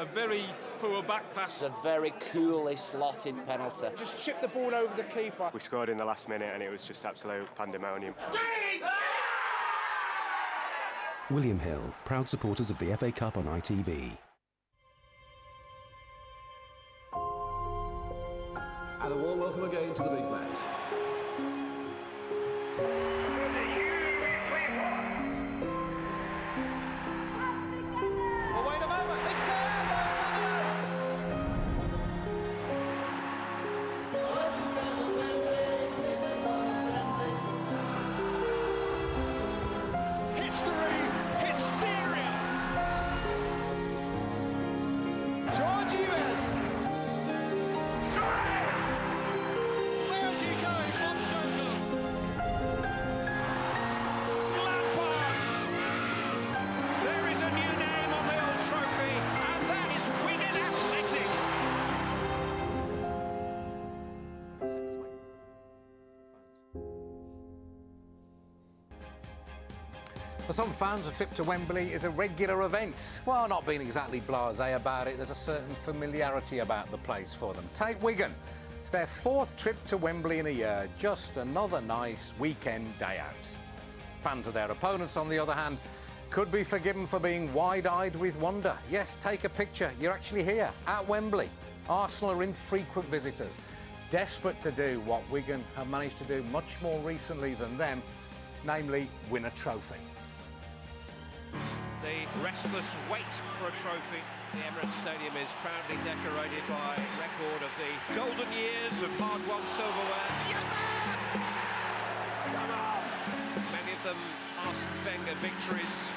a very poor back pass. It's a very coolly slotted penalty. Just chipped the ball over the keeper. We scored in the last minute and it was just absolute pandemonium. William Hill, proud supporters of the FA Cup on ITV. And a warm welcome again to the big match. Oh, wait a moment, it's there, Marcelo! History, hysteria! George Eves! Where's he going? Obsoko! Lampard! There is a new name on the old trophy, and that is Wigan Athletic. For some fans, a trip to Wembley is a regular event. While not being exactly blasé about it, there's a certain familiarity about the place for them. Take Wigan. It's their fourth trip to Wembley in a year. Just another nice weekend day out. Fans of their opponents, on the other hand, could be forgiven for being wide-eyed with wonder. Yes, take a picture. You're actually here at Wembley. Arsenal are infrequent visitors, desperate to do what Wigan have managed to do much more recently than them, namely win a trophy. The restless wait for a trophy. The Emirates Stadium is proudly decorated by a record of the golden years of hard-won silverware. Many of them Arsene Wenger victories.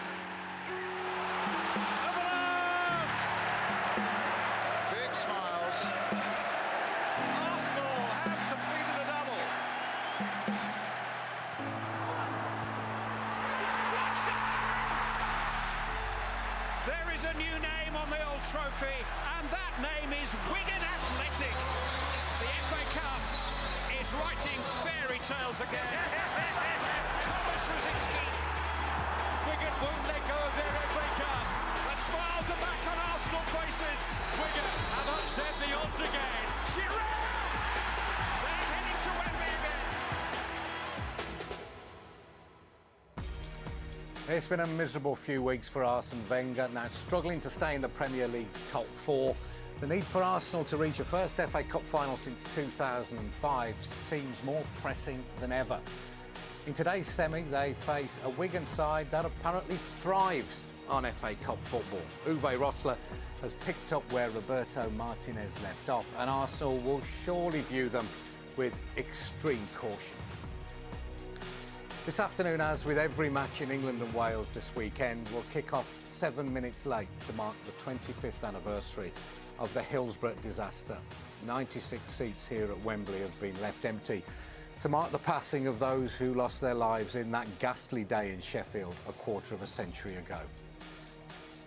Big smiles. Arsenal have completed the double. There is a new name on the old trophy, and that name is Wigan Athletic. The FA Cup is writing fairy tales again. Thomas Rosicky. Wigan won't let go of their FA Cup. The smiles are back on Arsenal faces. Wigan have upset the odds again. Giroud! They're heading to Wembley again. It's been a miserable few weeks for Arsene Wenger, now struggling to stay in the Premier League's top four. The need for Arsenal to reach a first FA Cup final since 2005 seems more pressing than ever. In today's semi, they face a Wigan side that apparently thrives on FA Cup football. Uwe Rosler has picked up where Roberto Martinez left off, and Arsenal will surely view them with extreme caution. This afternoon, as with every match in England and Wales this weekend, will kick off 7 minutes late to mark the 25th anniversary of the Hillsborough disaster. 96 seats here at Wembley have been left empty to mark the passing of those who lost their lives in that ghastly day in Sheffield a quarter of a century ago.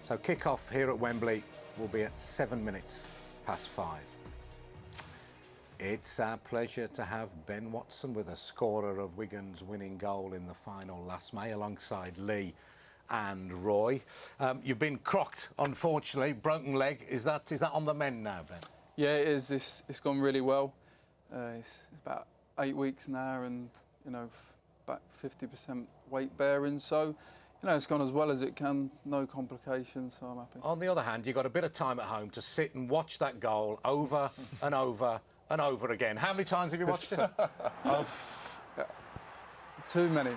So kick-off here at Wembley will be at 7 minutes past 5. It's our pleasure to have Ben Watson with us, scorer of Wigan's winning goal in the final last May, alongside Lee and Roy. You've been crocked, unfortunately, broken leg. Is that on the mend now, Ben? Yeah, it is. It's gone really well. It's about 8 weeks now, and back 50% weight bearing. So, it's gone as well as it can. No complications. So I'm happy. On the other hand, you've got a bit of time at home to sit and watch that goal over and over and over again. How many times have you watched it? Too many.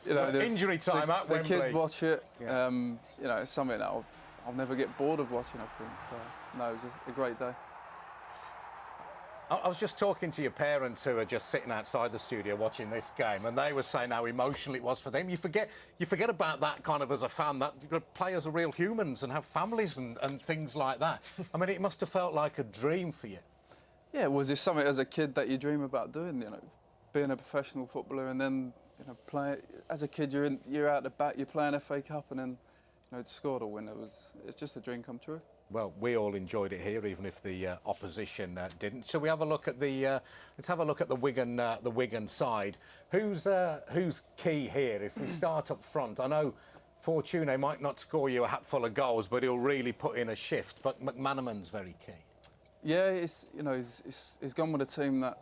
Injury time at Wembley. The kids watch it. Yeah. It's something that I'll never get bored of watching, I think. So, no, it was a great day. I was just talking to your parents who are just sitting outside the studio watching this game, and they were saying how emotional it was for them. You forget about that kind of as a fan, that players are real humans and have families and things like that. I mean, it must have felt like a dream for you. Yeah, was it something as a kid that you dream about doing? Being a professional footballer, and then play as a kid. You're out the back, you're playing FA Cup, and then to score the win. It's just a dream come true. Well, we all enjoyed it here, even if the opposition didn't. Shall we have a look at the? Let's have a look at the Wigan side. Who's key here? If we start up front, I know Fortune might not score you a hatful of goals, but he'll really put in a shift. But McManaman's very key. Yeah, he's gone with a team that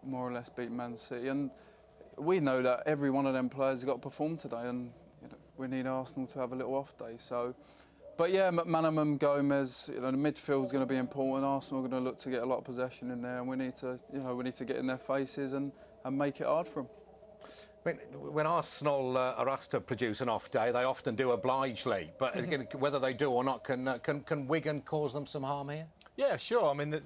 more or less beat Man City, and we know that every one of them players has got to perform today, and we need Arsenal to have a little off day. So, but yeah, McManaman, Gomez, the midfield is going to be important. Arsenal are going to look to get a lot of possession in there, and we need to get in their faces and make it hard for them. When Arsenal are asked to produce an off day, they often do obligely. But again, whether they do or not, can Wigan cause them some harm here? Yeah, sure. I mean,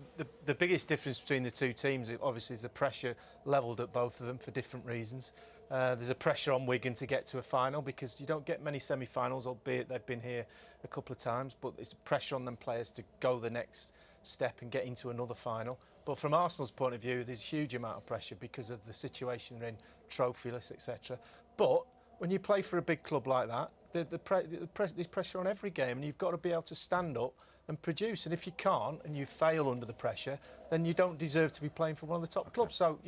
the biggest difference between the two teams, obviously, is the pressure levelled at both of them for different reasons. There's a pressure on Wigan to get to a final because you don't get many semi-finals, albeit they've been here a couple of times, but it's pressure on them players to go the next step and get into another final. But from Arsenal's point of view, there's a huge amount of pressure because of the situation they're in, trophyless, etc. But when you play for a big club like that, there's pressure on every game, and you've got to be able to stand up and produce. And if you can't and you fail under the pressure, then you don't deserve to be playing for one of the top clubs. So,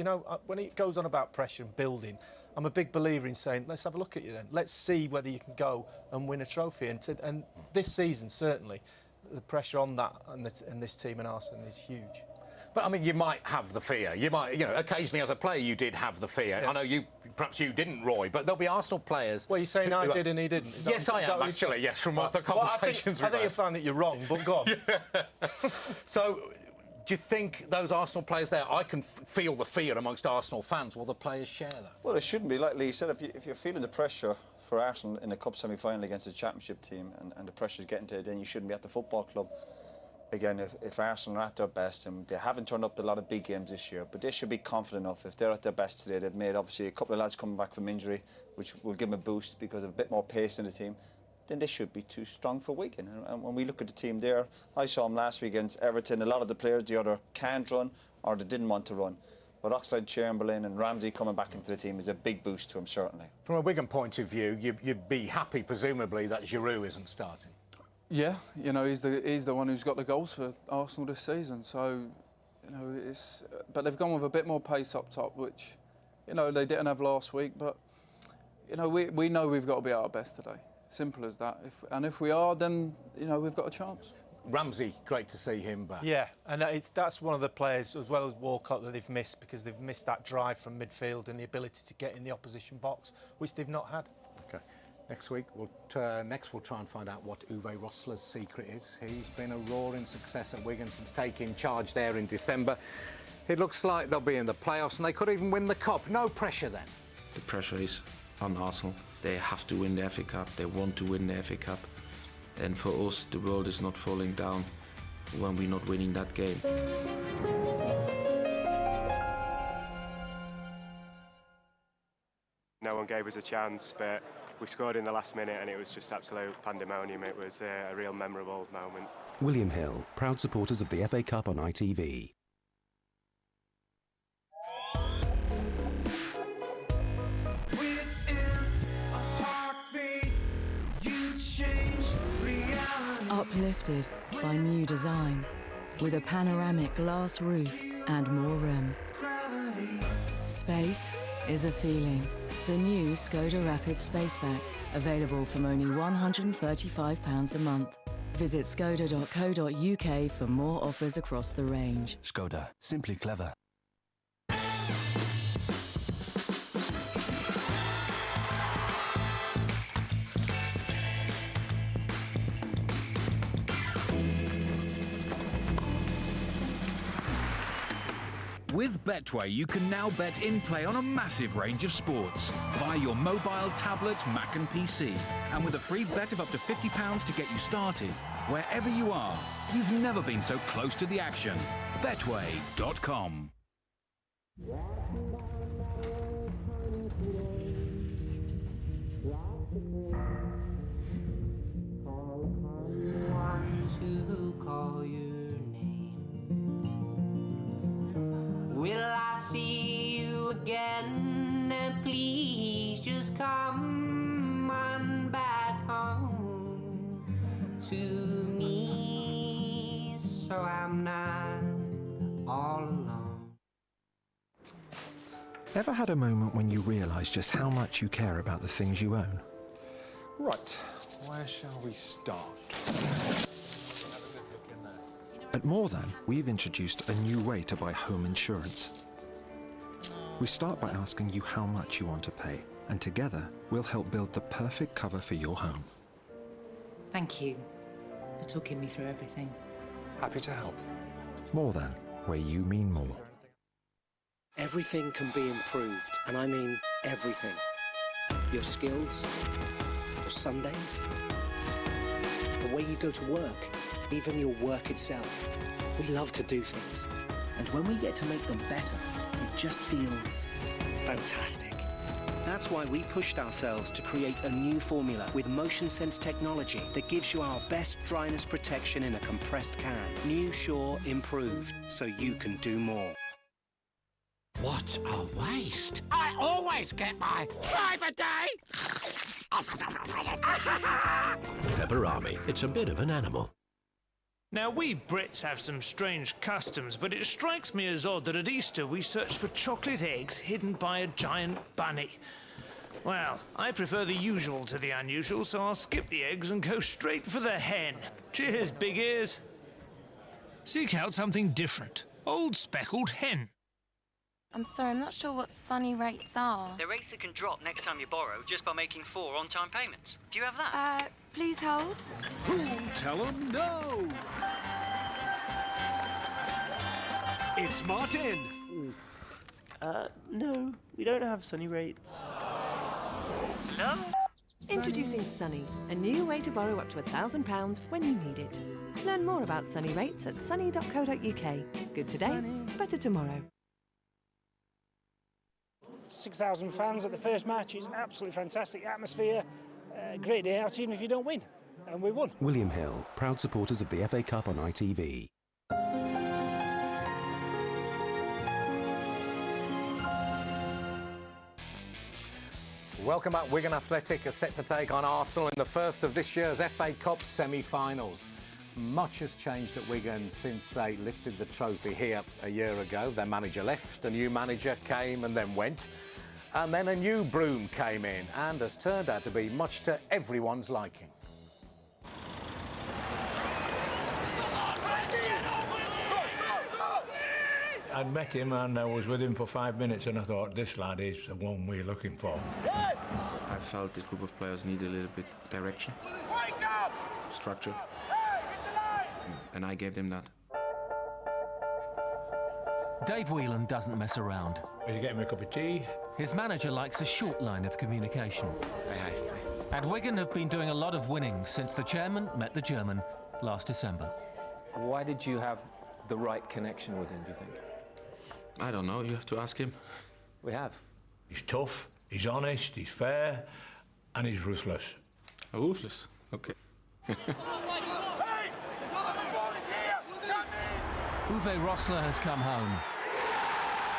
when it goes on about pressure and building, I'm a big believer in saying, let's have a look at you then. Let's see whether you can go and win a trophy. And this season, certainly, the pressure on that and this team in Arsenal is huge. But I mean, you might have the fear. You might, occasionally as a player, you did have the fear. Yeah. I know perhaps you didn't, Roy, but there'll be Arsenal players. Well, you're saying I did and he didn't. Yes, I am actually. Yes, from the conversations. I think you'll find that you're wrong, but go on. So, do you think those Arsenal players there? I can feel the fear amongst Arsenal fans. Will the players share that? Well, it shouldn't be. Like Lee said, if you're feeling the pressure for Arsenal in a cup semi-final against a championship team, and the pressure's getting to it, then you shouldn't be at the football club. Again, if Arsenal are at their best, and they haven't turned up a lot of big games this year, but they should be confident enough. If they're at their best today, they've made obviously a couple of lads coming back from injury, which will give them a boost because of a bit more pace in the team, then they should be too strong for Wigan. And when we look at the team there, I saw them last week against Everton. A lot of the players, they either can't run or they didn't want to run. But Oxlade-Chamberlain and Ramsey coming back into the team is a big boost to him, certainly. From a Wigan point of view, you'd be happy, presumably, that Giroud isn't starting. Yeah, he's the one who's got the goals for Arsenal this season. So, but they've gone with a bit more pace up top, which, they didn't have last week. But, we know we've got to be at our best today. Simple as that. If we are, then we've got a chance. Ramsey, great to see him back. Yeah, and that's one of the players, as well as Walcott, that they've missed because they've missed that drive from midfield and the ability to get in the opposition box, which they've not had. Okay. Next week, we'll try and find out what Uwe Rosler's secret is. He's been a roaring success at Wigan since taking charge there in December. It looks like they'll be in the playoffs and they could even win the Cup. No pressure then. The pressure is on Arsenal. They have to win the FA Cup. They want to win the FA Cup. And for us, the world is not falling down when we're not winning that game. No one gave us a chance, but we scored in the last minute and it was just absolute pandemonium. It was a real memorable moment. William Hill, proud supporters of the FA Cup on ITV. Uplifted by new design, with a panoramic glass roof and more room. Space is a feeling. The new Skoda Rapid Spaceback, available from only £135 a month. Visit skoda.co.uk for more offers across the range. Skoda, simply clever. With Betway, you can now bet in-play on a massive range of sports via your mobile, tablet, Mac and PC. And with a free bet of up to £50 to get you started, wherever you are, you've never been so close to the action. Betway.com. Will I see you again? And please just come on back home to me, so I'm not all alone. Ever had a moment when you realise just how much you care about the things you own? Right, where shall we start? At More Than, we've introduced a new way to buy home insurance. We start by asking you how much you want to pay, and together we'll help build the perfect cover for your home. Thank you for talking me through everything. Happy to help. More Than, where you mean more. Everything can be improved, and I mean everything. Your skills, your Sundays, the way you go to work, even your work itself. We love to do things, and when we get to make them better, it just feels fantastic. That's why we pushed ourselves to create a new formula with motion sense technology that gives you our best dryness protection in a compressed can. New Shore improved, so you can do more. What a waste! I always get my 5 a day! Pepperami, it's a bit of an animal. Now, we Brits have some strange customs, but it strikes me as odd that at Easter we search for chocolate eggs hidden by a giant bunny. Well, I prefer the usual to the unusual, so I'll skip the eggs and go straight for the hen. Cheers, big ears. Seek out something different. Old speckled hen. I'm sorry, I'm not sure what Sunny rates are. They're rates that can drop next time you borrow just by making 4 on-time payments. Do you have that? Please hold. Tell them no! It's Martin! No, we don't have Sunny rates. Hello? Introducing Sunny, a new way to borrow up to £1,000 when you need it. Learn more about Sunny rates at sunny.co.uk. Good today, better tomorrow. 6,000 fans at the first match is absolutely fantastic atmosphere. Great day out even if you don't win, and we won. William Hill, proud supporters of the FA Cup on ITV. Welcome back. Wigan Athletic are set to take on Arsenal in the first of this year's FA Cup semi-finals. Much has changed at Wigan since they lifted the trophy here a year ago. Their manager left, a new manager came and then went, and then a new broom came in and has turned out to be much to everyone's liking. I'd met him and I was with him for 5 minutes and I thought, this lad is the one we're looking for. I felt this group of players need a little bit direction, structure, and I gave them that. Dave Whelan doesn't mess around. Will you get me a cup of tea? His manager likes a short line of communication. Hey. And Wigan have been doing a lot of winning since the chairman met the German last December. Why did you have the right connection with him, do you think? I don't know, you have to ask him. We have. He's tough, he's honest, he's fair, and he's ruthless. Oh, ruthless? Okay. Uwe Rosler has come home.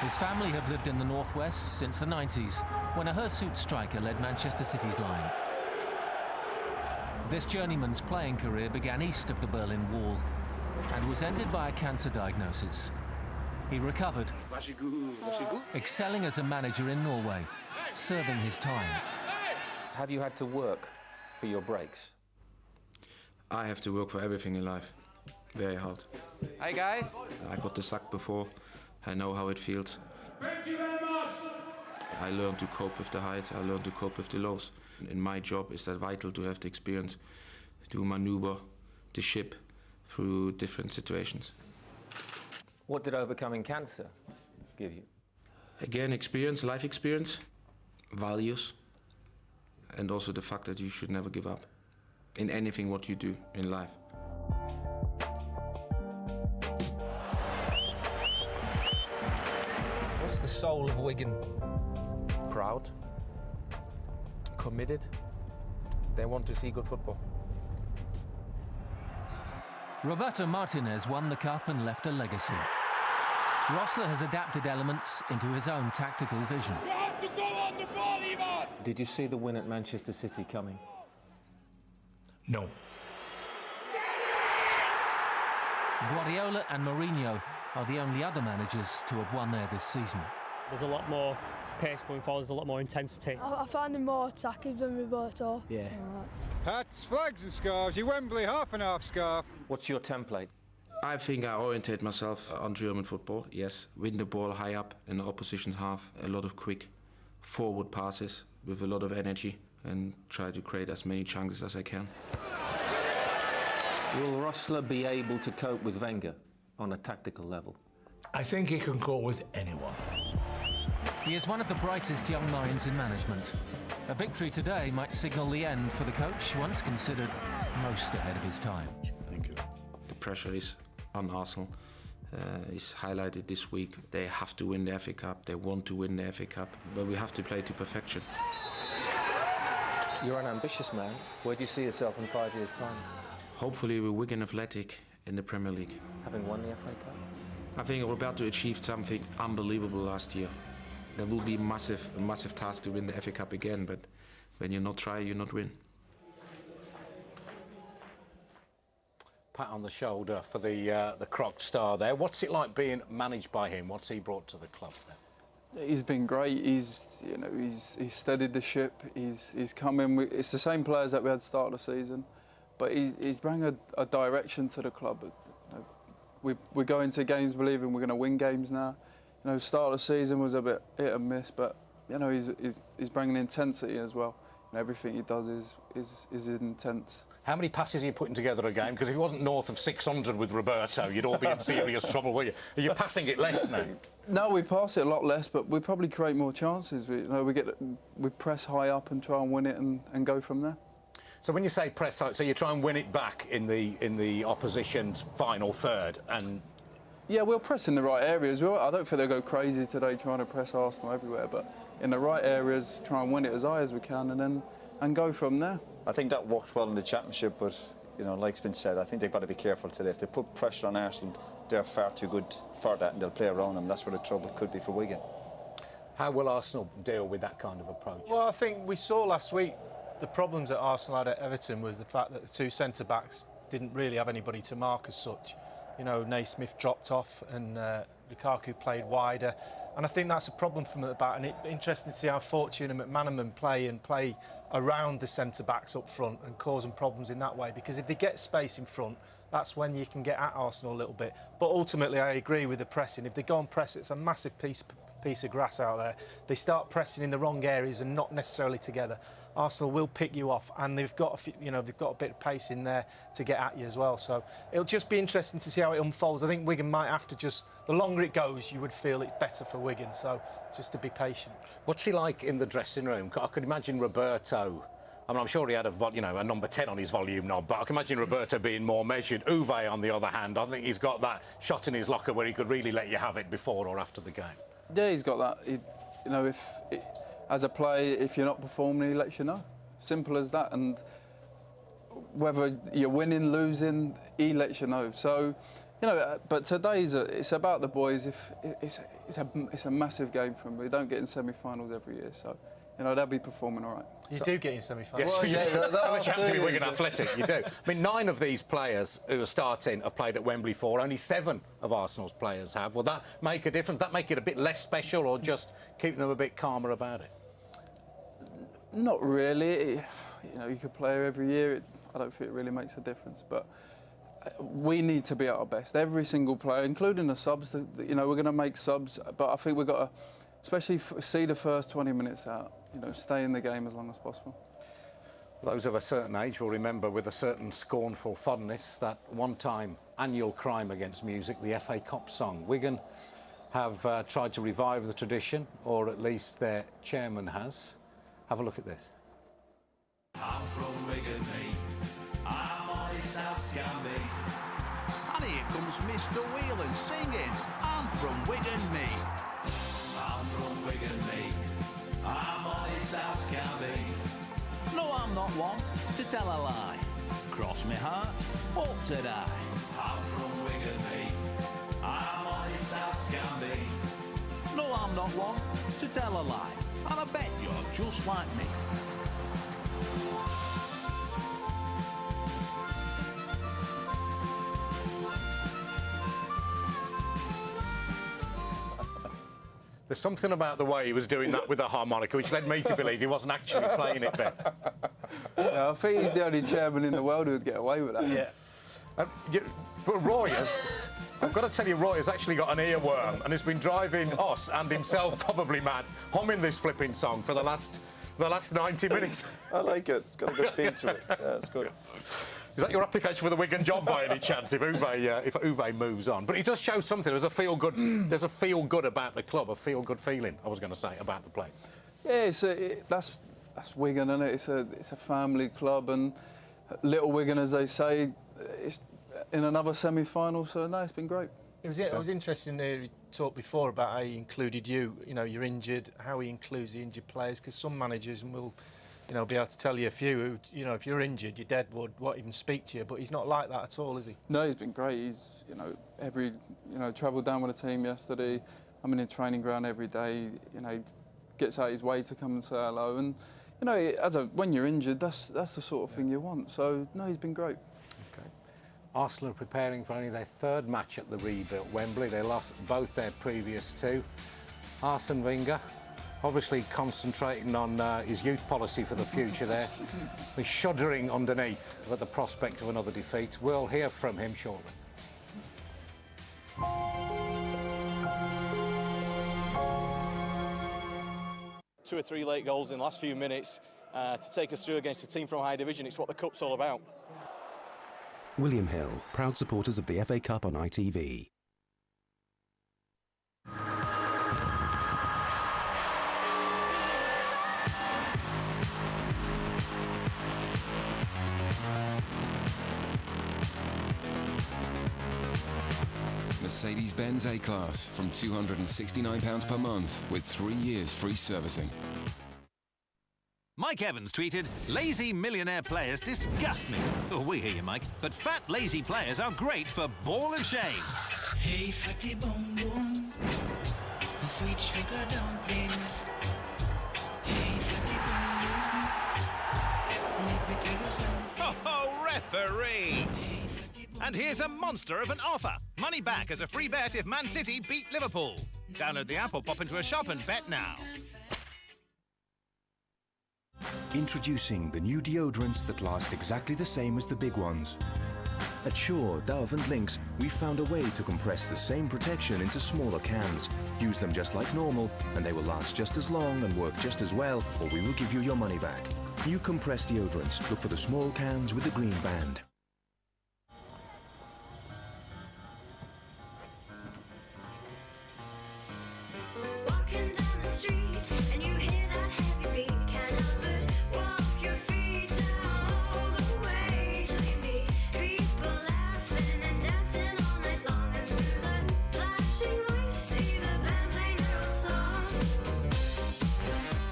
His family have lived in the northwest since the 90s, when a hirsute striker led Manchester City's line. This journeyman's playing career began east of the Berlin Wall and was ended by a cancer diagnosis. He recovered, excelling as a manager in Norway, serving his time. Have you had to work for your breaks? I have to work for everything in life. Very hard. Hi guys. I got the sack before. I know how it feels. Thank you very much. I learned to cope with the heights. I learned to cope with the lows. In my job, it's that vital to have the experience to maneuver the ship through different situations. What did overcoming cancer give you? Again, experience, life experience, values, and also the fact that you should never give up in anything what you do in life. What's the soul of Wigan? Proud, committed. They want to see good football. Roberto Martinez won the cup and left a legacy. Rosler has adapted elements into his own tactical vision. You have to go on the ball, Ivan! Did you see the win at Manchester City coming? No. Guardiola and Mourinho are the only other managers to have won there this season. There's a lot more pace going forward, there's a lot more intensity. I find him more attacking than Roberto. Yeah. Hats, flags and scarves, your Wembley half and half scarf. What's your template? I think I orientate myself on German football, yes. Win the ball high up in the opposition's half, a lot of quick forward passes with a lot of energy, and try to create as many chances as I can. Will Rosler be able to cope with Wenger on a tactical level? I think he can cope with anyone. He is one of the brightest young minds in management. A victory today might signal the end for the coach, once considered most ahead of his time. Thank you. The pressure is on Arsenal. Is highlighted this week. They have to win the FA Cup. They want to win the FA Cup, but we have to play to perfection. You're an ambitious man. Where do you see yourself in 5 years' time? Hopefully with Wigan Athletic in the Premier League. Having won the FA Cup? I think we're about to achieve something unbelievable last year. There will be a massive task to win the FA Cup again, but when you not try, you not win. Pat on the shoulder for the Croc star there. What's it like being managed by him? What's he brought to the club then? He's been great. He's steadied the ship. He's come in. It's the same players that we had at the start of the season, but he's bringing a direction to the club. We go into games believing we're going to win games now. Start of the season was a bit hit and miss, but he's bringing intensity as well. Everything he does is intense. How many passes are you putting together a game? Because if it wasn't north of 600 with Roberto, you'd all be in serious trouble, wouldn't you? Are you passing it less now? No, we pass it a lot less, but we probably create more chances. We press high up and try and win it and go from there. So when you say press high, so you try and win it back in the opposition's final third, and yeah, we'll press in the right areas. I don't think they'll go crazy today trying to press Arsenal everywhere, but in the right areas, try and win it as high as we can, and go from there. I think that worked well in the Championship, but like's been said, I think they've got to be careful today. If they put pressure on Arsenal, they're far too good for that, and they'll play around them. That's where the trouble could be for Wigan. How will Arsenal deal with that kind of approach? Well, I think we saw last week the problems that Arsenal had at Everton was the fact that the two centre-backs didn't really have anybody to mark as such. Naismith dropped off and Lukaku played wider. And I think that's a problem for them at the back. And it's interesting to see how Fortune and McManaman play around the centre-backs up front and cause them problems in that way. Because if they get space in front, that's when you can get at Arsenal a little bit. But ultimately, I agree with the pressing. If they go and press, it's a massive piece of grass out there. They start pressing in the wrong areas and not necessarily together. Arsenal will pick you off, and they've got a bit of pace in there to get at you as well. So it'll just be interesting to see how it unfolds. I think Wigan might have to the longer it goes, you would feel it's better for Wigan. So just to be patient. What's he like in the dressing room? I could imagine Roberto. I mean, I'm sure he had a number 10 on his volume knob, but I can imagine Roberto being more measured. Uwe, on the other hand, I think he's got that shot in his locker where he could really let you have it before or after the game. Yeah, he's got that. As a player, if you're not performing, he lets you know. Simple as that. And whether you're winning, losing, he lets you know. So, but today's it's about the boys. It's a massive game for them. We don't get in semi-finals every year, so they'll be performing all right. You do get in semi-finals. Yes, you do. Unless you happen to be Wigan Athletic, you do. I mean, 9 of these players who are starting have played at Wembley for. Only 7 of Arsenal's players have. Will that make a difference? That make it a bit less special, or just keep them a bit calmer about it? Not really. You could play every year. I don't think it really makes a difference. But we need to be at our best. Every single player, including the subs. We're going to make subs, but I think we've got to, especially see the first 20 minutes out. Stay in the game as long as possible. Those of a certain age will remember with a certain scornful fondness that one-time annual crime against music, the FA Cup song. Wigan have tried to revive the tradition, or at least their chairman has. Have a look at this. I'm from Wigan, me. I'm honest as can be. And here comes Mr. Whelan singing. I'm from Wigan, me. I'm from Wigan, me. I'm honest as can be. No, I'm not one to tell a lie. Cross me heart, hope to die. I'm from Wigan, me. I'm honest as can be. No, I'm not one to tell a lie. And I bet you're just like me. There's something about the way he was doing that with the harmonica which led me to believe he wasn't actually playing it, Ben. Yeah, I think he's the only chairman in the world who would get away with that. Yeah. But Roy has... I've got to tell you, Roy has actually got an earworm and has been driving us and himself probably mad, humming this flipping song for the last 90 minutes. I like it. It's got a good beat to it. Yeah, it's good. Is that your application for the Wigan job by any chance? If Uwe moves on, but he does show something. There's a feel good. There's a feel good about the club. A feel good feeling. I was going to say about the play. Yeah, that's Wigan, isn't it? It's a family club, and little Wigan, as they say, it's in another semi-final. So no, it's been great. It was interesting to hear he talked before about how he included you. You know, you're injured. How he includes the injured players, because some managers will, you know, be able to tell you a few who, you know, if you're injured, your dad won't even speak to you. But he's not like that at all, is he? No, he's been great. He's, you know, travelled down with the team yesterday. I'm in the training ground every day. You know, he gets out his way to come and say hello. And you know, when you're injured, that's the sort of thing you want. So no, he's been great. Okay. Arsenal are preparing for only their third match at the rebuilt Wembley. They lost both their previous two. Arsene Wenger, obviously concentrating on his youth policy for the future there. He's shuddering underneath at the prospect of another defeat. We'll hear from him shortly. 2 or 3 late goals in the last few minutes to take us through against a team from high division. It's what the Cup's all about. William Hill, proud supporters of the FA Cup on ITV. Mercedes-Benz A-Class from £269 per month with 3 years free servicing. Mike Evans tweeted, "Lazy millionaire players disgust me." Oh, we hear you, Mike. But fat, lazy players are great for ball and shame. Hey, fatty bum bum, the sweet sugar dumpling. Hey, fatty bum bum, make me feel something. Oh, referee! And here's a monster of an offer. Money back as a free bet if Man City beat Liverpool. Download the app or pop into a shop and bet now. Introducing the new deodorants that last exactly the same as the big ones. At Shore, Dove and Lynx, we've found a way to compress the same protection into smaller cans. Use them just like normal, and they will last just as long and work just as well, or we will give you your money back. New compressed deodorants. Look for the small cans with the green band.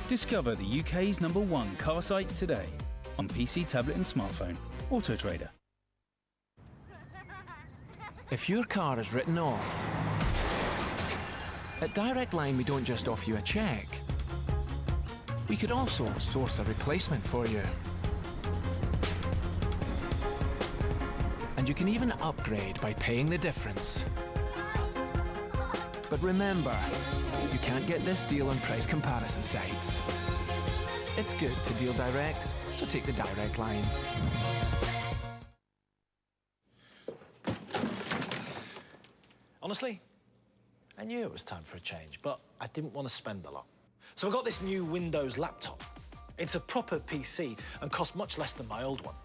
Discover the UK's #1 car site today on PC, tablet and smartphone. Autotrader. If your car is written off, at Direct Line we don't just offer you a cheque. We could also source a replacement for you. And you can even upgrade by paying the difference. But remember, you can't get this deal on price comparison sites. It's good to deal direct, so take the Direct Line. Honestly, I knew it was time for a change, but I didn't want to spend a lot. So I got this new Windows laptop. It's a proper PC and costs much less than my old one.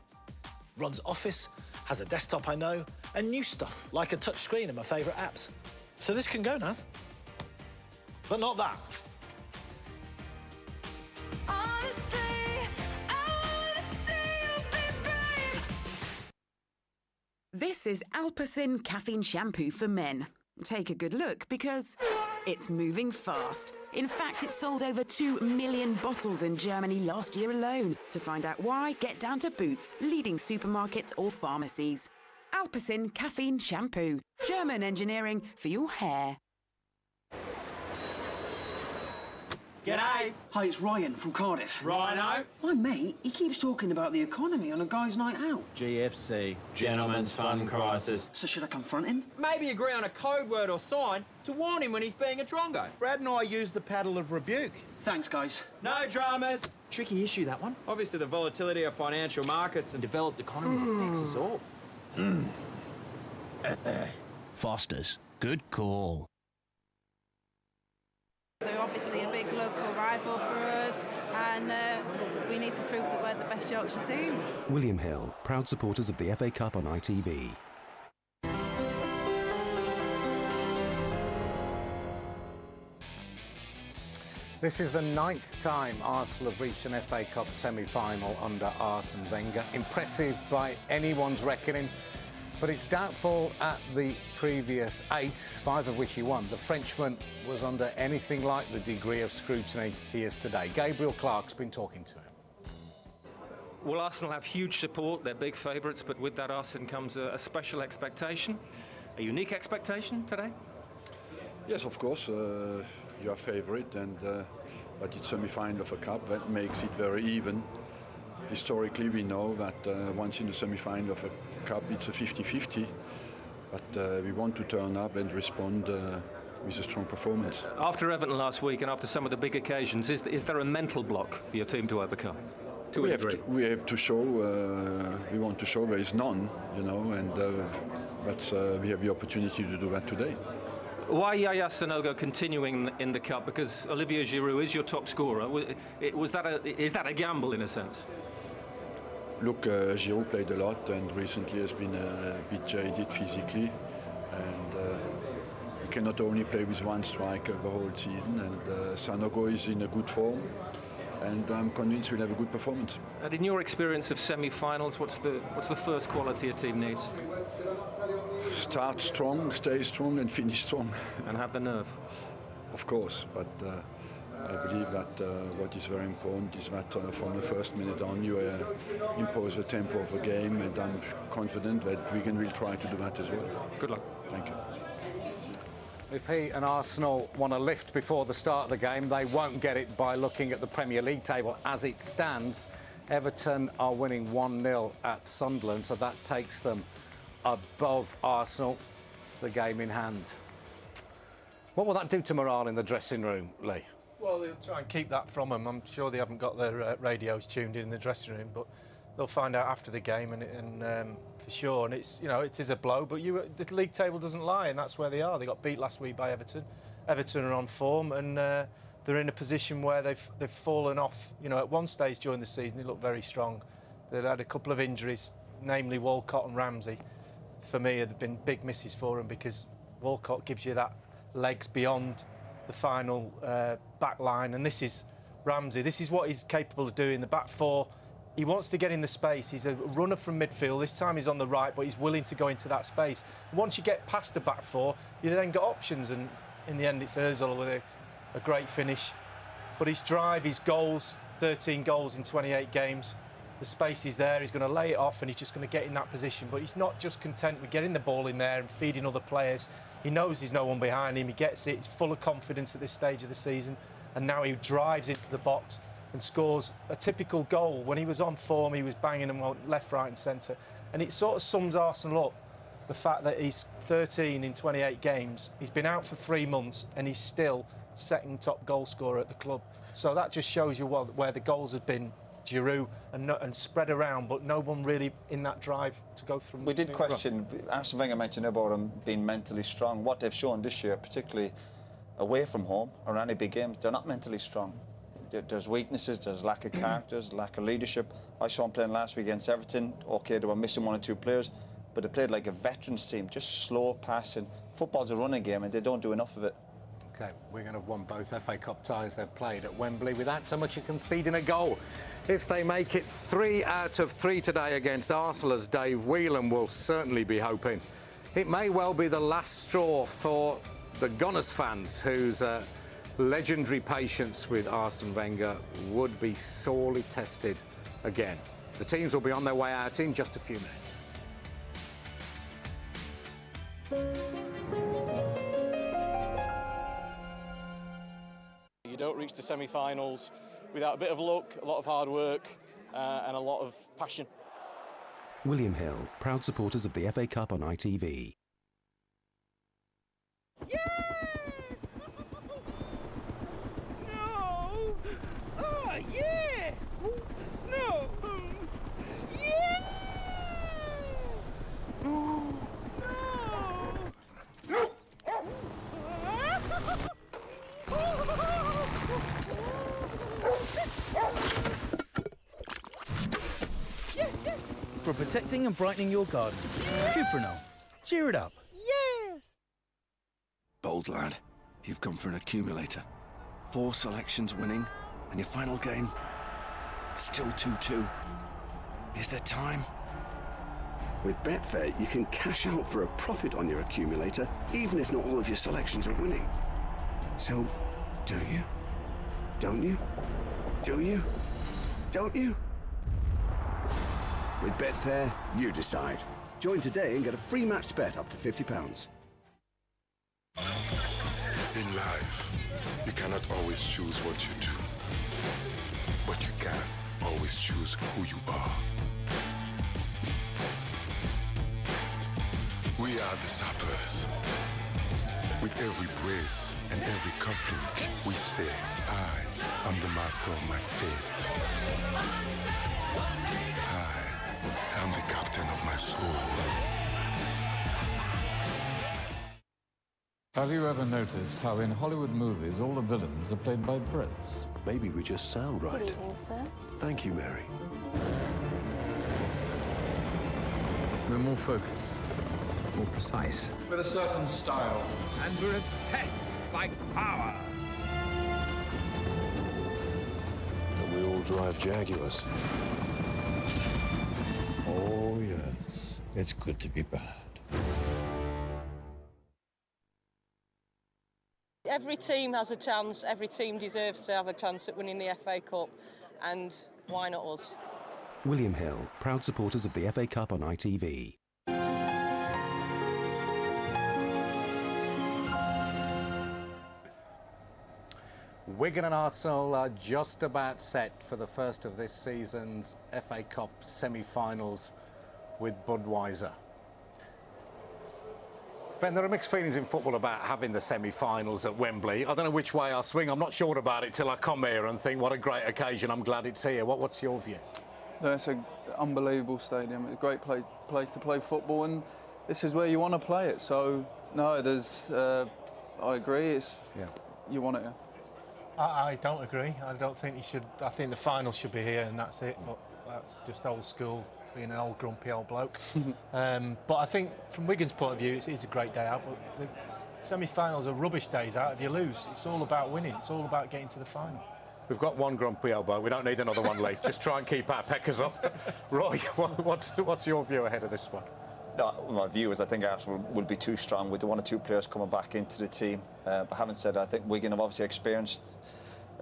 Runs Office, has a desktop I know, and new stuff like a touch screen and my favourite apps. So this can go now. But not that. This is Alpecin Caffeine Shampoo for Men. Take a good look because it's moving fast. In fact, it sold over 2 million bottles in Germany last year alone. To find out why, get down to Boots, leading supermarkets or pharmacies. Alpecin Caffeine Shampoo. German engineering for your hair. G'day. Hi, it's Ryan from Cardiff. Rhino. My mate, he keeps talking about the economy on a guy's night out. GFC, Gentlemen's Fund Crisis. So should I confront him? Maybe agree on a code word or sign to warn him when he's being a drongo. Brad and I use the paddle of rebuke. Thanks, guys. No dramas. Tricky issue, that one. Obviously, the volatility of financial markets and developed economies affects us all. Foster's. Good call. They're obviously a big local rival for us, and we need to prove that we're the best Yorkshire team. William Hill, proud supporters of the FA Cup on ITV. This is the 9th time Arsenal have reached an FA Cup semi-final under Arsene Wenger. Impressive by anyone's reckoning, but it's doubtful at the previous 8, 5 of which he won. The Frenchman was under anything like the degree of scrutiny he is today. Gabriel Clark's been talking to him. Well, Arsenal have huge support. They're big favourites, but with that, Arsene, comes a special expectation, a unique expectation today. Yes, of course. You are favourite, and but it's semi-final of a cup. That makes it very even. Historically, we know that once in the semi-final of a cup, it's a 50-50. But we want to turn up and respond with a strong performance. After Everton last week and after some of the big occasions, is there a mental block for your team to overcome? We have to show. We want to show there is none, you know, and we have the opportunity to do that today. Why Yaya Sanogo continuing in the cup? Because Olivier Giroud is your top scorer. Is that a gamble in a sense? Look, Giroud played a lot and recently has been a bit jaded physically, and he cannot only play with one striker the whole season. And Sanogo is in a good form, and I'm convinced we'll have a good performance. And in your experience of semi-finals, what's the first quality a team needs? Start strong, stay strong, and finish strong. And have the nerve. Of course, but I believe that what is very important is that from the first minute on you impose the tempo of the game, and I'm confident that Wigan will try to do that as well. Good luck. Thank you. If he and Arsenal want a lift before the start of the game, they won't get it by looking at the Premier League table. As it stands, Everton are winning 1-0 at Sunderland, so that takes them above Arsenal. It's the game in hand. What will that do to morale in the dressing room, Lee? Well, they'll try and keep that from them. I'm sure they haven't got their radios tuned in the dressing room, but they'll find out after the game, and for sure. And it's, you know, it is a blow, but the league table doesn't lie, and that's where they are. They got beat last week by Everton. Everton are on form, and they're in a position where they've fallen off. You know, at one stage during the season, they looked very strong. They'd had a couple of injuries, namely Walcott and Ramsey. For me, have been big misses for him, because Walcott gives you that legs beyond the final back line, and this is Ramsey. This is what he's capable of doing. The back four, he wants to get in the space. He's a runner from midfield. This time he's on the right, but he's willing to go into that space. Once you get past the back four, you then got options, and in the end it's Ozil with a great finish. But his drive, his goals, 13 goals in 28 games. The space is there, he's going to lay it off, and he's just going to get in that position. But he's not just content with getting the ball in there and feeding other players. He knows there's no one behind him, he gets it, he's full of confidence at this stage of the season, and now he drives into the box and scores a typical goal. When he was on form, he was banging them left, right and centre. And it sort of sums Arsenal up, the fact that he's 13 in 28 games, he's been out for 3 months, and he's still second top goal scorer at the club. So that just shows you where the goals have been. Giroud and spread around, but no one really in that drive to go through. We did question, Arsene Wenger mentioned about him being mentally strong. What they've shown this year, particularly away from home or any big games, they're not mentally strong. There's weaknesses, there's lack of characters, lack of leadership. I saw him playing last week against Everton. OK, they were missing 1 or 2 players, but they played like a veterans team, just slow passing. Football's a running game, and they don't do enough of it. OK, Wigan have won both FA Cup ties they've played at Wembley without so much as conceding a goal. If they make it 3 out of 3 today against Arsenal, as Dave Whelan will certainly be hoping, it may well be the last straw for the Gunners fans, whose legendary patience with Arsene Wenger would be sorely tested again. The teams will be on their way out in just a few minutes. You don't don't reach the semi-finals without a bit of luck, a lot of hard work and a lot of passion. William Hill, proud supporters of the FA Cup on ITV. No! Oh, yes! No! Yeah! No! For protecting and brightening your garden. Cuprinol. Cheer it up. Yes! Bold lad, you've come for an accumulator. 4 selections winning, and your final game, still 2-2. Is there time? With Betfair, you can cash out for a profit on your accumulator, even if not all of your selections are winning. So, do you? Don't you? Do you? Don't you? With Betfair, you decide. Join today and get a free matched bet up to £50. In life, you cannot always choose what you do, but you can always choose who you are. We are the Sappers. With every brace and every cufflink, we say, I am the master of my fate. I am the captain of my soul. Have you ever noticed how in Hollywood movies all the villains are played by Brits? Maybe we just sound right. Good evening, sir. Thank you, Mary. We're more focused, more precise. With a certain style. And we're obsessed by power. And we all drive Jaguars. Oh, yes. It's good to be bad. Every team has a chance, every team deserves to have a chance at winning the FA Cup, and why not us? William Hill, proud supporters of the FA Cup on ITV. Wigan and Arsenal are just about set for the first of this season's FA Cup semi-finals with Budweiser. Ben, there are mixed feelings in football about having the semi-finals at Wembley. I don't know which way I swing. I'm not sure about it till I come here and think, what a great occasion. I'm glad it's here. What's your view? No, it's an unbelievable stadium. It's a great place to play football, and this is where you want to play it. So, no, I agree. You want it here. I don't agree. I don't think you should. I think the final should be here and that's it. But that's just old school, being an old grumpy old bloke. But I think from Wigan's point of view, it's a great day out. But the semi-finals are rubbish days out if you lose. It's all about winning. It's all about getting to the final. We've got one grumpy old bloke. We don't need another one, Lee. Just try and keep our peckers up. Roy, what's your view ahead of this one? No, my view is I think Arsenal will be too strong with the 1 or 2 players coming back into the team. But having said that, I think Wigan have obviously experienced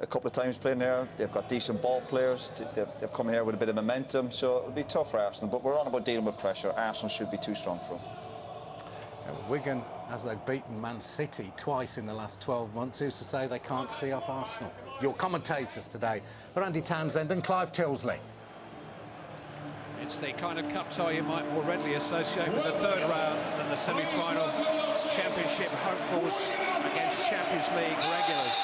a couple of times playing here. They've got decent ball players. They've come here with a bit of momentum, so it'll be tough for Arsenal. But we're on about dealing with pressure. Arsenal should be too strong for them. Wigan, as they've beaten Man City twice in the last 12 months, who's to say they can't see off Arsenal? Your commentators today are Andy Townsend and Clive Tilsley. It's the kind of cup tie you might more readily associate with the third round than the semi-final championship hopefuls against Champions League regulars.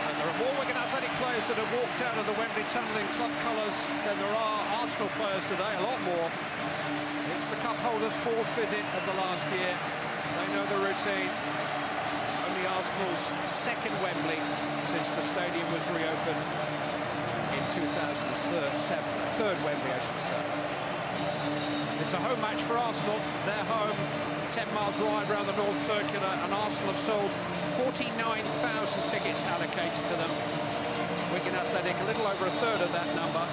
And there are more Wigan Athletic players that have walked out of the Wembley Tunnel in club colours than there are Arsenal players today, a lot more. It's the cup holders' 4th visit of the last year. They know the routine. Only Arsenal's 2nd Wembley since the stadium was reopened in 2007, 3rd Wembley, I should say. It's a home match for Arsenal. They're home, 10-mile drive around the North Circular, and Arsenal have sold 49,000 tickets allocated to them. Wigan Athletic, a little over a third of that number.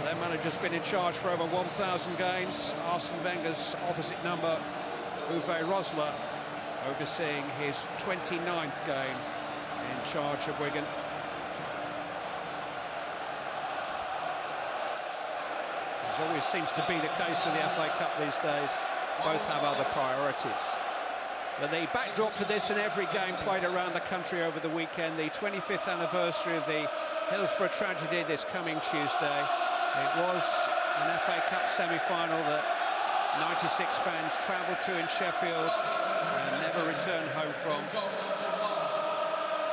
Their manager's been in charge for over 1,000 games. Arsene Wenger's opposite number, Uwe Rosler, overseeing his 29th game in charge of Wigan. As always seems to be the case with the FA Cup these days. both have other priorities. But the backdrop to this and every game played around the country over the weekend, the 25th anniversary of the Hillsborough tragedy this coming Tuesday. It was an FA Cup semi-final that 96 fans travelled to in Sheffield and never returned home from.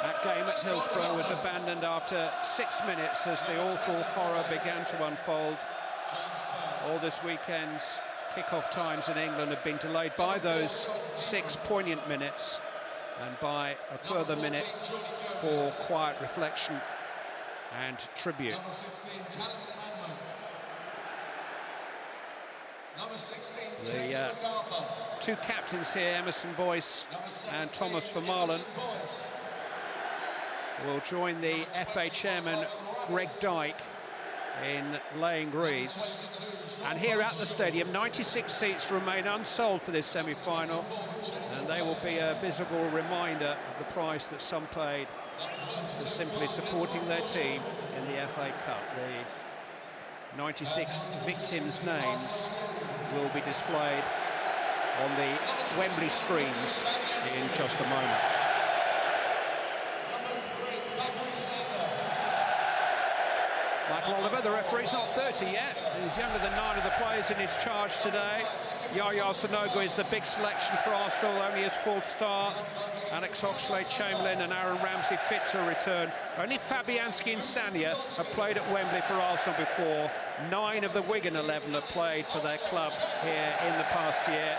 That game at Hillsborough was abandoned after 6 minutes as the awful horror began to unfold. All this weekend's kick-off times in England have been delayed by those 6 poignant minutes and by a further minute for quiet reflection and tribute. The two captains here, Emerson Boyce and Thomas Vermaelen, will join the FA chairman Greg Dyke in laying wreaths. And here at the stadium, 96 seats remain unsold for this semi-final, and they will be a visible reminder of the price that some paid for simply supporting their team in the FA Cup. The 96 victims' names will be displayed on the Wembley screens in just a moment. Michael Oliver, the referee's not 30 yet. He's younger than 9 of the players in his charge today. Yaya Sanogo is the big selection for Arsenal, only his 4th start. Alex Oxlade-Chamberlain and Aaron Ramsey fit to return. Only Fabianski and Sanya have played at Wembley for Arsenal before. 9 of the Wigan 11 have played for their club here in the past year.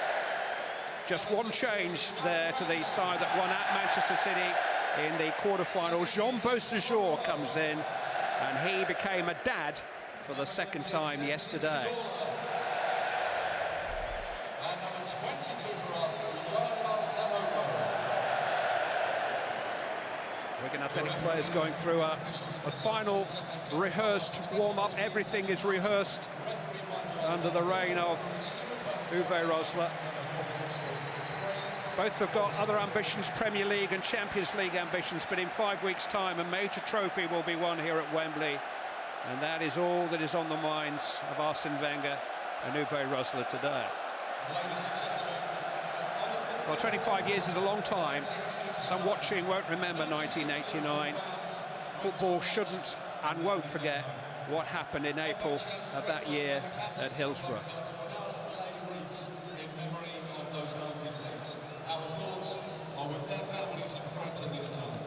Just one change there to the side that won at Manchester City in the quarter-final. Jean Beausejour comes in, and he became a dad for the 2nd time yesterday. And number 22 for Arsenal, Yaya Sanogo. Wigan Athletic players going through a final rehearsed warm-up. Everything is rehearsed under the reign of Uwe Rosler. Both have got other ambitions, Premier League and Champions League ambitions, but in 5 weeks' time a major trophy will be won here at Wembley, and that is all that is on the minds of Arsene Wenger and Uwe Rosler today. Well, 25 years is a long time. Some watching won't remember 1989. Football shouldn't and won't forget what happened in April of that year at Hillsborough. Our thoughts are with their families and friends at this time.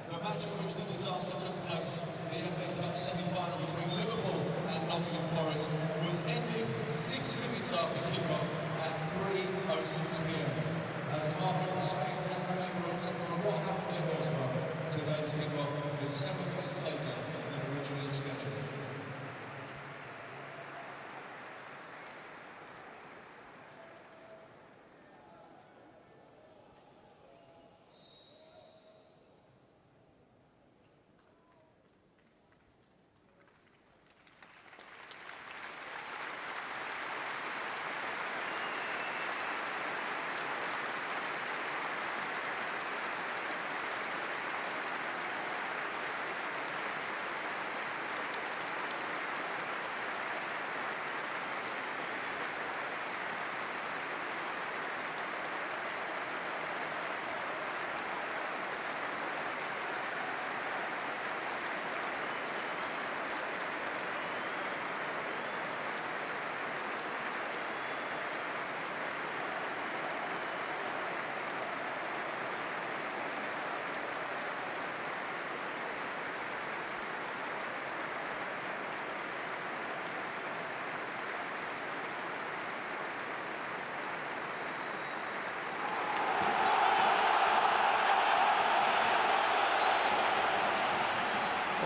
The match in which the disaster took place, the FA Cup semi-final between Liverpool and Nottingham Forest, was ended 6 minutes after kick-off at 3:06 p.m. As a mark of respect and remembrance for what happened at Hillsborough, today's kick-off is 7 minutes later than originally scheduled.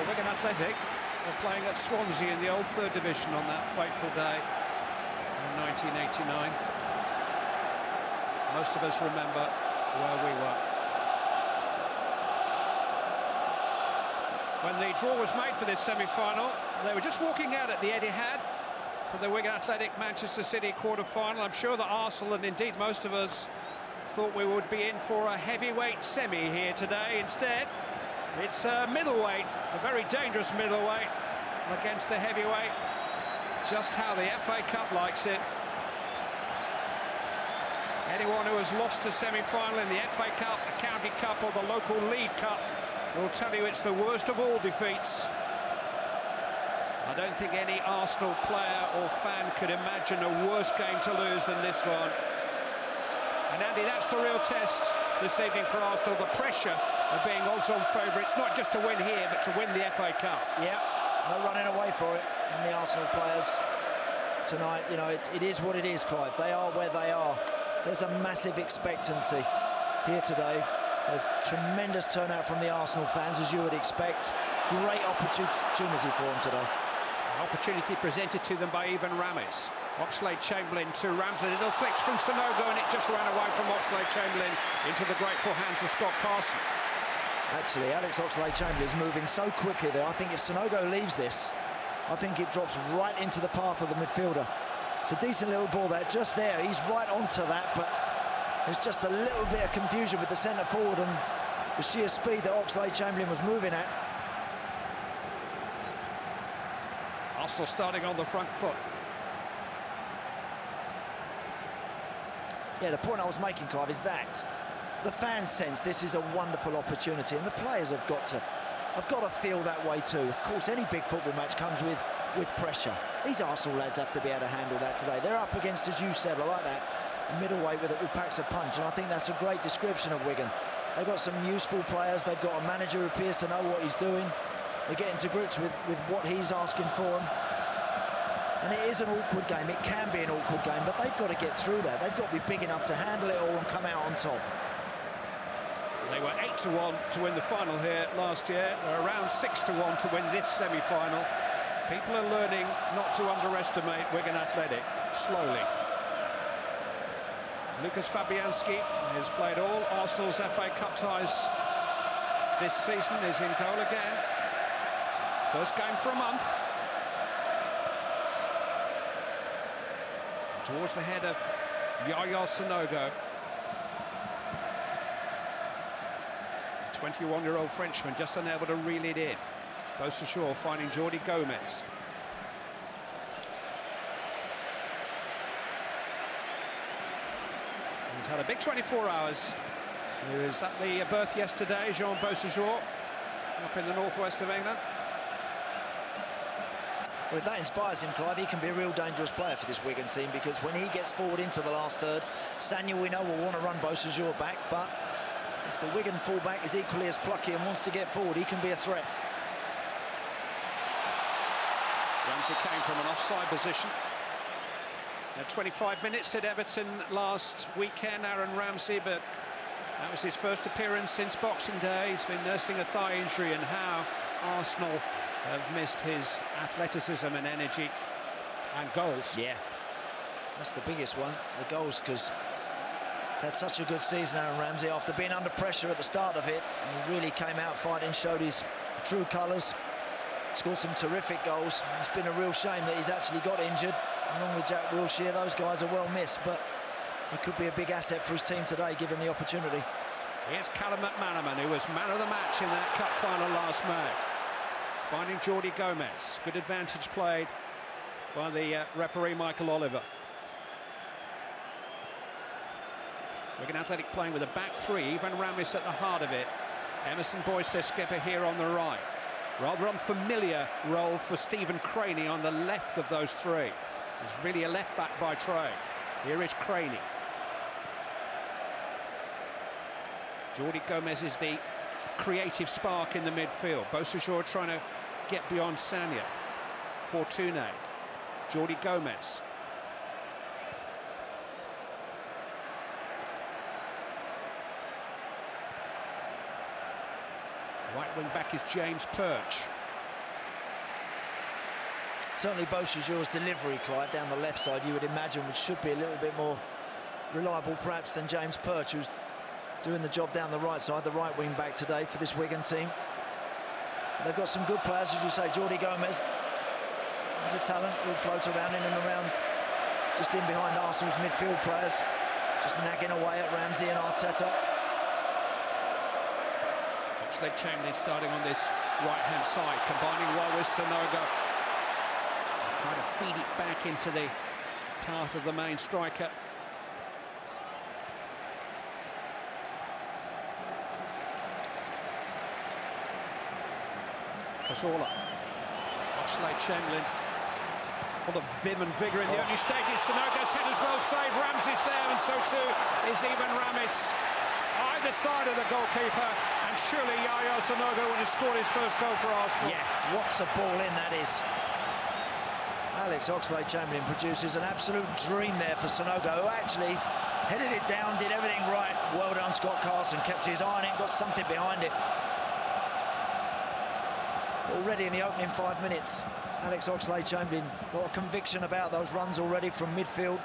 Wigan Athletic were playing at Swansea in the old 3rd division on that fateful day in 1989. Most of us remember where we were. When the draw was made for this semi-final, they were just walking out at the Etihad for the Wigan Athletic Manchester City quarter-final. I'm sure that Arsenal, and indeed most of us, thought we would be in for a heavyweight semi here today. Instead, it's a middleweight, a very dangerous middleweight against the heavyweight. Just how the FA Cup likes it. Anyone who has lost a semi-final in the FA Cup, the County Cup or the local League Cup will tell you it's the worst of all defeats. I don't think any Arsenal player or fan could imagine a worse game to lose than this one. And Andy, that's the real test this evening for Arsenal, the pressure of being odds-on favourites, not just to win here, but to win the FA Cup. Yeah, no running away for it from the Arsenal players tonight. You know, it is what it is, Clive. They are where they are. There's a massive expectancy here today. A tremendous turnout from the Arsenal fans, as you would expect. Great opportunity for them today. An opportunity presented to them by Ivan Ramis. Oxlade-Chamberlain to Ramsey. Little flicks from Sonogo, and it just ran away from Oxlade-Chamberlain into the grateful hands of Scott Carson. Actually, Alex Oxlade-Chamberlain is moving so quickly there. I think if Sonogo leaves this, I think it drops right into the path of the midfielder. It's a decent little ball there, just there. He's right onto that, but there's just a little bit of confusion with the centre forward and the sheer speed that Oxlade-Chamberlain was moving at. Arsenal starting on the front foot. Yeah, the point I was making, Clive, is that the fans sense this is a wonderful opportunity, and the players have got to feel that way too. Of course, any big football match comes with pressure. These Arsenal lads have to be able to handle that today. They're up against, as you said, I like that, a middleweight who packs a punch, and I think that's a great description of Wigan. They've got some useful players. They've got a manager who appears to know what he's doing. They're getting to grips with what he's asking for them. And it is an awkward game. It can be an awkward game, but they've got to get through that. They've got to be big enough to handle it all and come out on top. They were 8-1 to win the final here last year. They're around 6-1 to win this semi-final. People are learning not to underestimate Wigan Athletic, slowly. Lucas Fabianski has played all Arsenal's FA Cup ties this season, is in goal again. First game for a month. Towards the head of Yaya Sonogo. 21-year-old Frenchman just unable to reel it in. Beausejour finding Jordi Gomez. He's had a big 24 hours. He was at the birth yesterday, Jean Beausejour, up in the northwest of England. Well, if that inspires him, Clive, he can be a real dangerous player for this Wigan team, because when he gets forward into the last third, Sanya, we know, will want to run Beausejour back, but if the Wigan fullback is equally as plucky and wants to get forward, he can be a threat. Ramsey came from an offside position. 25 minutes at Everton last weekend, Aaron Ramsey, but that was his first appearance since Boxing Day. He's been nursing a thigh injury, and how Arsenal have missed his athleticism and energy and goals. Yeah, that's the biggest one, the goals, because had such a good season, Aaron Ramsey, after being under pressure at the start of it. He really came out fighting, showed his true colours, scored some terrific goals. It's been a real shame that he's actually got injured, along with Jack Wilshere. Those guys are well missed, but he could be a big asset for his team today, given the opportunity. Here's Callum McManaman, who was man of the match in that cup final last May. Finding Jordi Gomez. Good advantage played by the referee, Michael Oliver. Wigan Athletic playing with a back three, Ivan Ramis at the heart of it. Emerson Boyce, their skipper, here on the right. Rather unfamiliar role for Stephen Craney on the left of those three. He's really a left back by trade. Here is Craney. Jordi Gomez is the creative spark in the midfield. Beausejour trying to get beyond Sanya. Fortune. Jordi Gomez. Right wing back is James Perch. Certainly Beausejour's delivery, Clive, down the left side, you would imagine, which should be a little bit more reliable perhaps than James Perch, who's doing the job down the right side, the right wing back today for this Wigan team. They've got some good players, as you say. Jordi Gomez is a talent who'll float around in and around, just in behind Arsenal's midfield players, just nagging away at Ramsey and Arteta. Oxlade-Chamberlain starting on this right-hand side, combining well with Sonogo. Trying to feed it back into the path of the main striker. Cazorla. Oxlade-Chamberlain, full of vim and vigour in the opening stages. Sanogo's header's well saved. Ramsey's there, and so too is Ivan Ramis. Either side of the goalkeeper, and surely Yaya Sanogo would have scored his first goal for Arsenal. Yeah, what's a ball in that is. Alex Oxlade-Chamberlain produces an absolute dream there for Sanogo, who actually headed it down, did everything right. Well done, Scott Carson, kept his eye on it, got something behind it. Already in the opening 5 minutes, Alex Oxlade-Chamberlain got a conviction about those runs already from midfield.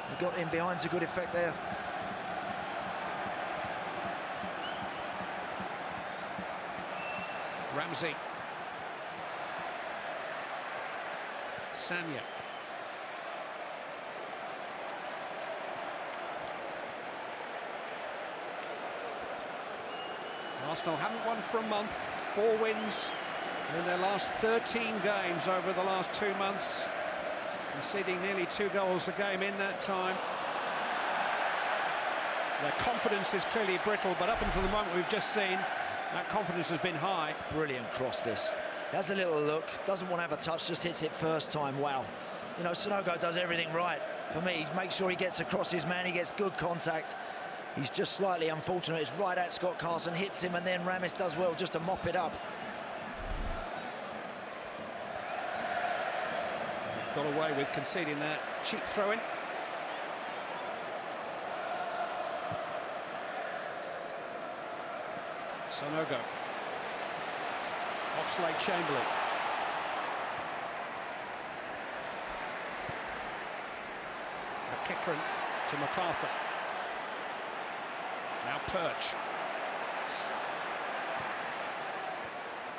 He got in behind to good effect there. Ramsey. Sanya. Arsenal haven't won for a month. 4 wins in their last 13 games over the last 2 months, conceding nearly 2 goals a game in that time. Their confidence is clearly brittle, but up until the moment we've just seen, that confidence has been high. Brilliant cross this. Has a little look, doesn't want to have a touch, just hits it first time. Wow. You know, Sanogo does everything right. For me, he makes sure he gets across his man, he gets good contact. He's just slightly unfortunate. It's right at Scott Carson, hits him, and then Ramis does well just to mop it up. Got away with conceding that cheap throw-in. Sanogo. Oxlade-Chamberlain. McEachran to MacArthur. Now Perch.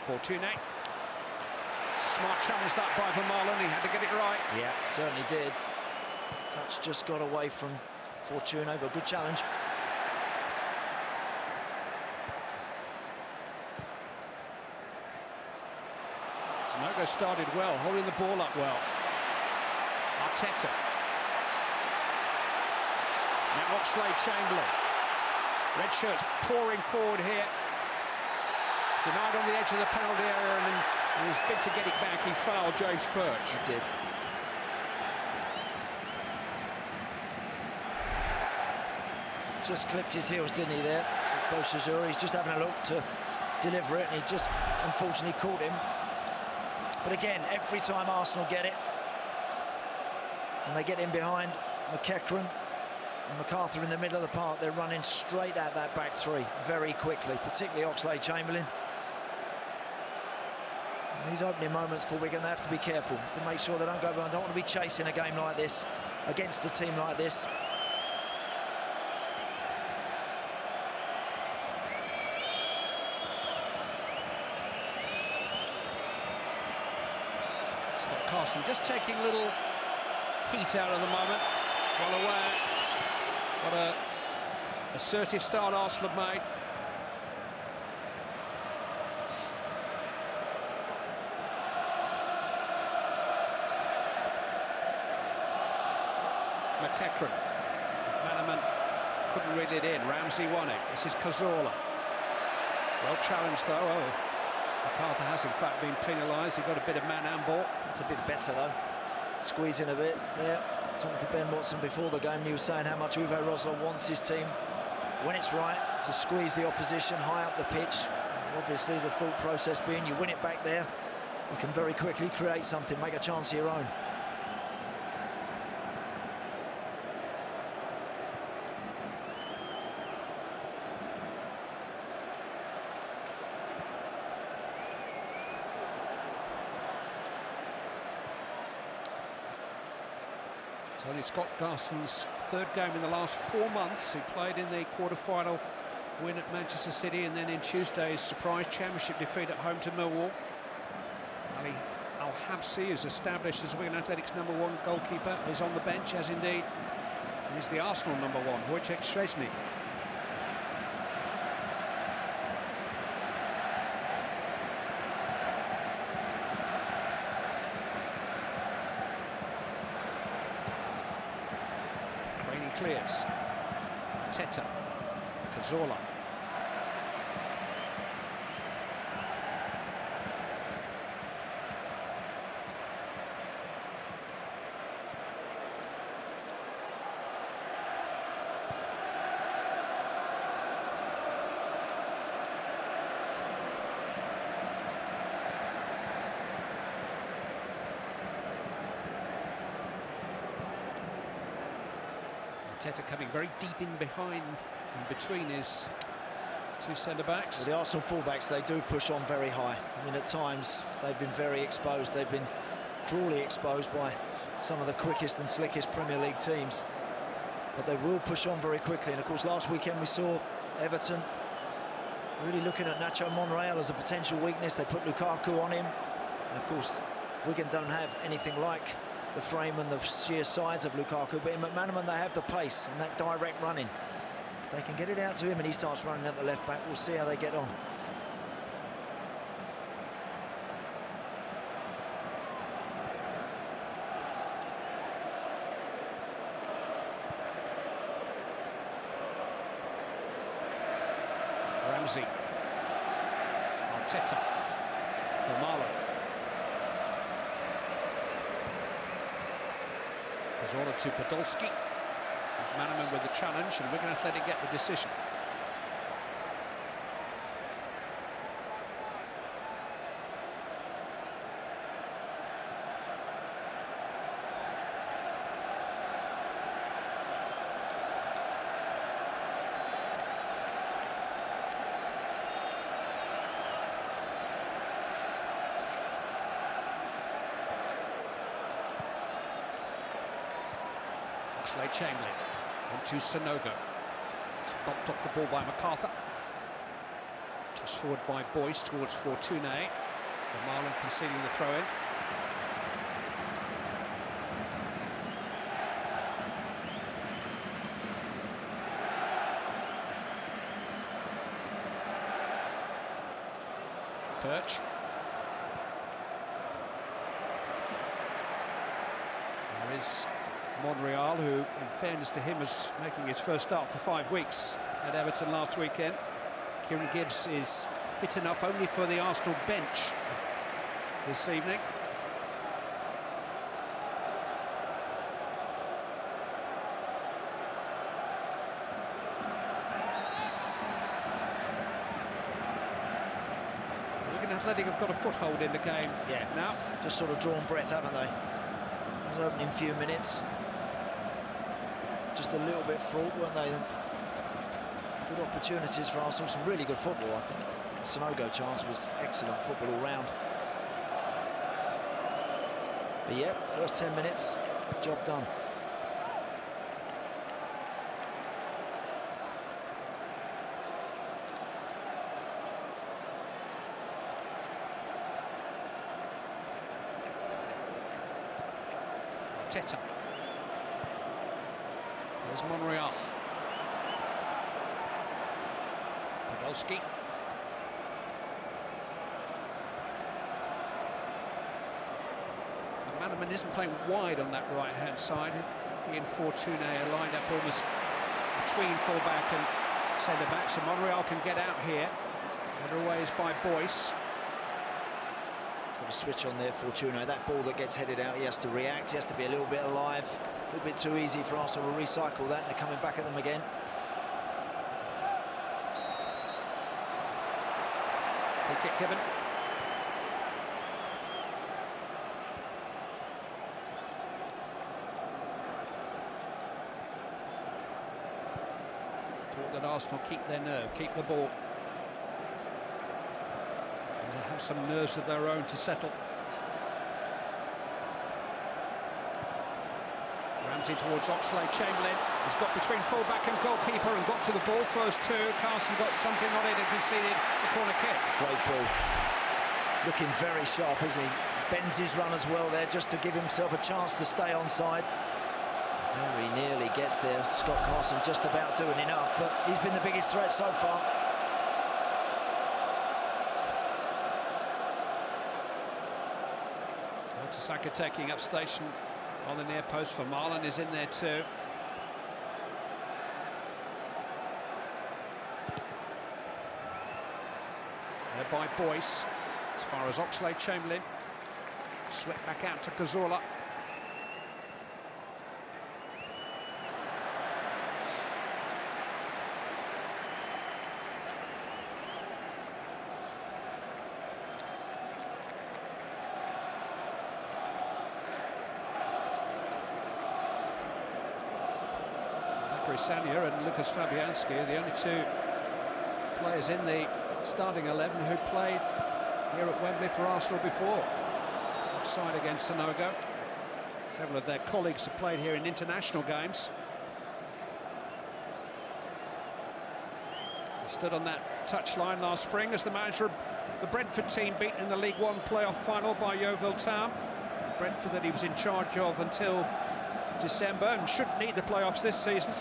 Fortune. Smart challenge that by Vermaelen, he had to get it right. Yeah, certainly did. Touch just got away from Fortuna, but good challenge. Sanogo started well, holding the ball up well. Arteta. Now Oxlade-Chamberlain. Red shirts pouring forward here. Denied on the edge of the penalty area, and it was big to get it back. He fouled James Perch. He did. Just clipped his heels, didn't he, there? Beauchazur, he's just having a look to deliver it, and he just unfortunately caught him. But again, every time Arsenal get it, and they get in behind McEachran and MacArthur in the middle of the park, they're running straight at that back three very quickly, particularly Oxlade-Chamberlain. These opening moments for Wigan, they have to be careful to make sure they don't go behind. Don't want to be chasing a game like this against a team like this. Scott Carson just taking a little heat out of the moment. Well aware what a assertive start Arsenal have made. McEachran. McManaman couldn't reel it in. Ramsey won it. This is Cazorla. Well challenged though. Oh, MacArthur has in fact been penalised. He got a bit of man and ball. It's a bit better though. Squeeze in a bit there. Talking to Ben Watson before the game, he was saying how much Uwe Rosler wants his team, when it's right, to squeeze the opposition high up the pitch. Obviously the thought process being you win it back there, you can very quickly create something, make a chance of your own. It's only Scott Carson's third game in the last 4 months. He played in the quarter-final win at Manchester City, and then in Tuesday's surprise championship defeat at home to Millwall. Ali Al-Habsi is established as Wigan Athletics #1 goalkeeper, is on the bench, as indeed is the Arsenal #1, Wojciech Szczesny. Clears. Teta. Cazorla. Arteta coming very deep in behind and between his two centre-backs. Well, the Arsenal fullbacks, they do push on very high. I mean, at times they've been very exposed. They've been cruelly exposed by some of the quickest and slickest Premier League teams. But they will push on very quickly. And of course, last weekend we saw Everton really looking at Nacho Monreal as a potential weakness. They put Lukaku on him. And of course, Wigan don't have anything like the frame and the sheer size of Lukaku, but in McManaman they have the pace and that direct running. If they can get it out to him and he starts running at the left back, we'll see how they get on. Ramsey. Arteta. Romalo. Cazorla to Podolski. McManaman with the challenge, and Wigan Athletic get the decision. Oxlade-Chamberlain onto Sanogo. It's bumped off the ball by MacArthur. Tossed forward by Boyce towards Fortune. Marlon conceding the throw-in. Perch. There is Monreal, who, in fairness to him, is making his first start for 5 weeks at Everton last weekend. Kieran Gibbs is fit enough only for the Arsenal bench this evening. Wigan Athletic have got a foothold in the game. Yeah, now just sort of drawn breath, haven't they? Those opening few minutes, just a little bit fraught, weren't they? Some good opportunities for Arsenal, some really good football, I think. The Sanogo chance was excellent football all round. But yeah, first 10 minutes, job done. Arteta. There's Monreal. Podolski. McManaman isn't playing wide on that right-hand side. He and Fortune are lined up almost between full-back and centre-back, so Monreal can get out here. Otherwise by Boyce. Got a switch on there, Fortune. That ball that gets headed out, he has to react, he has to be a little bit alive. A little bit too easy for Arsenal to recycle that. They're coming back at them again. Free kick given. Thought that Arsenal keep their nerve, keep the ball. They have some nerves of their own to settle. Ramsey towards Oxlade-Chamberlain. He's got between full-back and goalkeeper and got to the ball. First two, Carson got something on it and conceded the corner kick. Great ball. Looking very sharp, isn't he? Bends his run as well there just to give himself a chance to stay onside. Very nearly gets there. Scott Carson just about doing enough, but he's been the biggest threat so far. Saka taking up station on the near post for Marlon is in there too. There by Boyce as far as Oxlade-Chamberlain. Swept back out to Cazorla. Chris Sanya and Lucas Fabianski are the only two players in the starting 11 who played here at Wembley for Arsenal before. Offside against Sanogo. Several of their colleagues have played here in international games. He stood on that touchline last spring as the manager of the Brentford team, beaten in the League One playoff final by Yeovil Town. Brentford that he was in charge of until December and shouldn't need the playoffs this season.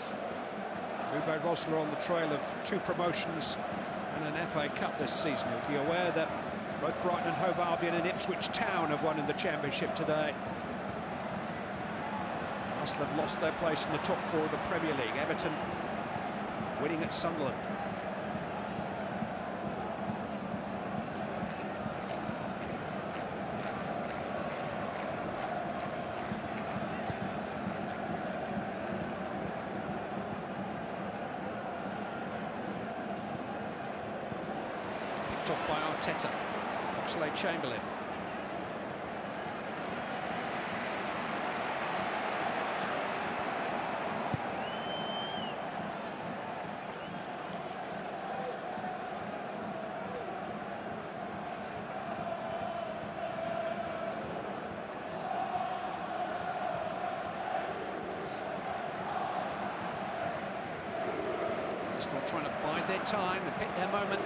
Uwe Rosler on the trail of 2 promotions and an FA Cup this season. He'll be aware that both Brighton and Hove Albion and Ipswich Town have won in the Championship today. Arsenal have lost their place in the top 4 of the Premier League. Everton winning at Sunderland. Picked up by Arteta. Oxlade-Chamberlain. Still trying to bide their time and pick their moment.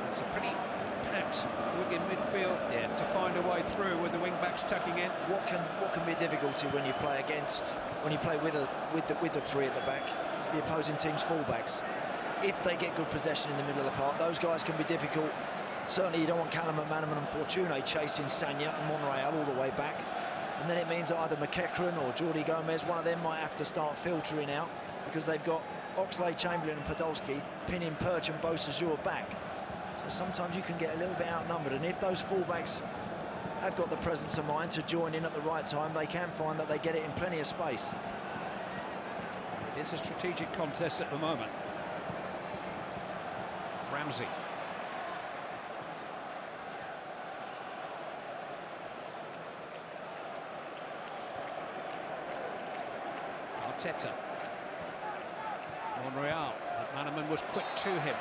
It's a pretty packed Wigan midfield to find a way through with the wing backs tucking in. What can be a difficulty when you play with the 3 at the back is the opposing team's fullbacks. If they get good possession in the middle of the park, those guys can be difficult. Certainly you don't want Callum McManaman and Fortune chasing Sanya and Monreal all the way back. And then it means that either McEachran or Jordi Gomez, one of them might have to start filtering out because they've got Oxlade-Chamberlain and Podolski pinning Perch and Beausejour back. So sometimes you can get a little bit outnumbered, and if those fullbacks have got the presence of mind to join in at the right time, they can find that they get it in plenty of space. It is a strategic contest at the moment. Ramsey. Arteta. Monreal. McManaman was quick to him.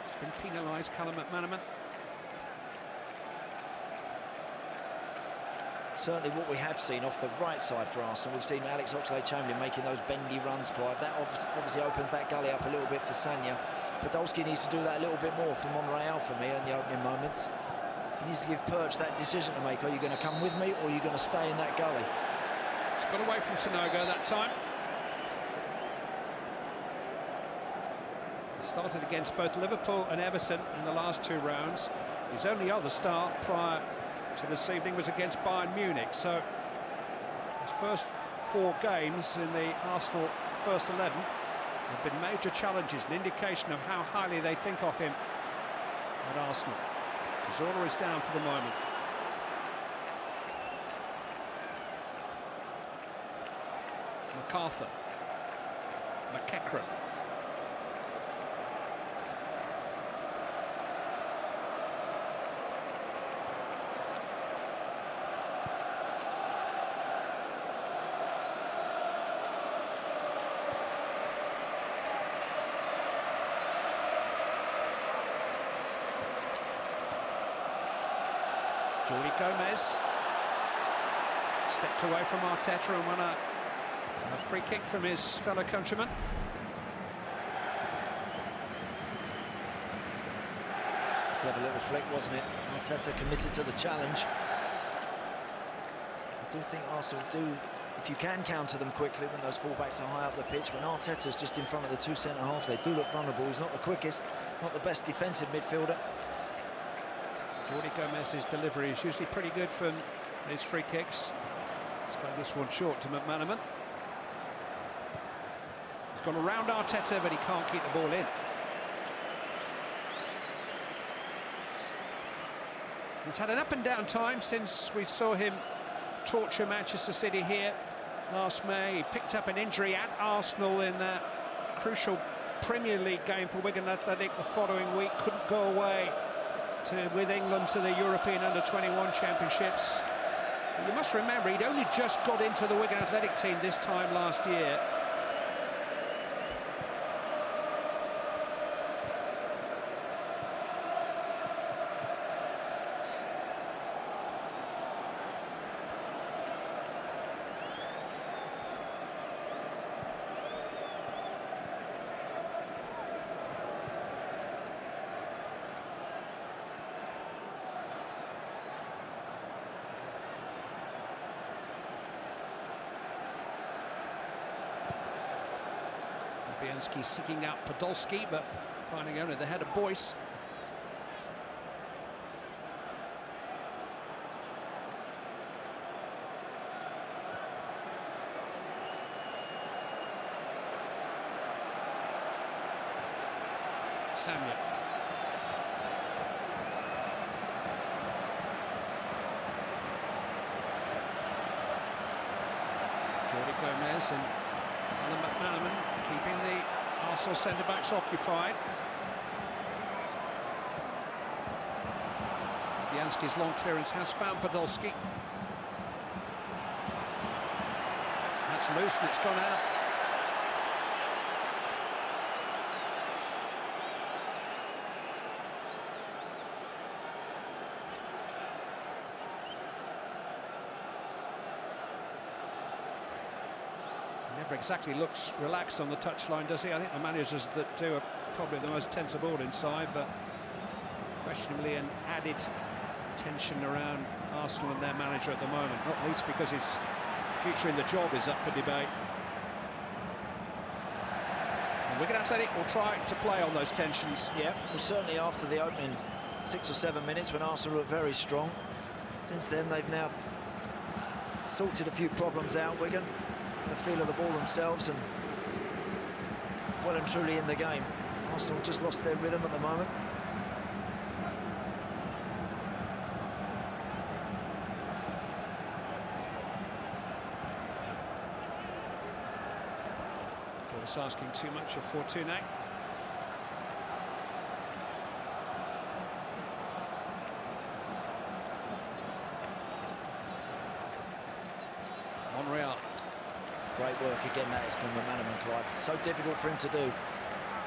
He's been penalised, Callum McManaman. Certainly what we have seen off the right side for Arsenal, we've seen Alex Oxlade-Chamberlain making those bendy runs, Clive. That obviously opens that gully up a little bit for Sanya. Podolski needs to do that a little bit more for Monreal for me in the opening moments. He needs to give Perch that decision to make. Are you going to come with me or are you going to stay in that gully? It's got away from Sanogo that time. He started against both Liverpool and Everton in the last 2 rounds. His only other start prior to this evening was against Bayern Munich. So his first 4 games in the Arsenal first 11 have been major challenges, an indication of how highly they think of him at Arsenal. Cazorla is down for the moment. MacArthur. McEachran. Jordi Gomez stepped away from Arteta and won a free kick from his fellow countryman. Clever little flick, wasn't it? Arteta committed to the challenge. I do think Arsenal if you can counter them quickly when those fullbacks are high up the pitch, when Arteta's just in front of the 2 centre-halves, they do look vulnerable. He's not the quickest, not the best defensive midfielder. Jordi Gomez's delivery is usually pretty good from his free kicks. He's got this one short to McManaman. He's gone around Arteta, but he can't keep the ball in. He's had an up-and-down time since we saw him torture Manchester City here last May. He picked up an injury at Arsenal in that crucial Premier League game for Wigan Athletic the following week. Couldn't go away with England to the European Under-21 Championships. You must remember, he'd only just got into the Wigan Athletic team this time last year. Fabianski seeking out Podolski, but finding only the head of Boyce. Samuel. Jordi Gomez and Alan McManaman keeping the Arsenal centre-backs occupied. Fabianski's long clearance has found Podolski. That's loose and it's gone out. Never exactly looks relaxed on the touchline, does he? I think the managers that do are probably the most tense of all inside, but questionably an added tension around Arsenal and their manager at the moment, not least because his future in the job is up for debate. And Wigan Athletic will try to play on those tensions. Yeah, well, certainly after the opening 6 or 7 minutes when Arsenal looked very strong. Since then, they've now sorted a few problems out, Wigan. The feel of the ball themselves and well and truly in the game. Arsenal just lost their rhythm at the moment. Boyce asking too much of Fortune. Monreal. Great work again, that is from McManaman, Clive. So difficult for him to do.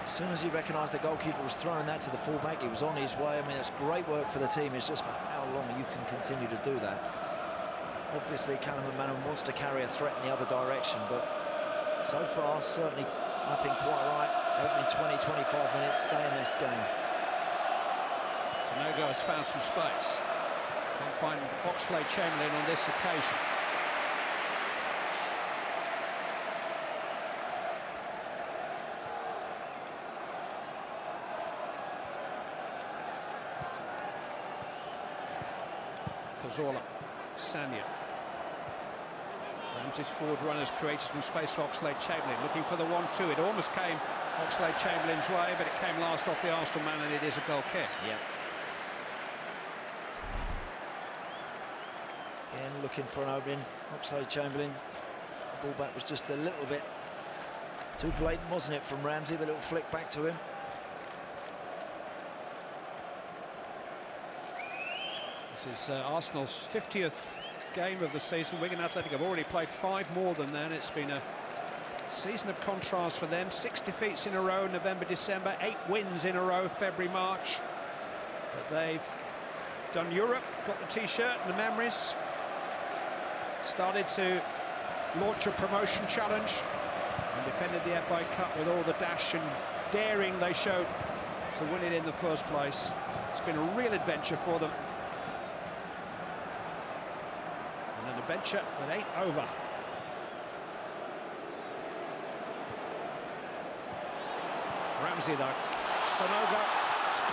As soon as he recognised the goalkeeper was throwing that to the fullback, he was on his way. I mean, it's great work for the team. It's just for how long you can continue to do that. Obviously, Callum McManaman wants to carry a threat in the other direction, but so far, certainly, I think quite right. Opening 20-25 minutes, stay in this game. Sonogo has found some space. Can't find Oxlade-Chamberlain on this occasion. Cazorla, Sanya. Ramsey's forward runners created some space for Oxlade-Chamberlain, looking for the 1-2. It almost came Oxlade-Chamberlain's way, but it came last off the Arsenal man, and it is a goal kick. Yeah. Again, looking for an opening. Oxlade-Chamberlain. The ball back was just a little bit too blatant, wasn't it, from Ramsey? The little flick back to him. This is Arsenal's 50th game of the season. Wigan Athletic have already played 5 more than that. It's been a season of contrast for them. 6 defeats in a row, November, December. 8 wins in a row, February, March. But they've done Europe, got the T-shirt and the memories. Started to launch a promotion challenge and defended the FA Cup with all the dash and daring they showed to win it in the first place. It's been a real adventure for them. And an adventure that ain't over. Ramsey though, Sonogo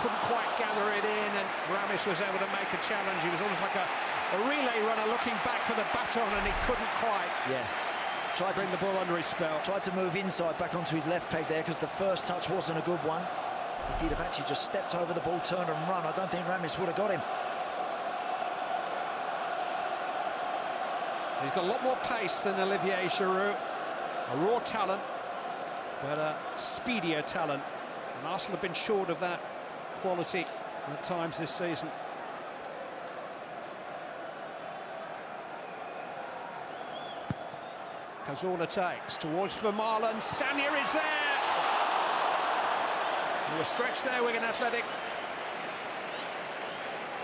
couldn't quite gather it in, and Ramis was able to make a challenge. He was almost like a relay runner looking back for the baton, and he couldn't quite. Yeah. Tried to bring the ball under his spell. Tried to move inside back onto his left peg there, because the first touch wasn't a good one. If he'd have actually just stepped over the ball, turned and run, I don't think Ramis would have got him. He's got a lot more pace than Olivier Giroud, a raw talent. but speedier talent. And Arsenal have been short of that quality at times this season. Cazorla takes towards Vermaelen. Sanya is there! They were stretched there, Wigan Athletic.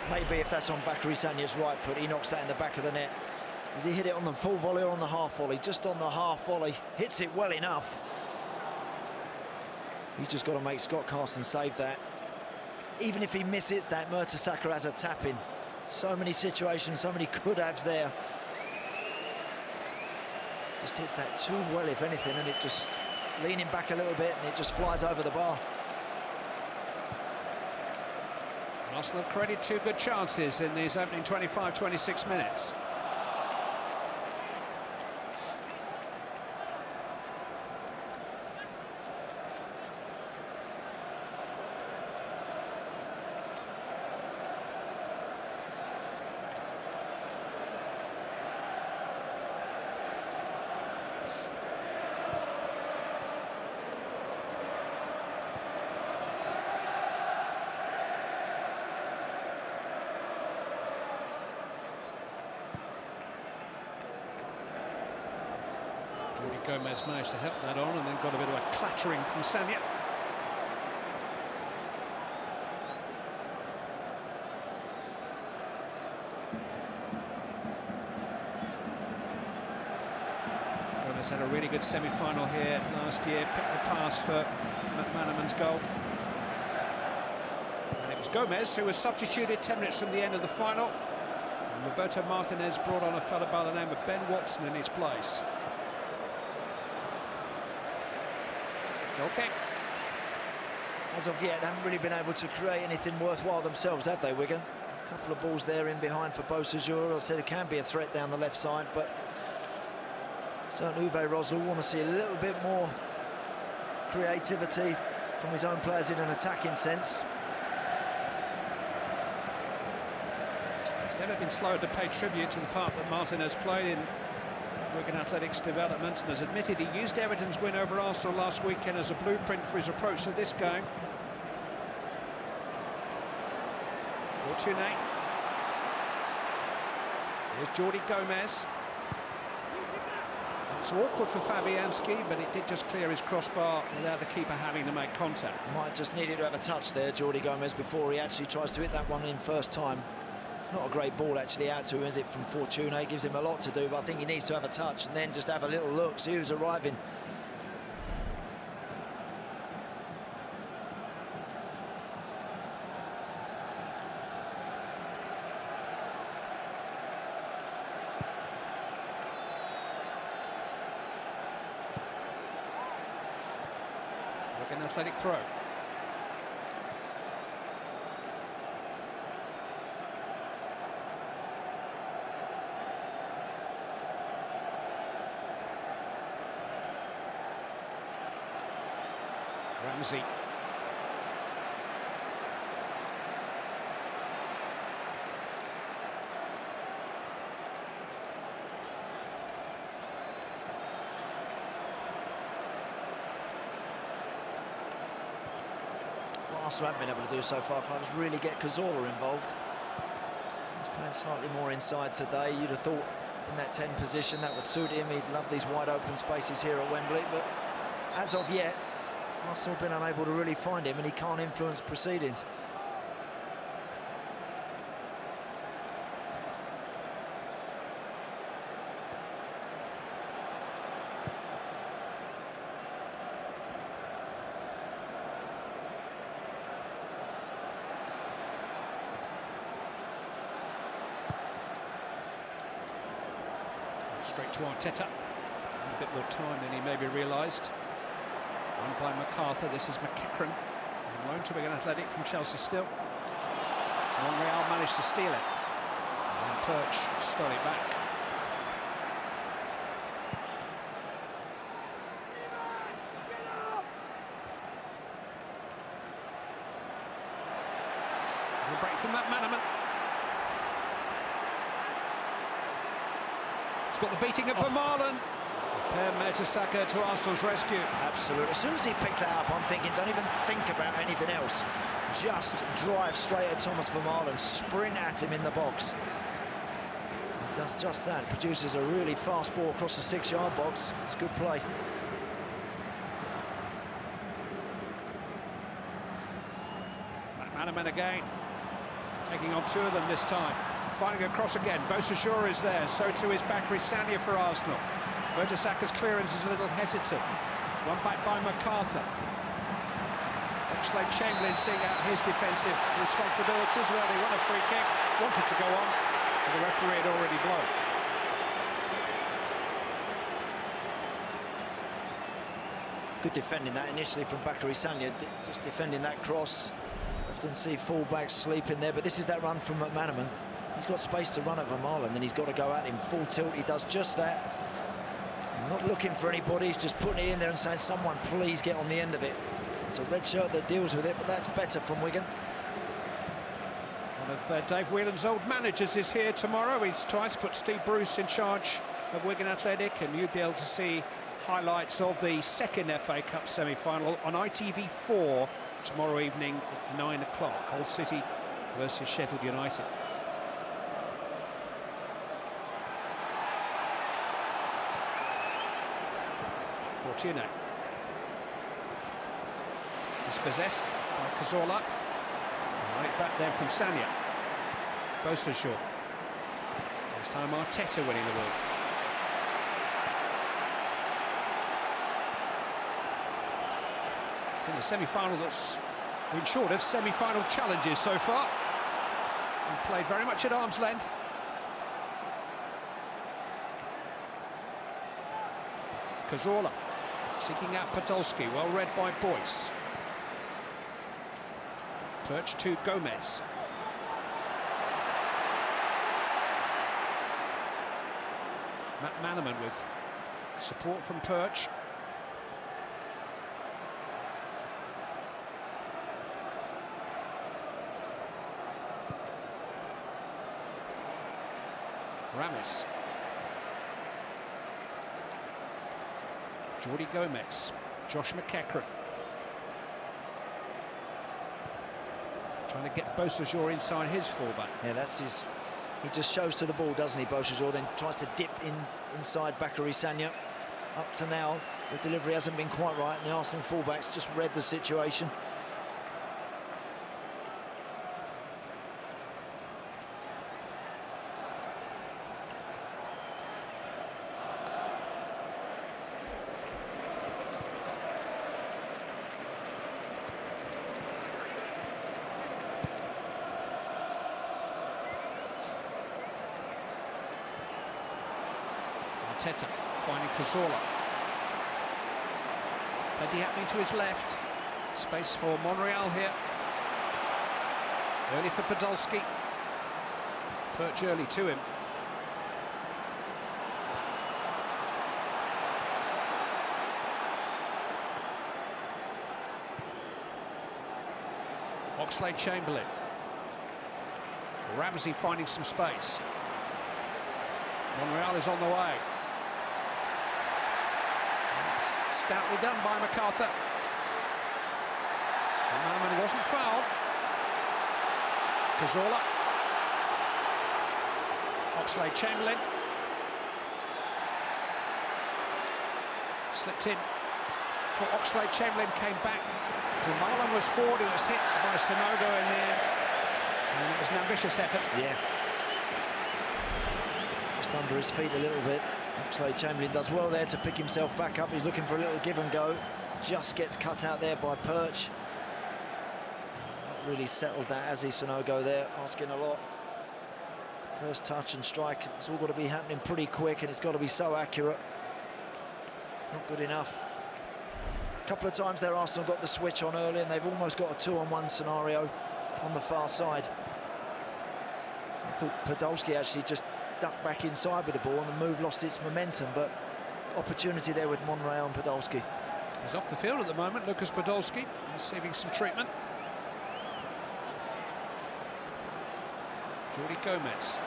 Maybe if that's on Bakary Sanya's right foot, he knocks that in the back of the net. Does he hit it on the full volley or on the half volley? Just on the half volley. Hits it well enough. He's just got to make Scott Carson save that. Even if he misses that, Mertesacker has a tap-in. So many situations, so many could-haves there. Just hits that too well, if anything, and it just leaning back a little bit, and it just flies over the bar. Arsenal have created two good chances in these opening 25-26 minutes. Gomez managed to help that on and then got a bit of a clattering from Sanya. Gomez had a really good semi-final here last year, picked the pass for McManaman's goal. And it was Gomez who was substituted 10 minutes from the end of the final. And Roberto Martinez brought on a fellow by the name of Ben Watson in his place. Okay. As of yet, haven't really been able to create anything worthwhile themselves, have they, Wigan? A couple of balls there in behind for Beausejour. I said it can be a threat down the left side, but certainly Uwe Rosler want to see a little bit more creativity from his own players in an attacking sense. It's never been slow to pay tribute to the part that Martinez played in Wigan Athletics development, and has admitted he used Everton's win over Arsenal last weekend as a blueprint for his approach to this game. Fortuné. Here's Jordi Gomez. It's awkward for Fabianski, but it did just clear his crossbar without the keeper having to make contact. Might just needed to have a touch there, Jordi Gomez, before he actually tries to hit that one in first time. It's not a great ball actually out to him, is it, from Fortuné? Gives him a lot to do, but I think he needs to have a touch and then just have a little look, see who's arriving. Wigan Athletic throw. Ramsey. What Arsenal haven't been able to do so far, Clark, is really get Cazorla involved. He's playing slightly more inside today. You'd have thought in that 10 position that would suit him. He'd love these wide open spaces here at Wembley, but as of yet, Arsenal have been unable to really find him, and he can't influence proceedings. Straight to Arteta. A bit more time than he maybe realised. Run by MacArthur. This is McEachran, on loan to Wigan Athletic from Chelsea still. Monreal managed to steal it. And Perch stole it back. Little break from McManaman. He's got the beating of Vermaelen. Per Mertesacker to Arsenal's rescue. Absolutely. As soon as he picked that up, I'm thinking, don't even think about anything else. Just drive straight at Thomas Vermaelen, sprint at him in the box. He does just that. Produces a really fast ball across the 6-yard box. It's good play. McManaman again, taking on 2 of them this time. Finding a cross again. Beausejour is there. So too is Bakary Sagna for Arsenal. Mertesacker's clearance is a little hesitant. One back by MacArthur. Oxlade-Chamberlain seeing out his defensive responsibilities. Well, he won a free kick, wanted to go on, and the referee had already blown. Good defending that initially from Bakary Sagna, just defending that cross. Often see full-backs sleeping there, but this is that run from McManaman. He's got space to run at Vermaelen, then he's got to go at him full tilt. He does just that. Not looking for anybody, he's just putting it in there and saying, someone please get on the end of it. It's a red shirt that deals with it, but that's better from Wigan. One of Dave Whelan's old managers is here tomorrow. He's twice put Steve Bruce in charge of Wigan Athletic, and you'll be able to see highlights of the second FA Cup semi-final on ITV4 tomorrow evening at 9 o'clock. Hull City versus Sheffield United. Fortuna. Dispossessed by Cazorla. Right back then from Sagna. Beausejour. This time Arteta winning the ball. It's been a semi-final that's been short of semi-final challenges so far. And played very much at arm's length. Cazorla seeking out Podolski, well read by Boyce. Perch to Gomez. McManaman with support from Perch. Ramis. Jordi Gomez, Josh McEachran. Trying to get Beausejour inside his fullback. Yeah, that's his... He just shows to the ball, doesn't he, Beausejour, then tries to dip inside Bakary Sagna. Up to now, the delivery hasn't been quite right, and the Arsenal fullbacks just read the situation. Arteta finding Cazorla. Plenty happening to his left. Space for Monreal here. Early for Podolski. Perch early to him. Oxlade-Chamberlain. Ramsey finding some space. Monreal is on the way. Stoutly done by MacArthur. McManaman wasn't fouled. Cazorla. Oxlade-Chamberlain. Slipped in for Oxlade-Chamberlain, came back. Vermaelen was forward, he was hit by Sonogo in there. And it was an ambitious effort. Yeah. Just under his feet a little bit. Oxlade-Chamberlain does well there to pick himself back up. He's looking for a little give and go. Just gets cut out there by Perch. Not really settled that, has he, Sonogo there, asking a lot. First touch and strike, it's all got to be happening pretty quick, and it's got to be so accurate. Not good enough. A couple of times there, Arsenal got the switch on early, and they've almost got a 2-on-1 scenario on the far side. I thought Podolski actually just ducked back inside with the ball, and the move lost its momentum, but opportunity there with Monreal and Podolski. He's off the field at the moment, Lucas Podolski, receiving some treatment. Jordi Gomez.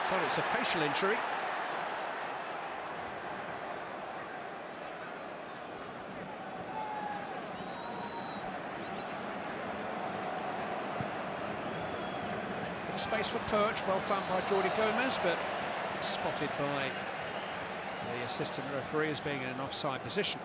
Told it's a facial injury. open space for Perch, well found by Jordi Gomez, but spotted by the assistant referee as being in an offside position.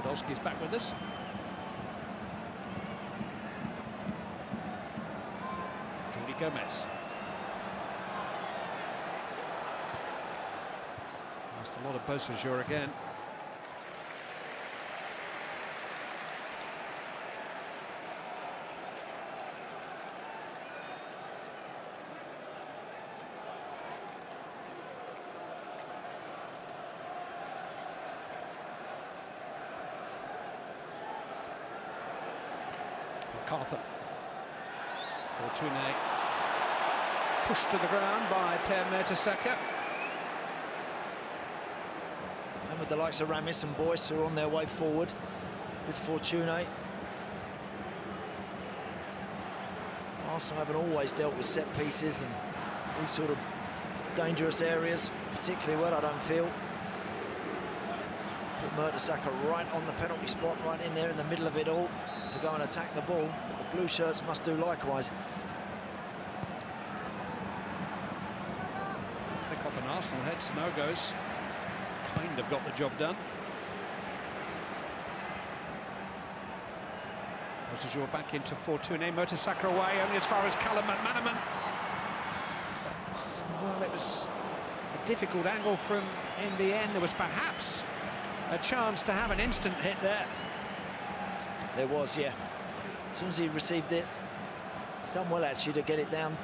Podolski's back with us. Jordi Gomez. Lost a lot of Beausejour again. MacArthur. Fortune pushed to the ground by Per Mertesacker. And with the likes of Ramis and Boyce who are on their way forward with Fortune. Arsenal haven't always dealt with set pieces and these sort of dangerous areas particularly well, I don't feel. Put Mertesacker right on the penalty spot, right in there in the middle of it all to go and attack the ball. But the blue shirts must do likewise. Flick off an Arsenal head, Sanogo's kind of got the job done. Beausejour back into Fortune, Mertesacker away, only as far as Callum McManaman. Well, it was a difficult angle from in the end. There was perhaps a chance to have an instant hit there. There was, yeah. As soon as he received it, he's done well actually to get it down.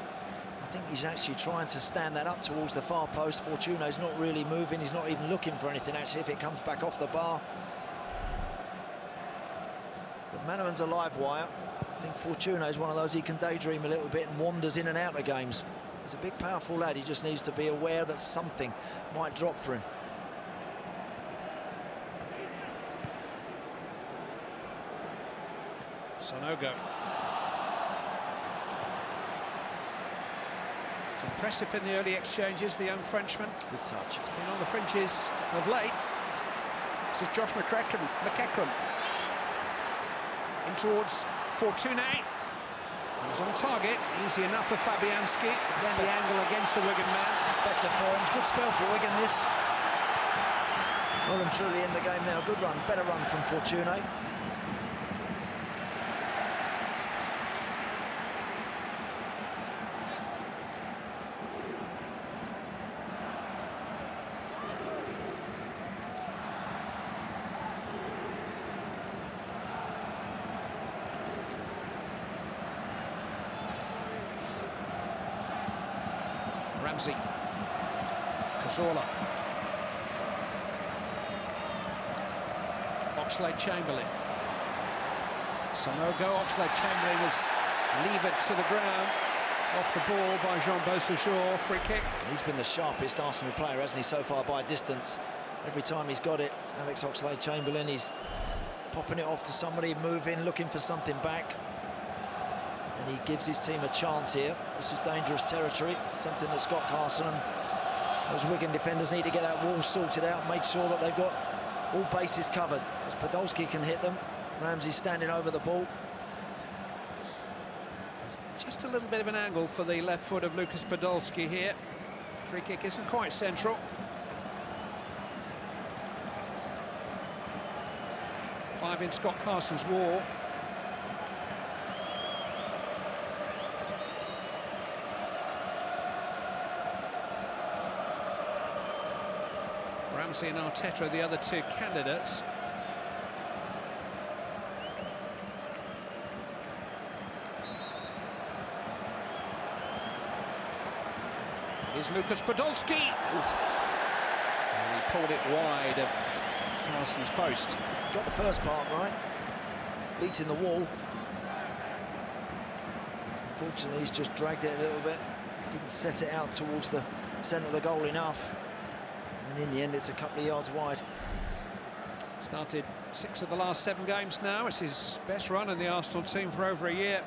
I think he's actually trying to stand that up towards the far post. Fortuno's not really moving, he's not even looking for anything actually if it comes back off the bar. But Manaman's a live wire. I think Fortuno's one of those he can daydream a little bit and wanders in and out of games. He's a big, powerful lad. He just needs to be aware that something might drop for him. Sanogo. It's impressive in the early exchanges, the young Frenchman. Good touch. He's been on the fringes of late. This is Josh McEachran. In towards Fortune. He was on target, easy enough for Fabianski. Then the angle against the Wigan man. Better for him, good spell for Wigan this. Well and truly in the game now, good run, better run from Fortune. Ramsey. Cazorla. Oxlade-Chamberlain. Sanogo. Oxlade-Chamberlain was levered to the ground. Off the ball by Jean Beausejour. Free kick. He's been the sharpest Arsenal player, hasn't he, so far by distance. Every time he's got it, Alex Oxlade-Chamberlain, he's popping it off to somebody, moving, looking for something back. And he gives his team a chance here. This is dangerous territory, something that Scott Carson and those Wigan defenders need to get that wall sorted out, make sure that they've got all bases covered. Because Podolski can hit them. Ramsey's standing over the ball. Just a little bit of an angle for the left foot of Lucas Podolski here. Free kick isn't quite central. Five in Scott Carson's wall. Ramsey and Arteta are the other two candidates. Here's Lucas Podolski. And he pulled it wide of Carson's post. Got the first part right, beating the wall. Fortunately, he's just dragged it a little bit. Didn't set it out towards the centre of the goal enough. And in the end, it's a couple of yards wide. Started 6 of the last 7 games now. It's his best run in the Arsenal team for over a year.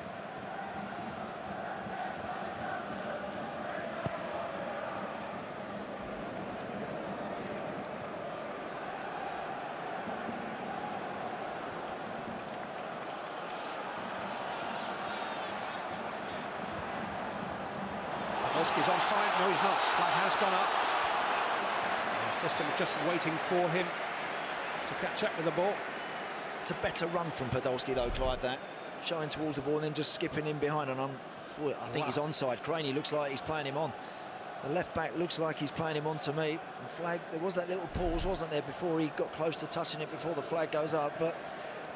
Podolski's onside. No, he's not. Flag has gone up. The system just waiting for him to catch up with the ball. It's a better run from Podolski, though, Clive, that. Showing towards the ball and then just skipping in behind. And I think he's onside. Craney looks like he's playing him on. The left-back looks like he's playing him on to me. The flag, there was that little pause, wasn't there, before he got close to touching it before the flag goes up. But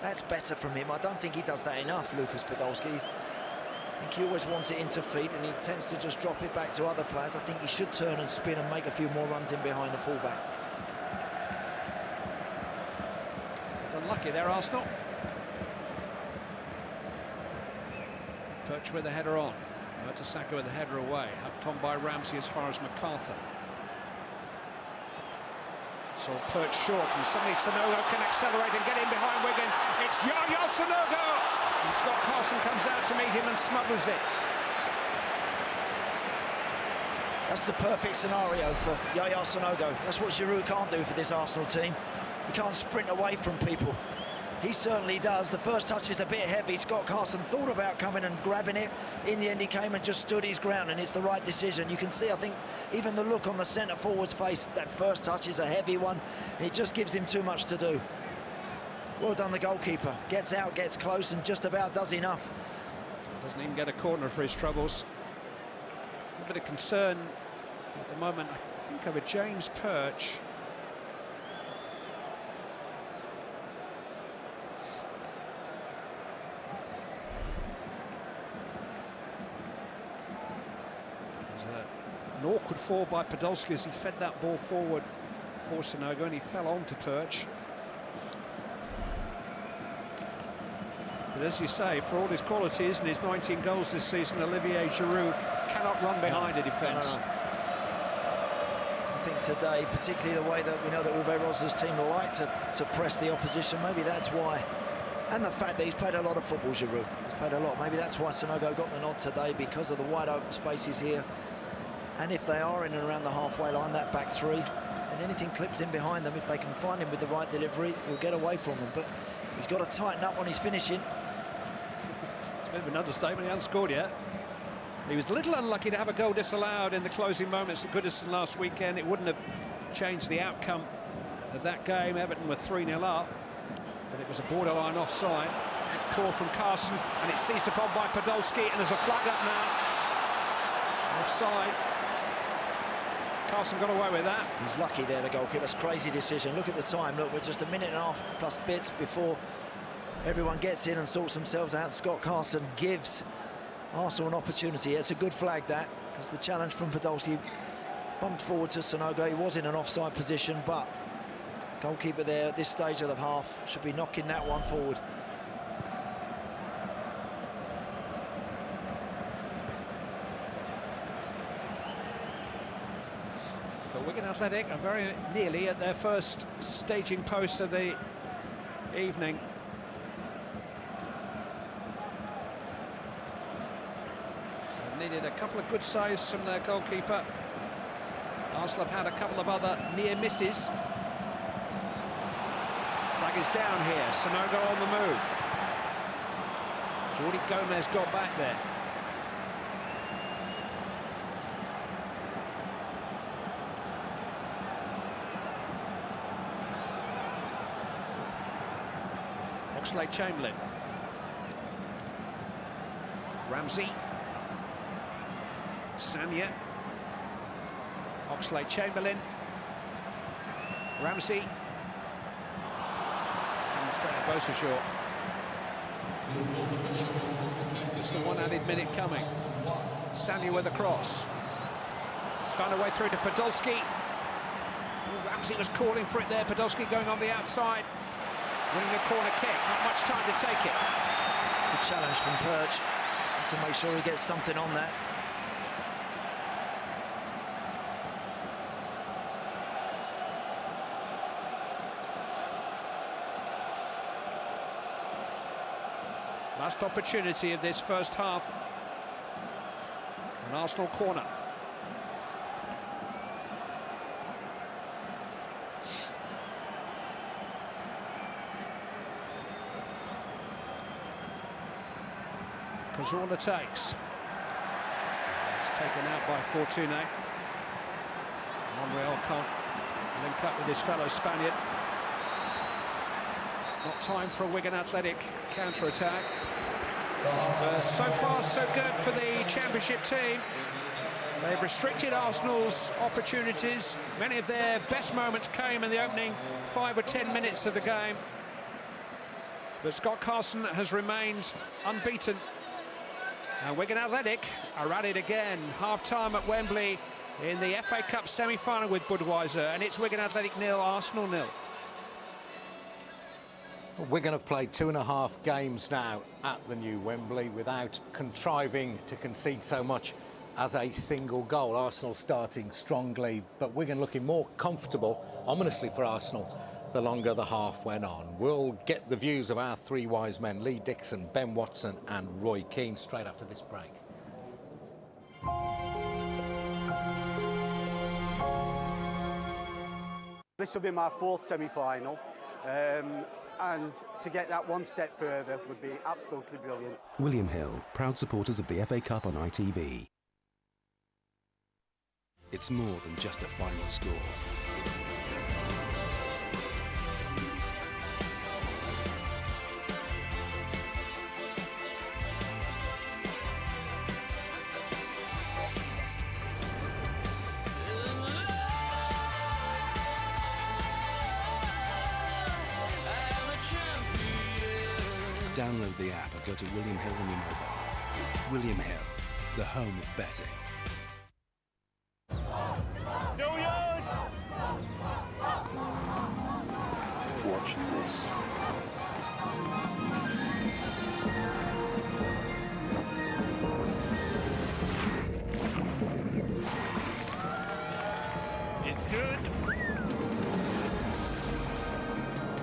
that's better from him. I don't think he does that enough, Lucas Podolski. I think he always wants it into feet and he tends to just drop it back to other players. I think he should turn and spin and make a few more runs in behind the fullback. But unlucky there, Arsenal. Perch with the header on. Mertesacker with the header away. Helped on by Ramsey as far as MacArthur. So Perch short and suddenly Sanogo can accelerate and get in behind Wigan. It's Yaya Sanogo! And Scott Carson comes out to meet him and smothers it. That's the perfect scenario for Yaya Sanogo. That's what Giroud can't do for this Arsenal team. He can't sprint away from people. He certainly does. The first touch is a bit heavy. Scott Carson thought about coming and grabbing it. In the end, he came and just stood his ground, and it's the right decision. You can see, I think, even the look on the centre-forward's face, that first touch is a heavy one, and it just gives him too much to do. Well done, the goalkeeper. Gets out, gets close, and just about does enough. Doesn't even get a corner for his troubles. A bit of concern at the moment, I think, over James Perch. An awkward fall by Podolski as he fed that ball forward for Sanogo, and he fell on to Perch. But as you say, for all his qualities and his 19 goals this season, Olivier Giroud cannot run behind a defence. No. I think today, particularly the way that we know that Uwe Rosler's team like to press the opposition, maybe that's why. And the fact that he's played a lot of football, Giroud. He's played a lot. Maybe that's why Sanogo got the nod today, because of the wide open spaces here. And if they are in and around the halfway line, that back three, and anything clipped in behind them, if they can find him with the right delivery, he'll get away from them. But he's got to tighten up on his finishing. It's a bit of an understatement, he hasn't scored yet. He was a little unlucky to have a goal disallowed in the closing moments at Goodison last weekend. It wouldn't have changed the outcome of that game. Everton were 3-0 up, but it was a borderline offside. It's poor from Carson, and it's seized upon by Podolski, and there's a flag up now. Offside. Carson got away with that. He's lucky there, the goalkeeper. It's a crazy decision. Look at the time. Look, we're just a minute and a half plus bits before everyone gets in and sorts themselves out. Scott Carson gives Arsenal an opportunity. It's a good flag, that, because the challenge from Podolski bumped forward to Sanogo. He was in an offside position, but goalkeeper there at this stage of the half should be knocking that one forward. But Wigan Athletic are very nearly at their first staging post of the evening. They've needed a couple of good saves from their goalkeeper. Arsenal have had a couple of other near misses. Flag is down here. Sanogo on the move. Jordi Gomez got back there. Oxlade-Chamberlain. Ramsey. Samia. Oxlade-Chamberlain. Ramsey. And it's taken Bosa short. Just the one added minute coming. Samia with a cross. He's found a way through to Podolski. Ramsey was calling for it there. Podolski going on the outside. Winning a corner kick, not much time to take it. Good challenge from Perch. to make sure he gets something on that. Last opportunity of this first half. An Arsenal corner. Cazorla takes. It's taken out by Fortune. Monreal can't link up with his fellow Spaniard. Not time for a Wigan Athletic counter-attack. So far, so good for the Championship team. They've restricted Arsenal's opportunities. Many of their best moments came in the opening 5 or 10 minutes of the game. But Scott Carson has remained unbeaten. And Wigan Athletic are at it again. Half-time at Wembley in the FA Cup semi-final with Budweiser. And it's Wigan Athletic 0, Arsenal 0. Wigan have played 2.5 games now at the new Wembley without contriving to concede so much as a single goal. Arsenal starting strongly, but Wigan looking more comfortable, ominously for Arsenal, the longer the half went on. We'll get the views of our three wise men, Lee Dixon, Ben Watson and Roy Keane, straight after this break. This will be my 4th semi-final, and to get that one step further would be absolutely brilliant. William Hill, proud supporters of the FA Cup on ITV. It's more than just a final score. Download the app or go to William Hill on your mobile. William Hill, the home of betting. Watch this. It's good.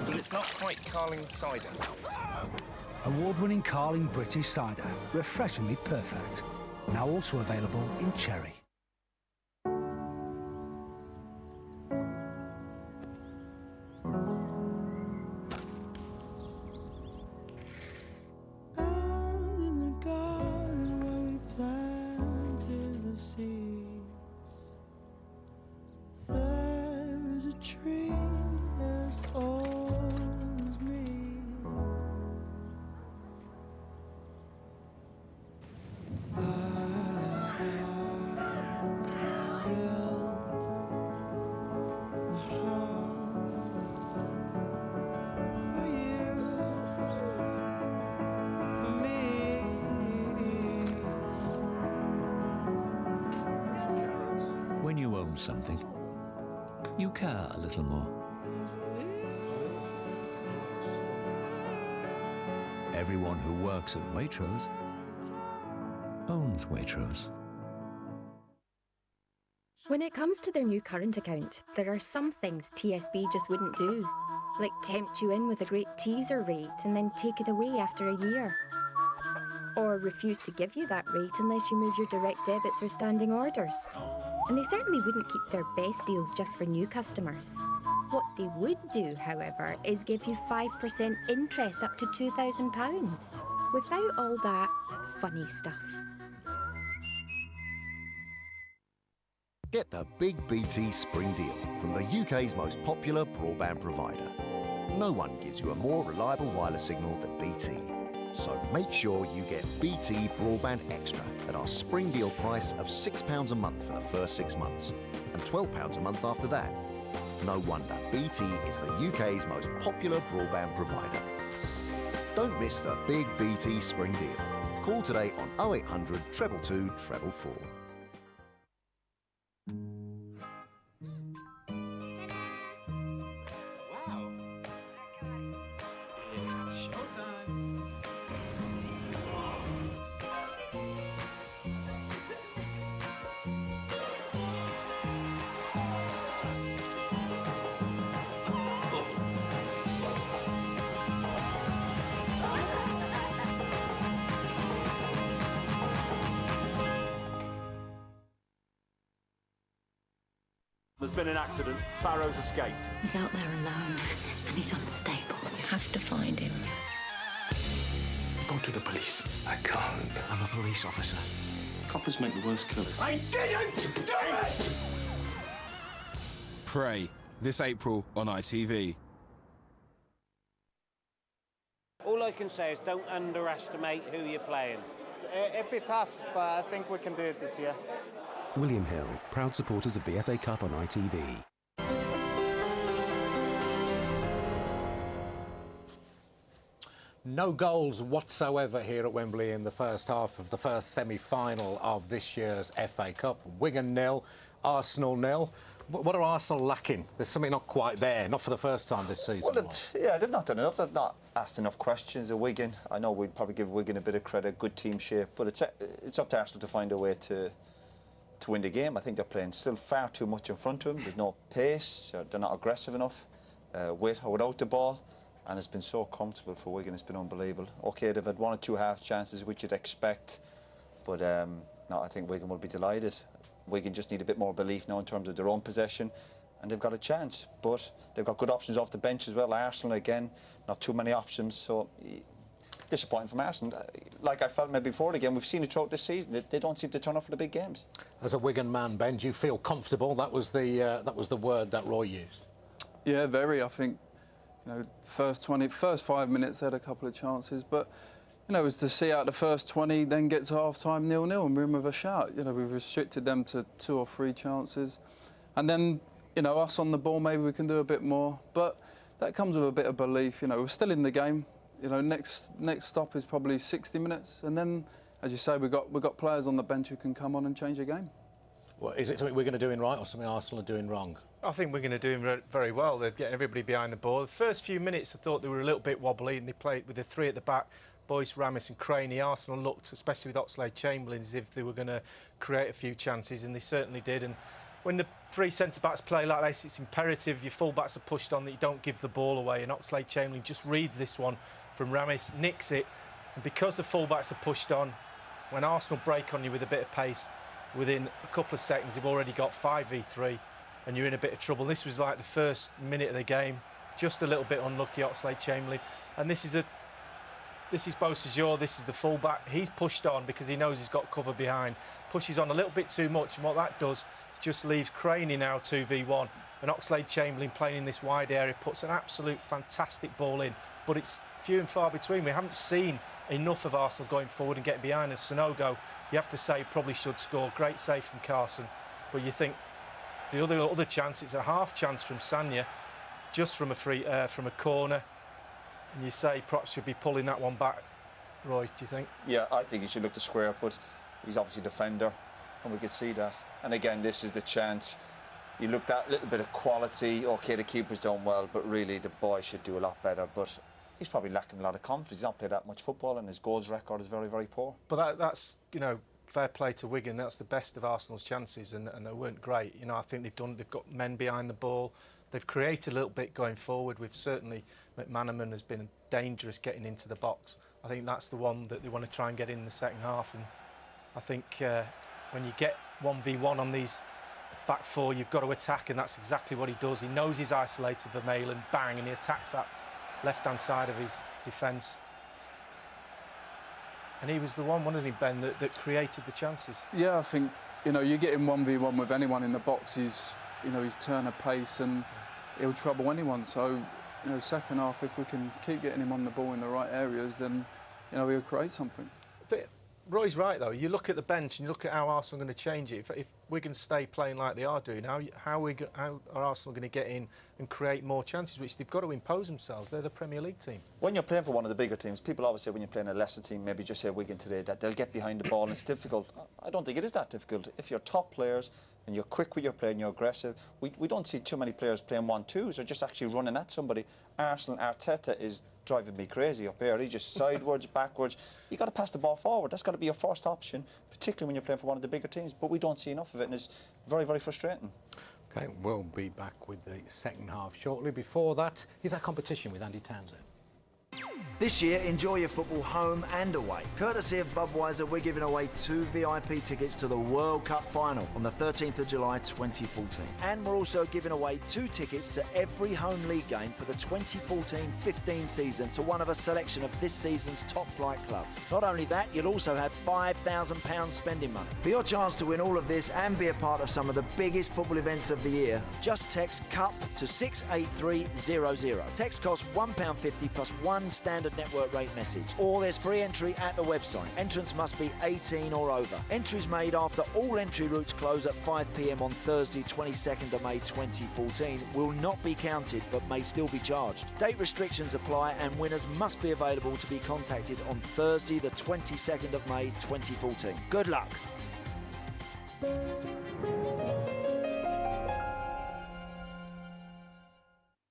But it's not quite Carling cider. Award-winning Carling British cider, refreshingly perfect. Now also available in cherry. When you own something, you care a little more. Everyone who works at Waitrose owns Waitrose. When it comes to their new current account, there are some things TSB just wouldn't do. Like tempt you in with a great teaser rate and then take it away after a year. Or refuse to give you that rate unless you move your direct debits or standing orders. And they certainly wouldn't keep their best deals just for new customers. What they would do, however, is give you 5% interest up to £2,000, without all that funny stuff. Get the big BT Spring Deal from the UK's most popular broadband provider. No one gives you a more reliable wireless signal than BT. So make sure you get BT Broadband Extra at our Spring Deal price of £6 a month for the first 6 months and £12 a month after that. No wonder BT is the UK's most popular broadband provider. Don't miss the big BT Spring Deal. Call today on 0800 222 444. There's been an accident. Farrow's escaped. He's out there alone, and he's unstable. You have to find him. Go to the police. I can't. I'm a police officer. Coppers make the worst killers. I didn't do it! Prey, this April on ITV. All I can say is don't underestimate who you're playing. It'd be tough, but I think we can do it this year. William Hill, proud supporters of the FA Cup on ITV. No goals whatsoever here at Wembley in the first half of the first semi-final of this year's FA Cup. Wigan 0, Arsenal 0. What are Arsenal lacking? There's something not quite there, not for the first time this season. Well, yeah, they've not done enough. They've not asked enough questions of Wigan. I know we'd probably give Wigan a bit of credit, good team shape, but it's up to Arsenal to find a way to win the game. I think they're playing still far too much in front of them. There's no pace, they're not aggressive enough with or without the ball, and it's been so comfortable for Wigan. It's been unbelievable. OK, they've had 1 or 2 half chances, which you'd expect, but no, I think Wigan will be delighted. Wigan just need a bit more belief now in terms of their own possession, and they've got a chance, but they've got good options off the bench as well. Arsenal, again, not too many options, so disappointing from Arsenal. Like I felt maybe before the game, we've seen it throughout this season. They don't seem to turn up for the big games. As a Wigan man, Ben, do you feel comfortable? That was the word that Roy used. Yeah, very. I think, you know, first 5 minutes they had a couple of chances, but you know, it was to see out the first 20, then get to half-time 0-0 and we're in with a shout. You know, we've restricted them to 2 or 3 chances, and then, you know, us on the ball, maybe we can do a bit more, but that comes with a bit of belief. You know, we're still in the game. You know, next stop is probably 60 minutes, and then, as you say, we've got players on the bench who can come on and change the game. Well, is it something we're going to do in right or something Arsenal are doing wrong? I think we're going to do very well. They're getting everybody behind the ball. The first few minutes, I thought they were a little bit wobbly, and they played with the 3 at the back, Boyce, Ramis and Craney. Arsenal looked, especially with Oxlade-Chamberlain, as if they were going to create a few chances, and they certainly did. And when the 3 centre-backs play like this, it's imperative your full-backs are pushed on, that you don't give the ball away, and Oxlade-Chamberlain just reads this one from Ramis, nicks it, and because the full-backs are pushed on, when Arsenal break on you with a bit of pace, within a couple of seconds you've already got 5v3 and you're in a bit of trouble. This was like the first minute of the game, just a little bit unlucky, Oxlade-Chamberlain, and this is Beausejour, this is the full-back. He's pushed on because he knows he's got cover behind, pushes on a little bit too much, and what that does is just leaves Craney now 2v1, and Oxlade-Chamberlain playing in this wide area puts an absolute fantastic ball in, but it's few and far between. We haven't seen enough of Arsenal going forward and getting behind. And Sonogo, you have to say, probably should score. Great save from Carson, but you think the other chance, it's a half chance from Sanya, just from a corner, and you say perhaps should be pulling that one back. Roy, do you think? Yeah, I think he should look to square, but he's obviously a defender, and we could see that. And again, this is the chance. You looked at a little bit of quality. OK, the keeper's done well, but really the boy should do a lot better. But he's probably lacking a lot of confidence. He's not played that much football, and his goals record is very, very poor. But that's, you know, fair play to Wigan. That's the best of Arsenal's chances, and they weren't great. You know, I think they've got men behind the ball. They've created a little bit going forward. We've certainly, McManaman has been dangerous getting into the box. I think that's the one that they want to try and get in the second half. And I think when you get 1v1 on these back 4, you've got to attack, and that's exactly what he does. He knows he's isolated Vermaelen, bang, and he attacks that left-hand side of his defence. And he was the one, wasn't he, Ben, that created the chances? Yeah, I think, you know, you get him 1v1 with anyone in the box, he's turn of pace and he'll trouble anyone. So, you know, second half, if we can keep getting him on the ball in the right areas, then, you know, he'll create something. Roy's right, though. You look at the bench and you look at how Arsenal are going to change it. If Wigan stay playing like they are doing, how are Arsenal going to get in and create more chances, which they've got to impose themselves? They're the Premier League team. When you're playing for one of the bigger teams, people always say when you're playing a lesser team, maybe just say Wigan today, that they'll get behind the ball and it's difficult. I don't think it is that difficult. If you're top players and you're quick with your play and you're aggressive, we don't see too many players playing 1-2s or just actually running at somebody. Arsenal, Arteta is driving me crazy up here. He's just sidewards, backwards. You've got to pass the ball forward. That's got to be your first option, particularly when you're playing for one of the bigger teams. But we don't see enough of it, and it's very, very frustrating. OK, we'll be back with the second half shortly. Before that, here's our competition with Andy Townsend. This year, enjoy your football home and away. Courtesy of Budweiser, we're giving away 2 VIP tickets to the World Cup final on the 13th of July 2014. And we're also giving away 2 tickets to every home league game for the 2014-15 season to one of a selection of this season's top flight clubs. Not only that, you'll also have £5,000 spending money. For your chance to win all of this and be a part of some of the biggest football events of the year, just text CUP to 68300. Text costs £1.50 plus 1 standard network rate message, or there's free entry at the website. Entrance must be 18 or over. Entries made after all entry routes close at 5 p.m. on Thursday 22nd of May 2014 will not be counted but may still be charged. Date restrictions apply and winners must be available to be contacted on Thursday the 22nd of May 2014. Good luck.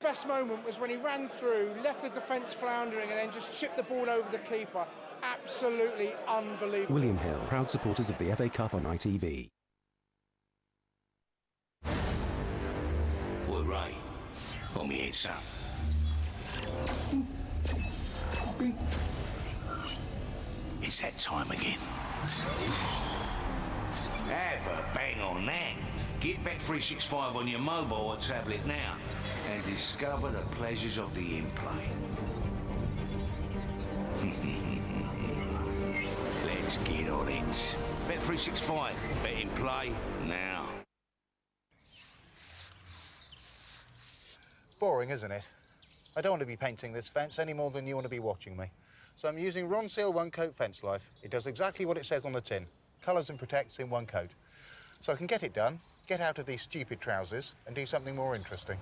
Best moment was when he ran through, left the defence floundering and then just chipped the ball over the keeper. Absolutely unbelievable. William Hill, proud supporters of the FA Cup on ITV. Well, right. Hold me head, son. It's that time again. Have a bang on that. Get Bet365 on your mobile or tablet now and discover the pleasures of the in-play. Let's get on it. Bet365. Bet in play now. Boring, isn't it? I don't want to be painting this fence any more than you want to be watching me. So I'm using Ron Seal One Coat Fence Life. It does exactly what it says on the tin. Colours and protects in one coat. So I can get it done, get out of these stupid trousers and do something more interesting.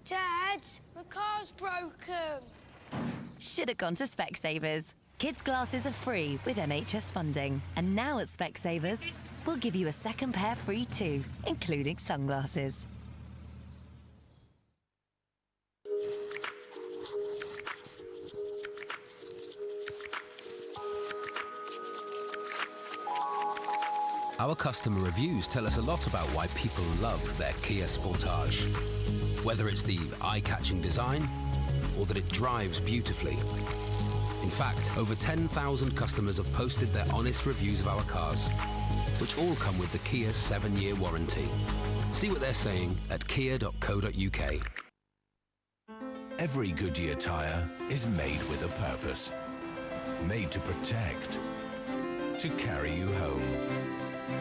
Dad, my car's broken. Should have gone to Specsavers. Kids' glasses are free with NHS funding. And now at Specsavers, we'll give you a second pair free too, including sunglasses. Our customer reviews tell us a lot about why people love their Kia Sportage. Whether it's the eye-catching design or that it drives beautifully. In fact, over 10,000 customers have posted their honest reviews of our cars, which all come with the Kia 7-year warranty. See what they're saying at kia.co.uk. Every Goodyear tyre is made with a purpose. Made to protect. To carry you home.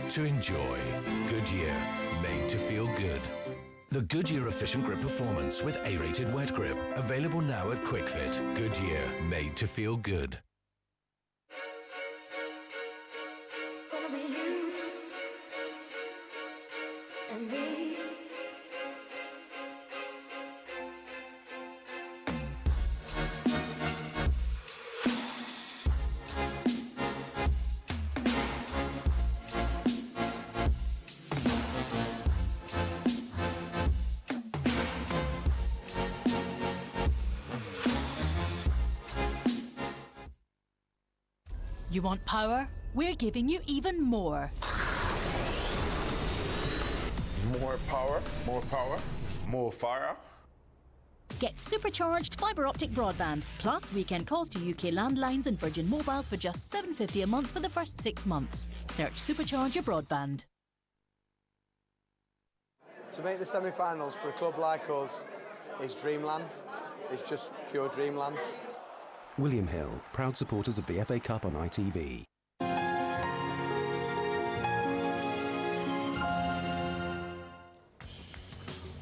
To enjoy. Goodyear, made to feel good. The Goodyear Efficient Grip Performance with A-rated wet grip. Available now at Quick Fit. Goodyear, made to feel good. You want power? We're giving you even more. More power, more fire. Get supercharged fibre optic broadband, plus weekend calls to UK landlines and Virgin Mobiles for just £7.50 a month for the first 6 months. Search Supercharge your broadband. To make the semi-finals for a club like us is dreamland. It's just pure dreamland. William Hill, proud supporters of the FA Cup on ITV.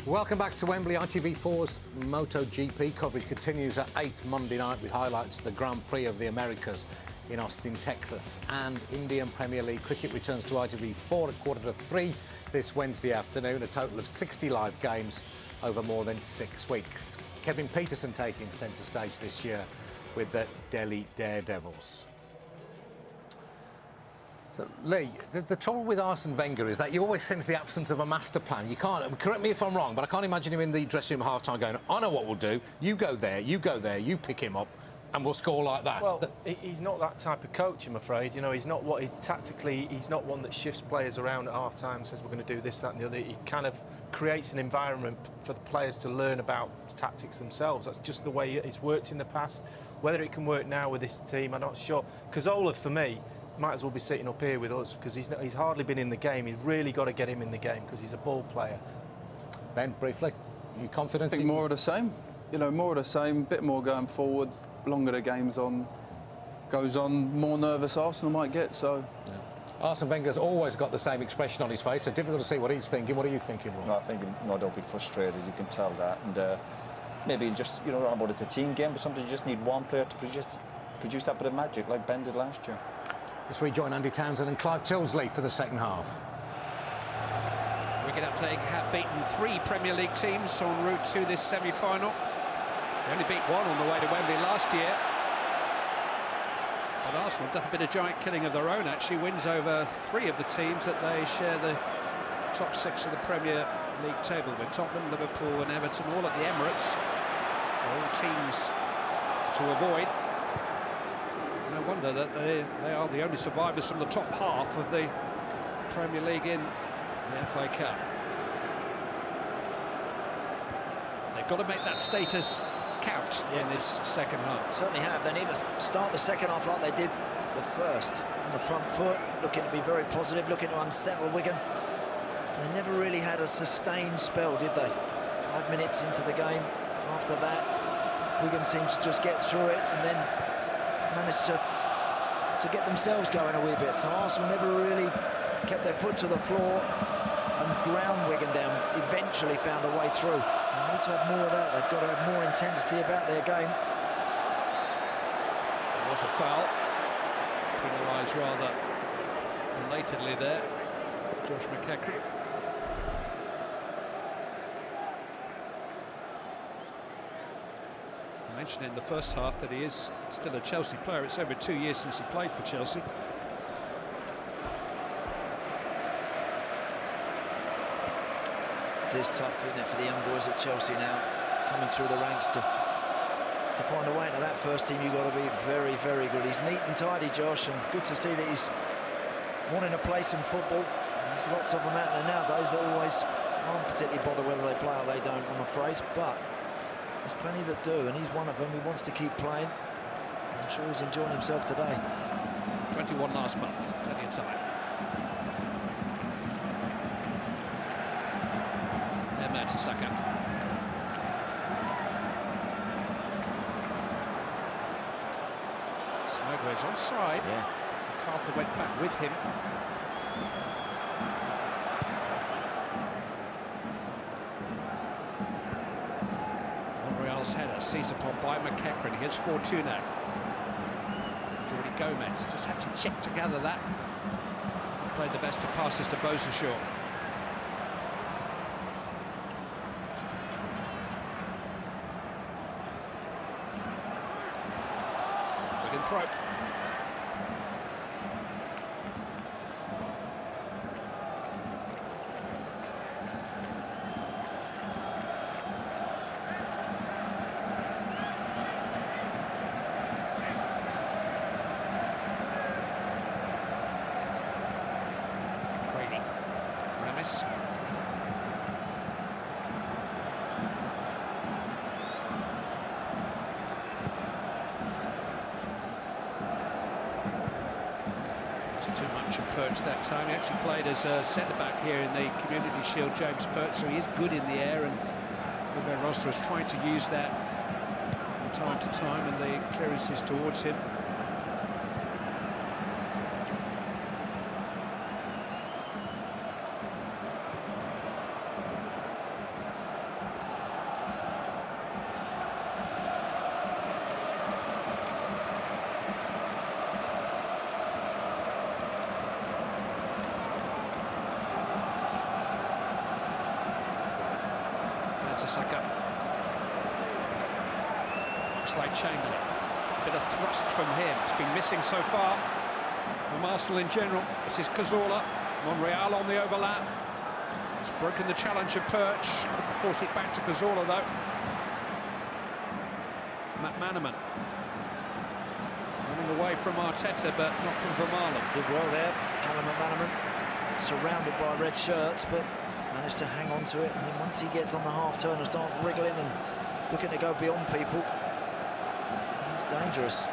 Welcome back to Wembley. ITV4's MotoGP coverage continues at 8 Monday night with highlights of the Grand Prix of the Americas in Austin, Texas. And Indian Premier League cricket returns to ITV4 at 2:45 this Wednesday afternoon. A total of 60 live games over more than 6 weeks. Kevin Peterson taking centre stage this year with the Delhi Daredevils. So, Lee, the trouble with Arsene Wenger is that you always sense the absence of a master plan. You can't, correct me if I'm wrong, but I can't imagine him in the dressing room half-time going, I know what we'll do, you go there, you pick him up, and we'll score like that. Well, he's not that type of coach, I'm afraid. You know, he's not tactically, he's not one that shifts players around at half-time, says we're going to do this, that and the other. He kind of creates an environment for the players to learn about tactics themselves. That's just the way it's worked in the past. Whether it can work now with this team, I'm not sure. Cazorla, for me, might as well be sitting up here with us because he's hardly been in the game. He's really got to get him in the game because he's a ball player. Ben, briefly, are you confident? I think more of the same. You know, more of the same, bit more going forward. Longer the game's goes on, more nervous Arsenal might get. So, yeah. Arsene Wenger's always got the same expression on his face. So difficult to see what he's thinking. What are you thinking, Roy? No, I think don't be frustrated. You can tell that, and maybe just not about it's a team game, but sometimes you just need one player to produce that bit of magic, like Ben did last year. Let's rejoin Andy Townsend and Clive Tilsley for the second half. Wigan Athletic have beaten 3 Premier League teams en route to this semi-final. They only beat 1 on the way to Wembley last year. But Arsenal have done a bit of giant killing of their own, actually. Wins over 3 of the teams that they share the top 6 of the Premier League table with. Tottenham, Liverpool and Everton, all at the Emirates. All teams to avoid. No wonder that they are the only survivors from the top half of the Premier League in the FA Cup. They've got to make that status count in this second half. Certainly have. They need to start the second half like they did the first, on the front foot, looking to be very positive, looking to unsettle Wigan. They never really had a sustained spell, did they? 5 minutes into the game. After that, Wigan seems to just get through it and then managed to get themselves going a wee bit. So Arsenal never really kept their foot to the floor and ground Wigan down. Eventually found a way through. They need to have more of that. They've got to have more intensity about their game. There was a foul. Penalised rather belatedly there. Josh McEachran. I mentioned in the first half that he is still a Chelsea player. It's over 2 years since he played for Chelsea. It is tough, isn't it, for the young boys at Chelsea now, coming through the ranks to find a way into that first team. You've got to be very, very good. He's neat and tidy, Josh, and good to see that he's wanting to play some football. There's lots of them out there nowadays that always aren't particularly bothered whether they play or they don't, I'm afraid, but there's plenty that do, and he's one of them. He wants to keep playing. I'm sure he's enjoying himself today. 21 last month, plenty of time. Then Mertesacker. Sideways onside. Yeah. MacArthur went back with him. Monreal's header seized upon by McEachran. Here's 4-2 now. Jordi Gomez just had to check to gather that. Hasn't played the best of passes to Boseshaw. Wigan throw. Too much of Perch that time. He actually played as a centre-back here in the Community Shield, James Perch, so he is good in the air, and Uwe Rosler is trying to use that from time to time, and the clearances towards him. Mertesacker. Oxlade-Chamberlain. A bit of thrust from him. It's been missing so far from Arsenal in general. This is Cazorla. Monreal on the overlap. He's broken the challenge of Perch. Couldn't force it back to Cazorla, though. McManaman. Running away from Arteta, but not from Vermaelen. Did well there, Callum McManaman. Surrounded by red shirts, but managed to hang on to it. And then once he gets on the half-turn and starts wriggling and looking to go beyond people, he's dangerous.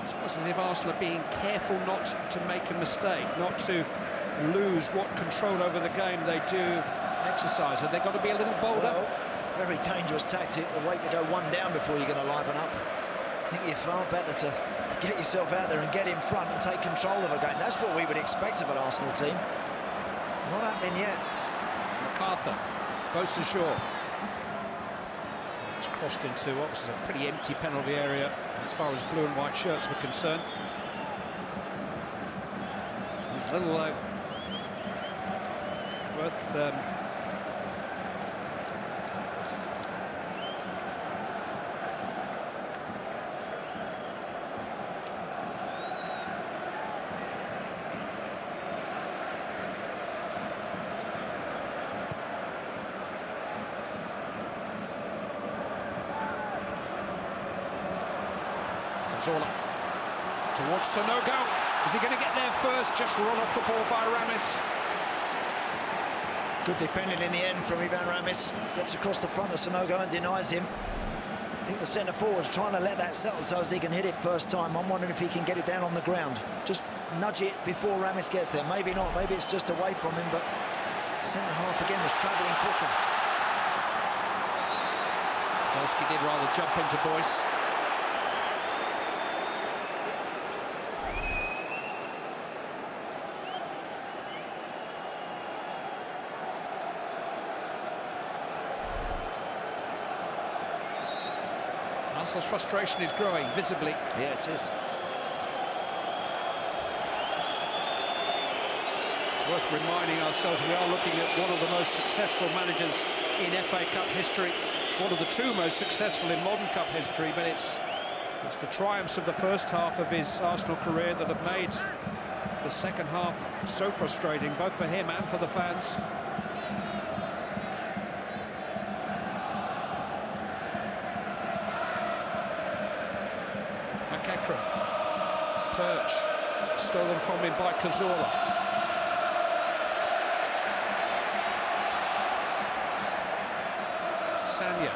It's almost as if Arsenal are being careful not to make a mistake, not to lose what control over the game they do exercise. Have they got to be a little bolder? Well, very dangerous tactic, the way to go one down before you're going to liven up. I think you're far better to get yourself out there and get in front and take control of a game. That's what we would expect of an Arsenal team. It's not happening yet. MacArthur, Beausejour. It's crossed into what was a pretty empty penalty area as far as blue and white shirts were concerned. It's a little worth Zola towards Sanogo. Is he going to get there first? Just run off the ball by Ramis. Good defending in the end from Ivan Ramis. Gets across the front of Sanogo and denies him. I think the centre forward's trying to let that settle so as he can hit it first time. I'm wondering if he can get it down on the ground. Just nudge it before Ramis gets there. Maybe not. Maybe it's just away from him, but centre half again was travelling quicker. Dolski did rather jump into Boyce. Arsenal's frustration is growing visibly. Yeah, it is. It's worth reminding ourselves we are looking at one of the most successful managers in FA Cup history, one of the two most successful in modern Cup history, but it's the triumphs of the first half of his Arsenal career that have made the second half so frustrating, both for him and for the fans. Perch, stolen from him by Cazorla. Sanya.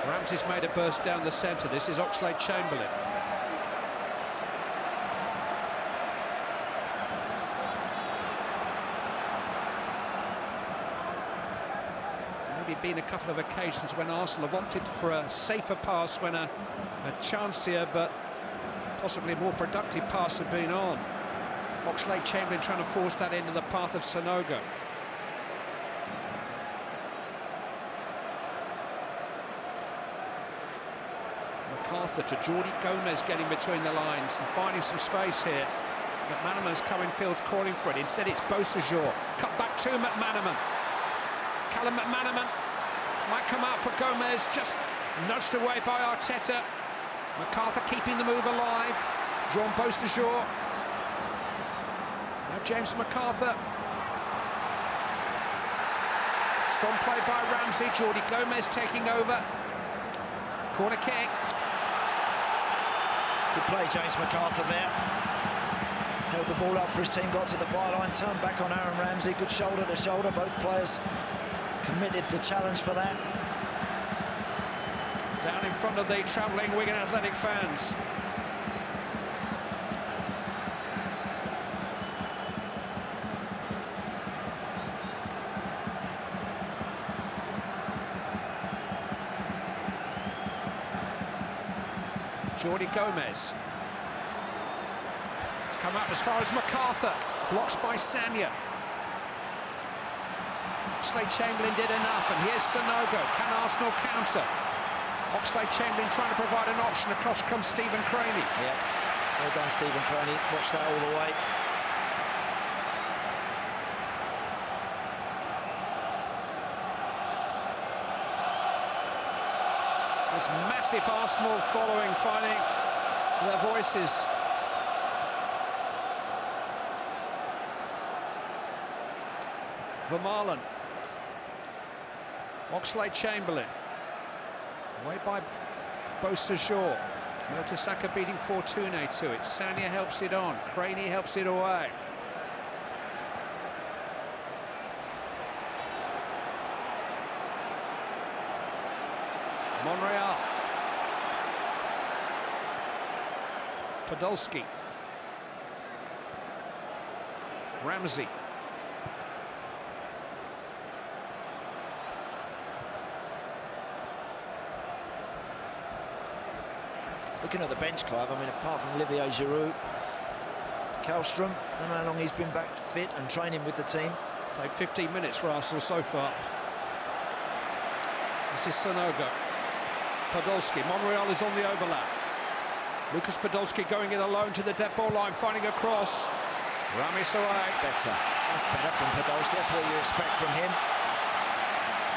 Ramsey's made a burst down the centre. This is Oxlade-Chamberlain. Maybe been a couple of occasions when Arsenal have opted for a safer pass when a chance here, but possibly a more productive pass had been on. Oxlade-Chamberlain trying to force that into the path of Sanogo. MacArthur to Jordi Gomez getting between the lines and finding some space here. McManaman's coming field calling for it. Instead it's Beausejour. Cut back to McManaman. Callum McManaman might come out for Gomez, just nudged away by Arteta. MacArthur keeping the move alive. Jean Beausejour. Now James MacArthur. Strong play by Ramsey. Jordi Gomez taking over. Corner kick. Good play, James MacArthur there. Held the ball up for his team, got to the byline, turned back on Aaron Ramsey. Good shoulder to shoulder. Both players committed to the challenge for that. Down in front of the travelling Wigan Athletic fans. Jordi Gomez. It's come up as far as MacArthur. Blocked by Sanya. Oxlade-Chamberlain did enough, and here's Sanogo. Can Arsenal counter? Oxlade-Chamberlain trying to provide an option. Across comes Stephen Craney. Yeah. Well done, Stephen Crowley. Watch that all the way. This massive Arsenal following, finding their voices. Vermaelen. Oxlade-Chamberlain. Away by Beausejour. Mertesacker beating Fortune to it. Sanya helps it on. Craney helps it away. Monreal. Podolski. Ramsey. Looking at the bench, Clive, I mean, apart from Olivier Giroud, Kallstrom, I don't know how long he's been back fit and training with the team. Played 15 minutes for Arsenal so far. This is Sanogo. Podolski. Monreal is on the overlap. Lucas Podolski going in alone to the dead ball line, finding a cross. Ramis away. Better. That's better from Podolski. That's what you expect from him.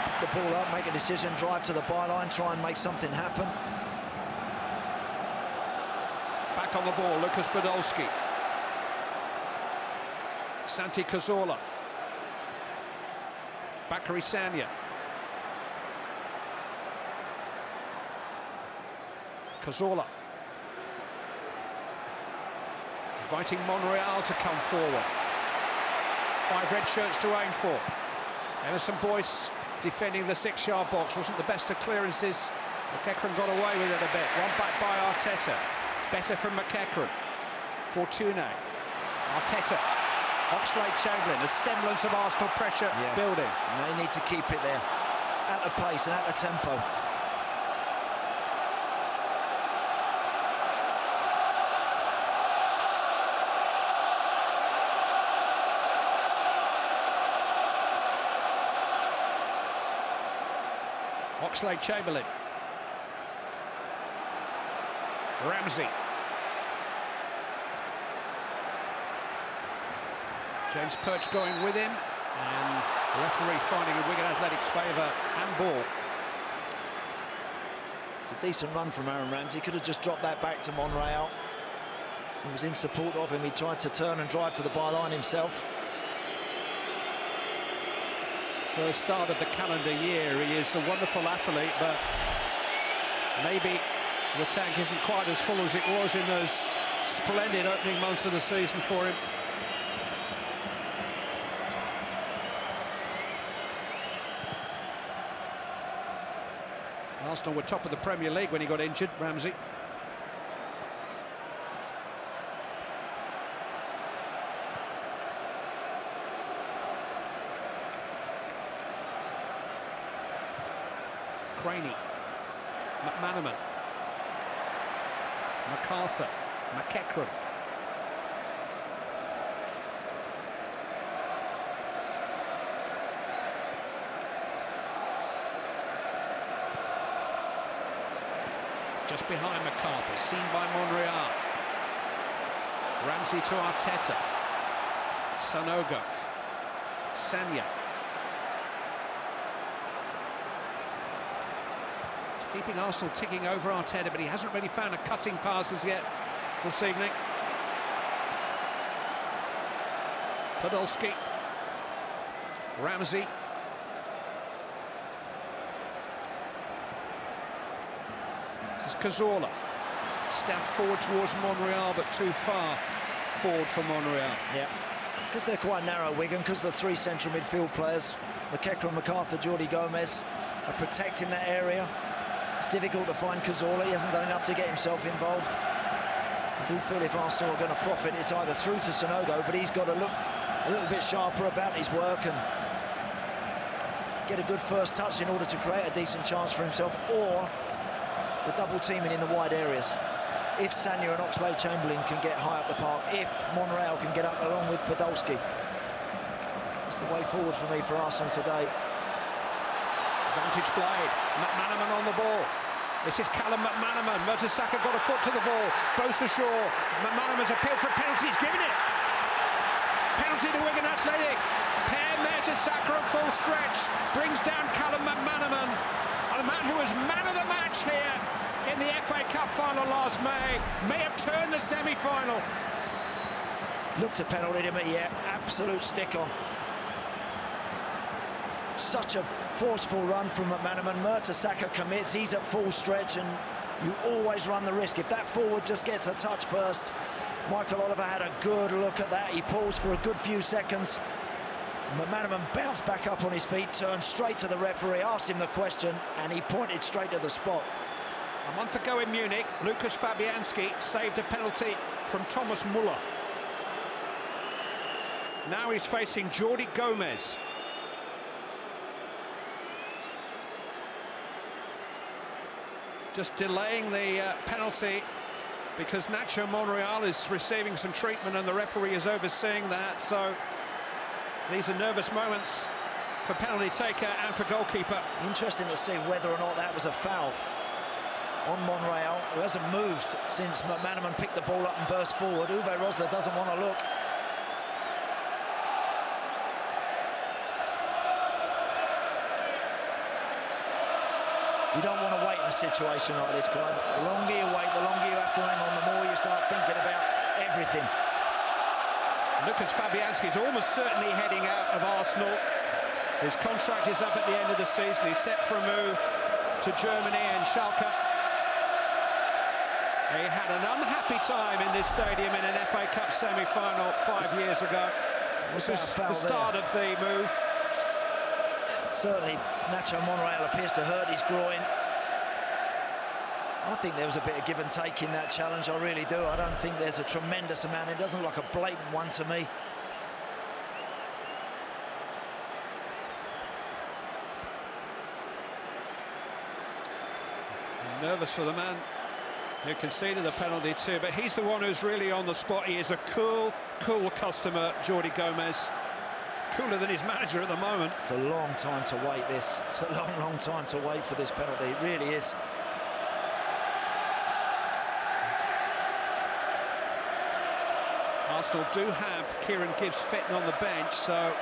Pick the ball up, make a decision, drive to the byline, try and make something happen. Back on the ball, Lucas Podolski. Santi Cazorla. Bakary Sagna. Cazorla. Inviting Monreal to come forward. 5 red shirts to aim for. Emerson Boyce defending the 6-yard box. Wasn't the best of clearances. McEachran got away with it a bit. One back by Arteta. Better from McEachran. Fortune. Arteta. Oxlade-Chamberlain. A semblance of Arsenal pressure building. And they need to keep it there. At the pace and at the tempo. Oxlade-Chamberlain. Ramsey. James Perch going with him, and the referee finding in Wigan Athletics' favour, handball. It's a decent run from Aaron Ramsey. Could have just dropped that back to Monreal. He was in support of him. He tried to turn and drive to the byline himself. First start of the calendar year. He is a wonderful athlete, but maybe the tank isn't quite as full as it was in those splendid opening months of the season for him. Arsenal were top of the Premier League when he got injured, Ramsey. Craney. McManaman. MacArthur. McEachran. Just behind MacArthur, seen by Monreal. Ramsey to Arteta. Sanogo. Sagna. He's keeping Arsenal ticking over Arteta, but he hasn't really found a cutting pass as yet this evening. Podolski. Ramsey. This is Cazorla. Stabbed forward towards Monreal, but too far forward for Monreal. Yeah, because they're quite narrow, Wigan, because the 3 central midfield players, McEachran, MacArthur, Jordi Gomez, are protecting that area. It's difficult to find Cazorla. He hasn't done enough to get himself involved. I do feel if Arsenal are going to profit, it's either through to Sanogo, but he's got to look a little bit sharper about his work and get a good first touch in order to create a decent chance for himself, or the double teaming in the wide areas. If Sagna and Oxlade-Chamberlain can get high up the park, if Monreal can get up along with Podolski, it's the way forward for me for Arsenal today. Advantage played. McManaman on the ball. This is Callum McManaman. Mertesacker got a foot to the ball. Close ashore. McManaman's appealed for a penalty. He's given it. Penalty to Wigan Athletic. Per Mertesacker at full stretch. Brings down Callum McManaman. And a man who was man of the match here in the FA Cup final last may have turned the semi-final. Looked a penalty to me, yeah. Absolute stick-on. Such a forceful run from McManaman. Mertesacker commits, he's at full stretch, and you always run the risk. If that forward just gets a touch first, Michael Oliver had a good look at that. He paused for a good few seconds. McManaman bounced back up on his feet, turned straight to the referee, asked him the question, and he pointed straight to the spot. A month ago in Munich, Lukas Fabianski saved a penalty from Thomas Muller. Now he's facing Jordi Gomez. Just delaying the penalty because Nacho Monreal is receiving some treatment and the referee is overseeing that. So these are nervous moments for penalty taker and for goalkeeper. Interesting to see whether or not that was a foul on Monreal, who hasn't moved since McManaman picked the ball up and burst forward. Uwe Rosler doesn't want to look. You don't want to wait in a situation like this, Clive. The longer you wait, the longer you have to hang on, the more you start thinking about everything. Lukas Fabianski is almost certainly heading out of Arsenal. His contract is up at the end of the season. He's set for a move to Germany and Schalke. He had an unhappy time in this stadium in an FA Cup semi-final 5 years ago. This was the start of the move. Certainly, Nacho Monreal appears to hurt his groin. I think there was a bit of give and take in that challenge, I really do. I don't think there's a tremendous amount. It doesn't look like a blatant one to me. Nervous for the man who conceded the penalty too, but he's the one who's really on the spot. He is a cool customer, Jordi Gomez. Cooler than his manager at the moment. It's a long time to wait this. It's a long time to wait for this penalty. It really is. Arsenal do have Kieran Gibbs-Fitton on the bench, so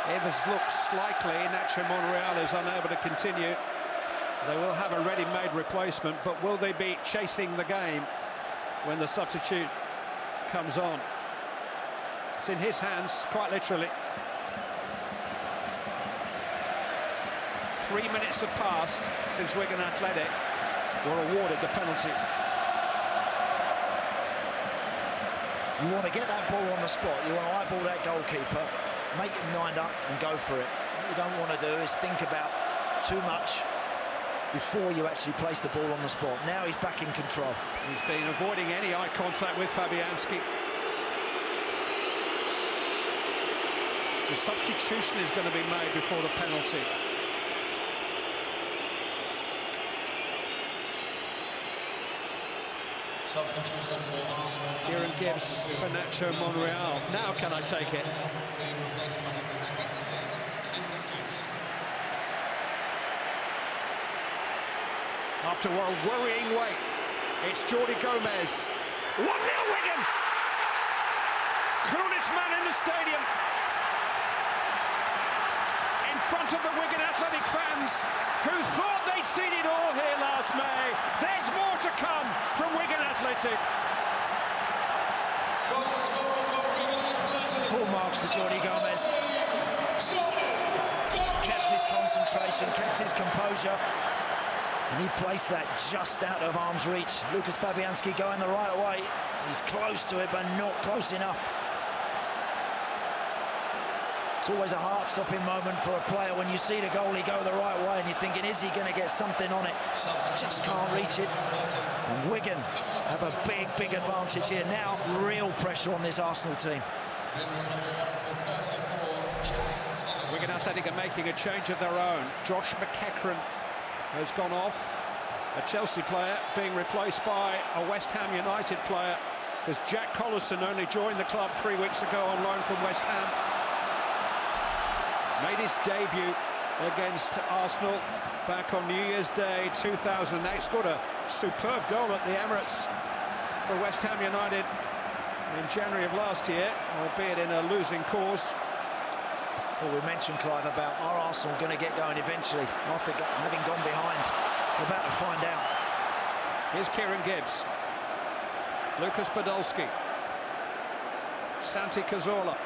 if it looks likely Nacho Monreal is unable to continue, they will have a ready-made replacement, but will they be chasing the game when the substitute comes on? It's in his hands, quite literally. 3 minutes have passed since Wigan Athletic were awarded the penalty. You want to get that ball on the spot. You want to eyeball that goalkeeper, make him lined up and go for it. What you don't want to do is think about too much before you actually place the ball on the spot. Now he's back in control. He's been avoiding any eye contact with Fabianski. The substitution is going to be made before the penalty. Substitution for Arsenal. Kieran Gibbs for Nacho Monreal. Now can I take it? After a worrying wait, it's Jordi Gomez. 1-0 Wigan! Coolest man in the stadium. In front of the Wigan Athletic fans who thought they'd seen it all here last May. There's more to come from Wigan Athletic. Full marks to Jordi Gomez. Kept his concentration, kept his composure, and he placed that just out of arm's reach. Lukas Fabianski going the right way. He's close to it, but not close enough. It's always a heart-stopping moment for a player when you see the goalie go the right way and you're thinking, is he going to get something on it? Just can't reach it. And Wigan have a big advantage here. Now, real pressure on this Arsenal team. Wigan Athletic are making a change of their own. Josh McEachran has gone off. A Chelsea player being replaced by a West Ham United player, because Jack Collison only joined the club 3 weeks ago on loan from West Ham. Made his debut against Arsenal back on New Year's Day 2008. Scored a superb goal at the Emirates for West Ham United in January of last year, albeit in a losing cause. Well, we mentioned, Clive, about are Arsenal going to get going eventually after having gone behind? We're about to find out. Here's Kieran Gibbs. Lucas Podolski. Santi Cazorla.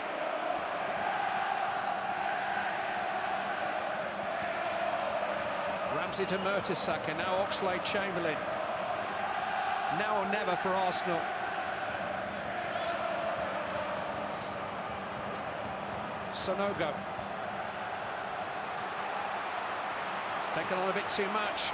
Ramsey to Mertesacker, now Oxlade-Chamberlain. Now or never for Arsenal. Sonogo. It's taken on a bit too much.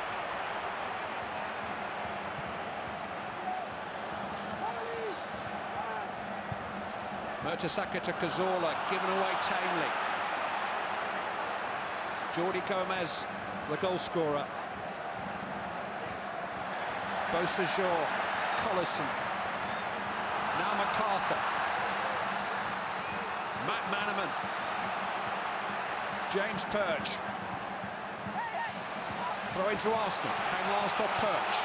Mertesacker to Cazorla, given away tamely. Jordi Gomez, the goal scorer. Beausejour, Collison. Now MacArthur. Matt Manaman. James Perch. Throw into Arsenal. Came last off Perch.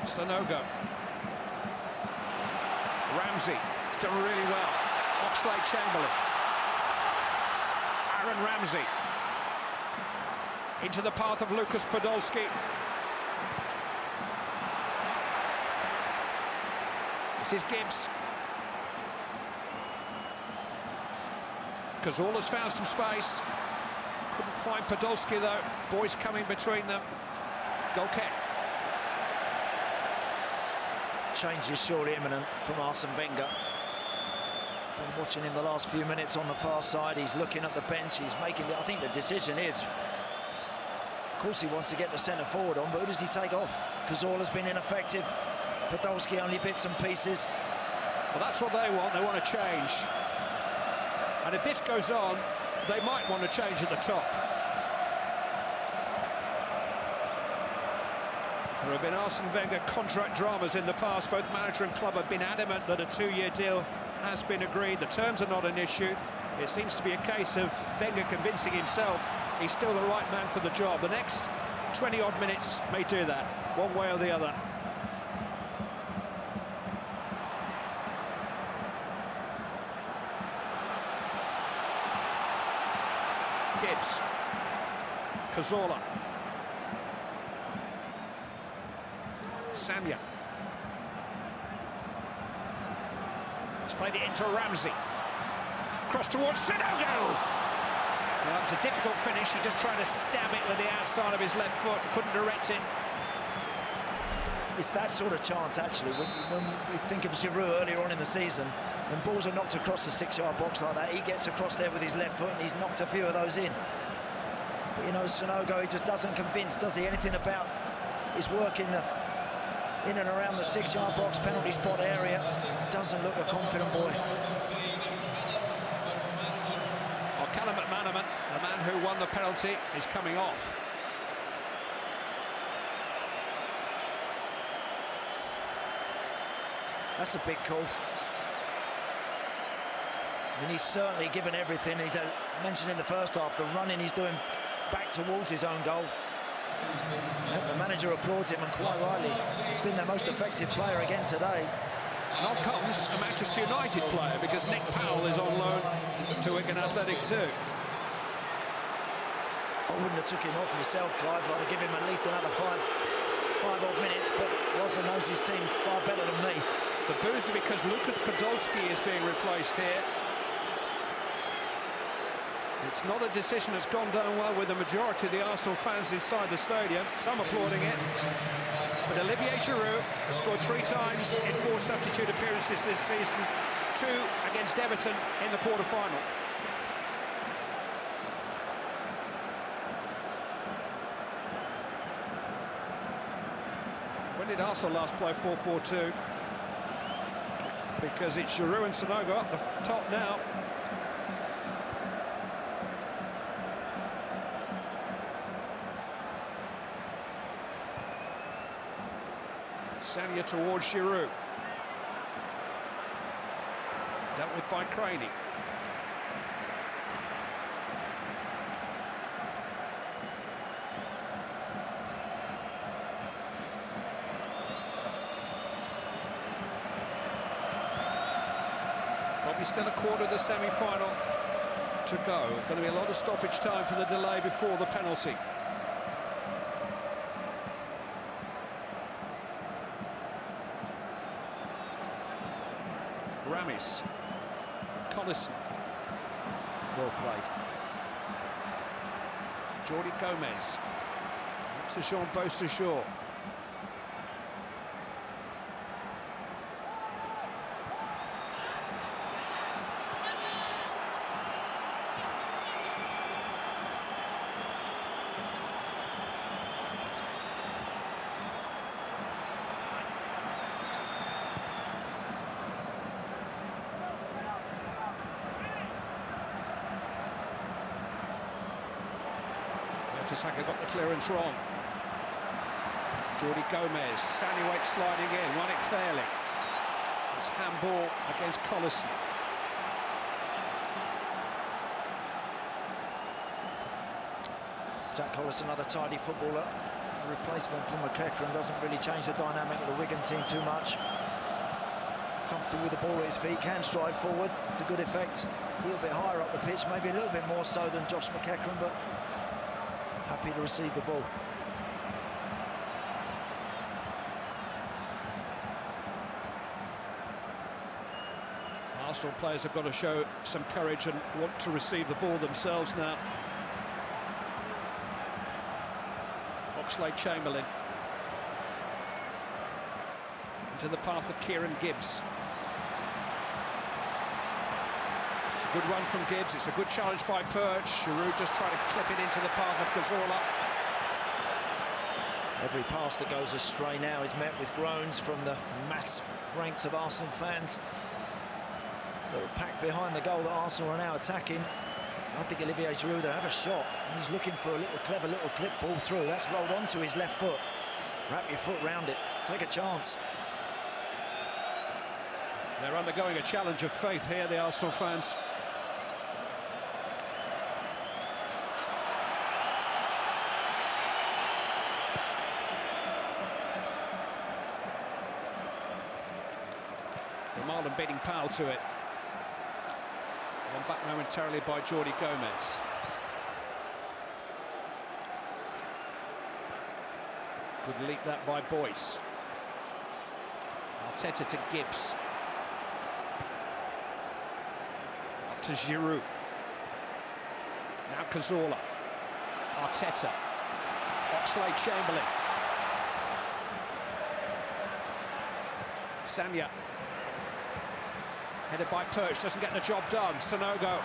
Sonogo. Ramsey. He's done really well. Oxlade-Chamberlain. Aaron Ramsey. Into the path of Lucas Podolski. This is Gibbs. Cazorla's found some space. Couldn't find Podolski though. Boys coming between them. Goal kick. Change is surely imminent from Arsene Wenger. Been watching him the last few minutes on the far side. He's looking at the bench. He's making it. I think the decision is, of course, he wants to get the centre forward on, but who does he take off? Cazorla's been ineffective. Podolski only bits and pieces. Well, that's what they want. They want to change. And if this goes on, they might want to change at the top. There have been Arsene Wenger contract dramas in the past. Both manager and club have been adamant that a 2-year deal has been agreed. The terms are not an issue. It seems to be a case of Wenger convincing himself he's still the right man for the job. The next 20-odd minutes may do that, one way or the other. Gibbs. Cazorla. Samia. He's played it into Ramsey. Cross towards Sonogo. Well, it's a difficult finish. He just tried to stab it with the outside of his left foot. Couldn't direct it. It's that sort of chance, actually, when we think of Giroud earlier on in the season, when balls are knocked across the 6-yard box like that, he gets across there with his left foot and he's knocked a few of those in. But, you know, Sonogo, he just doesn't convince, does he, anything about his work in and around the 6-yard box, penalty spot area. Doesn't look a confident boy. Well, Callum McManaman, the man who won the penalty, is coming off. That's a big call. I mean, he's certainly given everything. He's mentioned in the first half the running he's doing back towards his own goal. The manager applauds him, and quite rightly. He's been their most effective player again today. And on comes a Manchester United player, because Nick Powell is on loan to Wigan Athletic too. I wouldn't have took him off myself, Clive. I'd have given him at least another five odd minutes, but Watson knows his team far better than me. The boos are because Lucas Podolski is being replaced here. It's not a decision that's gone down well with the majority of the Arsenal fans inside the stadium, some applauding it. But Olivier Giroud has scored 3 times in 4 substitute appearances this season, 2 against Everton in the quarter-final. When did Arsenal last play 4-4-2? Because it's Giroud and Sonogo up the top now. Sanya towards Giroud. Dealt with by Craney. Probably still a quarter of the semi-final to go. Going to be a lot of stoppage time for the delay before the penalty. Ramis. Collison. Well played. Jordi Gomez. To Jean Beausejour. Mertesacker got the clearance wrong. Jordi Gomez, Sanuet sliding in, won it fairly. It's handball against Collison. Jack Collison, another tidy footballer. The replacement for McEachran doesn't really change the dynamic of the Wigan team too much. Comfortable with the ball at his feet, can stride forward to good effect. A little bit higher up the pitch, maybe a little bit more so than Josh McEachran, but happy to receive the ball. Arsenal players have got to show some courage and want to receive the ball themselves now. Oxlade-Chamberlain into the path of Kieran Gibbs. It's a good run from Gibbs, it's a good challenge by Perch. Giroud just trying to clip it into the path of Cazorla. Every pass that goes astray now is met with groans from the mass ranks of Arsenal fans that are packed behind the goal that Arsenal are now attacking. I think Olivier Giroud will have a shot. He's looking for a clever little clip ball through. That's rolled onto his left foot. Wrap your foot round it. Take a chance. They're undergoing a challenge of faith here, the Arsenal fans. Vermaelen beating Powell to it. Won back momentarily by Jordi Gomez. Good leap that by Boyce. Arteta to Gibbs. Up to Giroud. Now Cazorla. Arteta. Oxlade-Chamberlain. Sanya. Headed by Perch, doesn't get the job done. Sanogo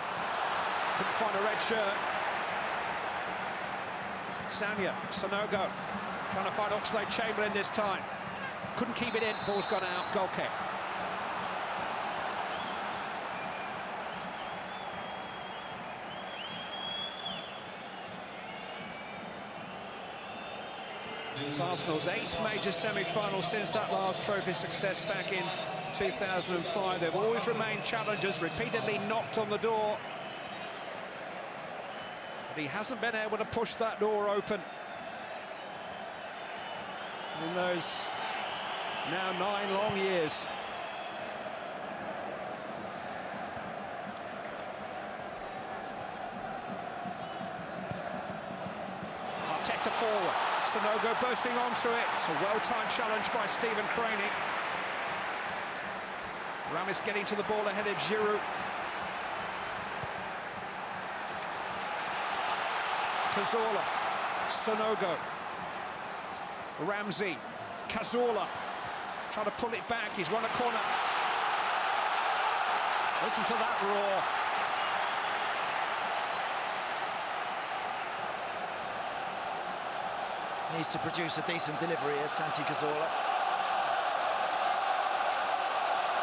couldn't find a red shirt. Sanya, Sanogo trying to find Oxlade-Chamberlain this time. Couldn't keep it in, ball's gone out, goal kick. It's Arsenal's 8th major semi-final since that last trophy success back in 2005. They've always remained challengers, repeatedly knocked on the door. But he hasn't been able to push that door open in those now 9 long years. Arteta forward. Sanogo bursting onto it. It's a well-timed challenge by Stephen Craney. Ramis getting to the ball ahead of Giroud. Cazorla, Sanogo, Ramsey, Cazorla trying to pull it back. He's run a corner. Listen to that roar. Needs to produce a decent delivery as Santi Cazorla.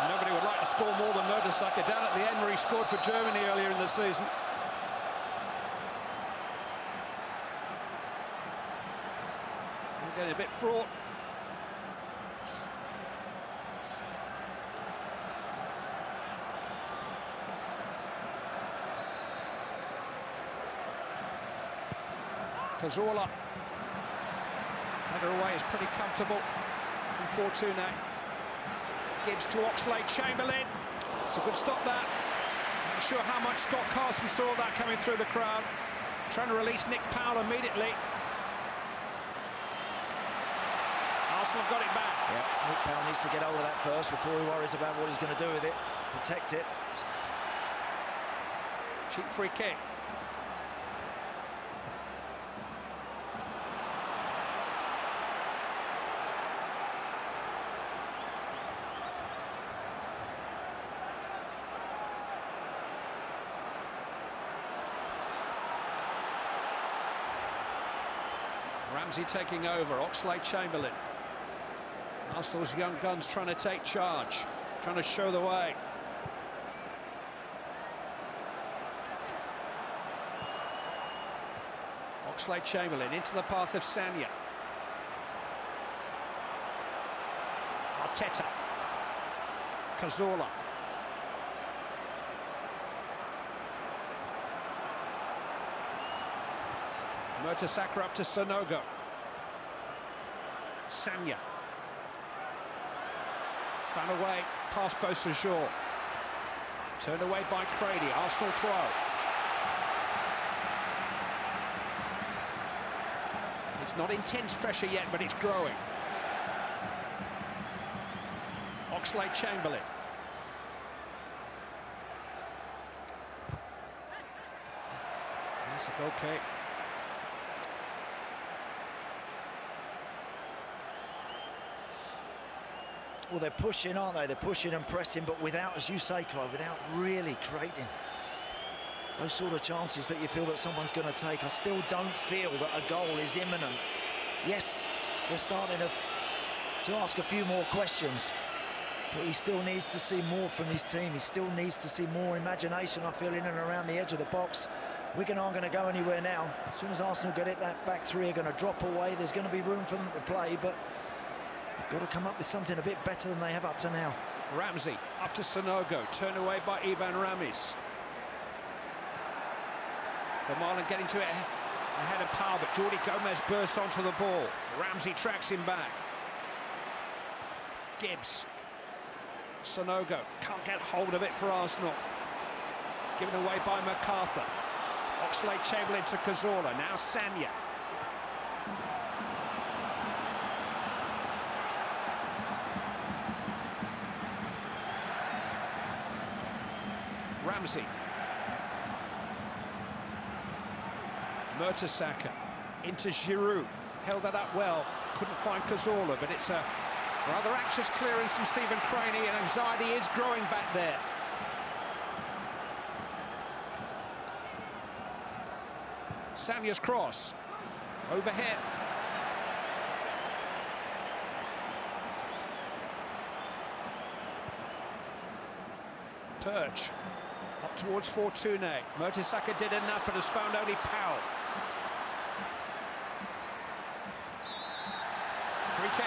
Nobody would like to score more than Mertesacker down at the end where he scored for Germany earlier in the season. Getting a bit fraught. Cazorla. Header away is pretty comfortable from Fortune. Gibbs to Oxlade-Chamberlain. It's a good stop there. Not sure how much Scott Carson saw that coming through the crowd. Trying to release Nick Powell immediately. Arsenal have got it back. Yeah, Nick Powell needs to get hold of that first before he worries about what he's going to do with it. Protect it. Cheap free kick. Ramsey taking over, Oxlade-Chamberlain. Arsenal's young guns trying to take charge, trying to show the way. Oxlade-Chamberlain into the path of Sanya. Arteta. Cazorla. Mertesacker up to Sonogo. Sanya. Found away past Beausejour. Turned away by Crady. Arsenal throw. It's not intense pressure yet, but it's growing. Oxlade-Chamberlain. That's a goal kick. Well, they're pushing, aren't they? They're pushing and pressing, but without, as you say, Clive, without really creating those sort of chances that you feel that someone's going to take. I still don't feel that a goal is imminent. Yes, they're starting to ask a few more questions, but he still needs to see more from his team. He still needs to see more imagination, I feel, in and around the edge of the box. Wigan aren't going to go anywhere now. As soon as Arsenal get it, that back three are going to drop away. There's going to be room for them to play, but got to come up with something a bit better than they have up to now. Ramsey up to Sonogo, turned away by Ivan Ramis. Vermaelen getting to it ahead of Powell, but Jordi Gomez bursts onto the ball. Ramsey tracks him back. Gibbs. Sonogo can't get hold of it for Arsenal. Given away by MacArthur. Oxlade-Chamberlain to Cazorla, now Sanya. Ramsey. Mertesacker into Giroud. Held that up well. Couldn't find Cazorla, but it's a rather anxious clearance from Stephen Craney, and anxiety is growing back there. Sanya's cross. Overhead. Perch. Up towards Fortune. Mertesacker did enough, but has found only Powell. Free kick.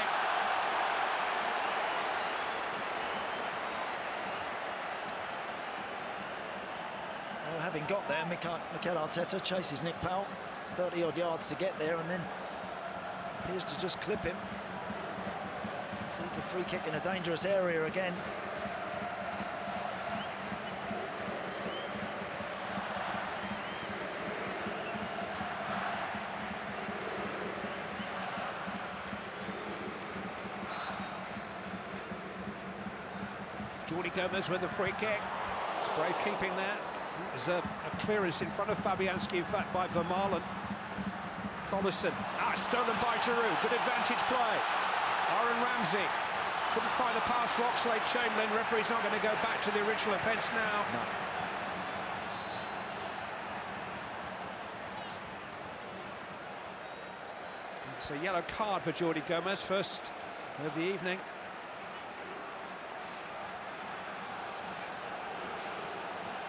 Well, having got there, Mikel Arteta chases Nick Powell 30-odd yards to get there, and then appears to just clip him. Sees a free kick in a dangerous area again. Jordi Gomez with the free kick. Spray keeping there. There's a clearance in front of Fabianski, in fact, by Vermaelen. Collison. Stolen by Giroud. Good advantage play. Aaron Ramsey couldn't find the pass for Oxlade-Chamberlain. Referee's not going to go back to the original offence now. No. It's a yellow card for Jordi Gomez, first of the evening.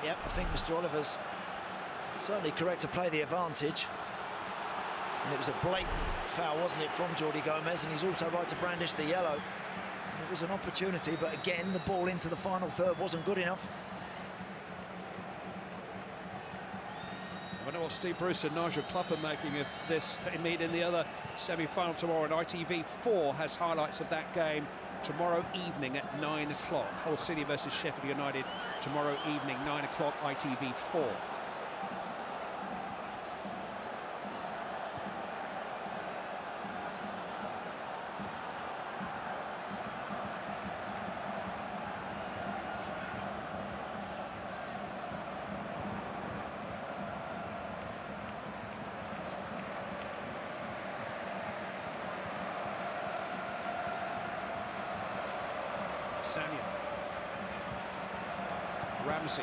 Yep, I think Mr. Oliver's certainly correct to play the advantage. And it was a blatant foul, wasn't it, from Jordi Gomez, and he's also right to brandish the yellow. It was an opportunity, but again, the ball into the final third wasn't good enough. I wonder what Steve Bruce and Nigel Clough are making of this. They meet in the other semi-final tomorrow, and ITV4 has highlights of that game tomorrow evening at 9 o'clock. Hull City versus Sheffield United tomorrow evening, 9 o'clock, ITV4. Sanya. Ramsey.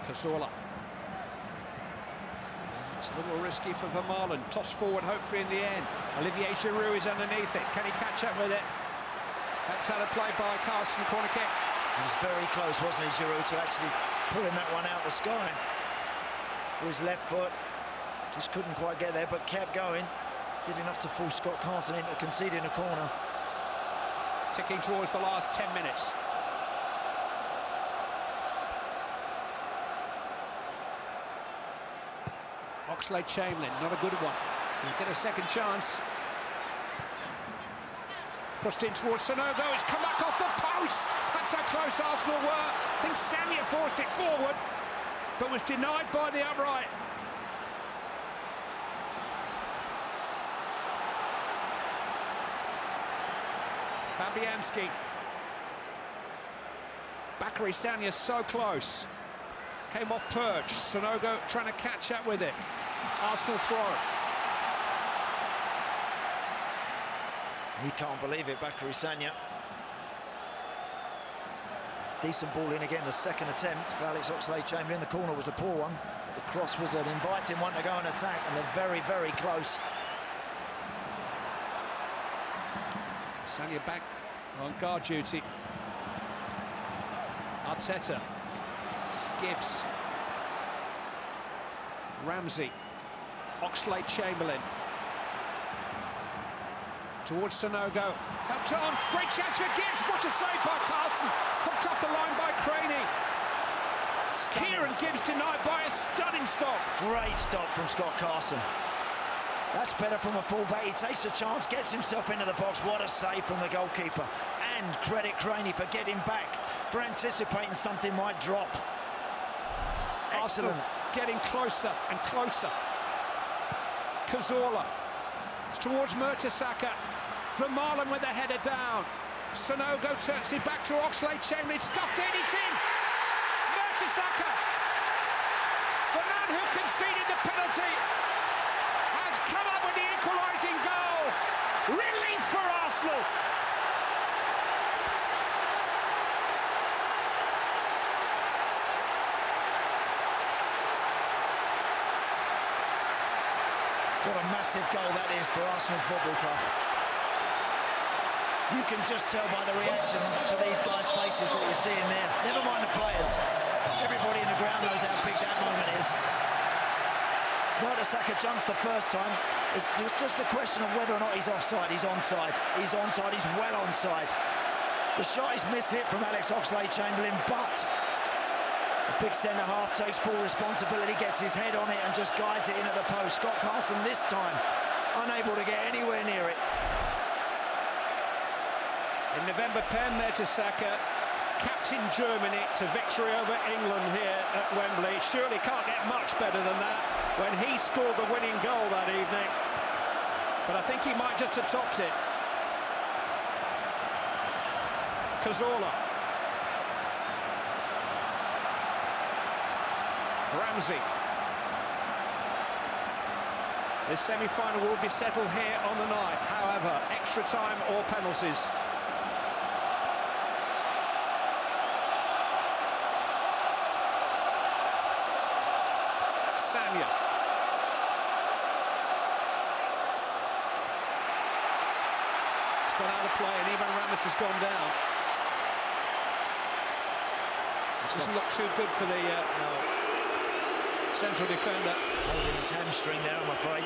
Cazorla. It's a little risky for Vermaelen. Toss forward, hopefully in the end. Olivier Giroud is underneath it. Can he catch up with it? Helped out a play by Carson, corner kick. He was very close, wasn't he, Giroud, to actually pulling that one out the sky. For his left foot. Just couldn't quite get there, but kept going. Did enough to force Scott Carson into conceding a corner. Ticking towards the last 10 minutes. Oxlade-Chamberlain, not a good one. He'll get a second chance. Pushed in towards Sonogo, it's come back off the post! That's how close Arsenal were. I think Samia forced it forward, but was denied by the upright. Fabianski. Bakary Sagna so close. Came off perch. Sonogo trying to catch up with it. Arsenal throw. He can't believe it, Bakary Sagna. It's decent ball in again, the second attempt for Alex Oxlade-Chamberlain. The corner was a poor one, but the cross was an inviting one to go and attack, and they're very, very close. Sagna back on guard duty. Arteta. Gibbs. Ramsey. Oxlade-Chamberlain. Towards Sonogo. Helped on. Great chance for Gibbs. What a save by Carson. Hooked off the line by Craney. Kieran Gibbs denied by a stunning stop. Great stop from Scott Carson. That's better from a fullback. He takes a chance, gets himself into the box. What a save from the goalkeeper. And credit Craney for getting back, for anticipating something might drop. Excellent. Arsenal getting closer and closer. Cazorla. It's towards Mertesacker. Vermaelen with the header down. Sonogo turns it back to Oxlade-Chamberlain. Scuffed in, it's in. Mertesacker. The man who conceded the penalty has come up with the equalising goal. Relief for Arsenal. What a massive goal that is for Arsenal Football Club. You can just tell by the reaction to these guys' faces that you're seeing there. Never mind the players. Everybody in the ground knows how big that moment is. Mertesacker jumps the first time. It's just a question of whether or not he's offside. He's onside. He's onside. He's well onside. The shot is mishit from Alex Oxlade-Chamberlain, but the big centre-half takes full responsibility, gets his head on it and just guides it in at the post. Scott Carson this time unable to get anywhere near it. In November, Per Mertesacker captained Germany to victory over England here at Wembley. Surely can't get much better than that when he scored the winning goal that evening. But I think he might just have topped it. Cazorla. Ramsey. This semi-final will be settled here on the night. However, extra time or penalties. Sanya. It's gone out of play and even Ramos has gone down. It doesn't look too good for the central defender. Holding his hamstring there, I'm afraid.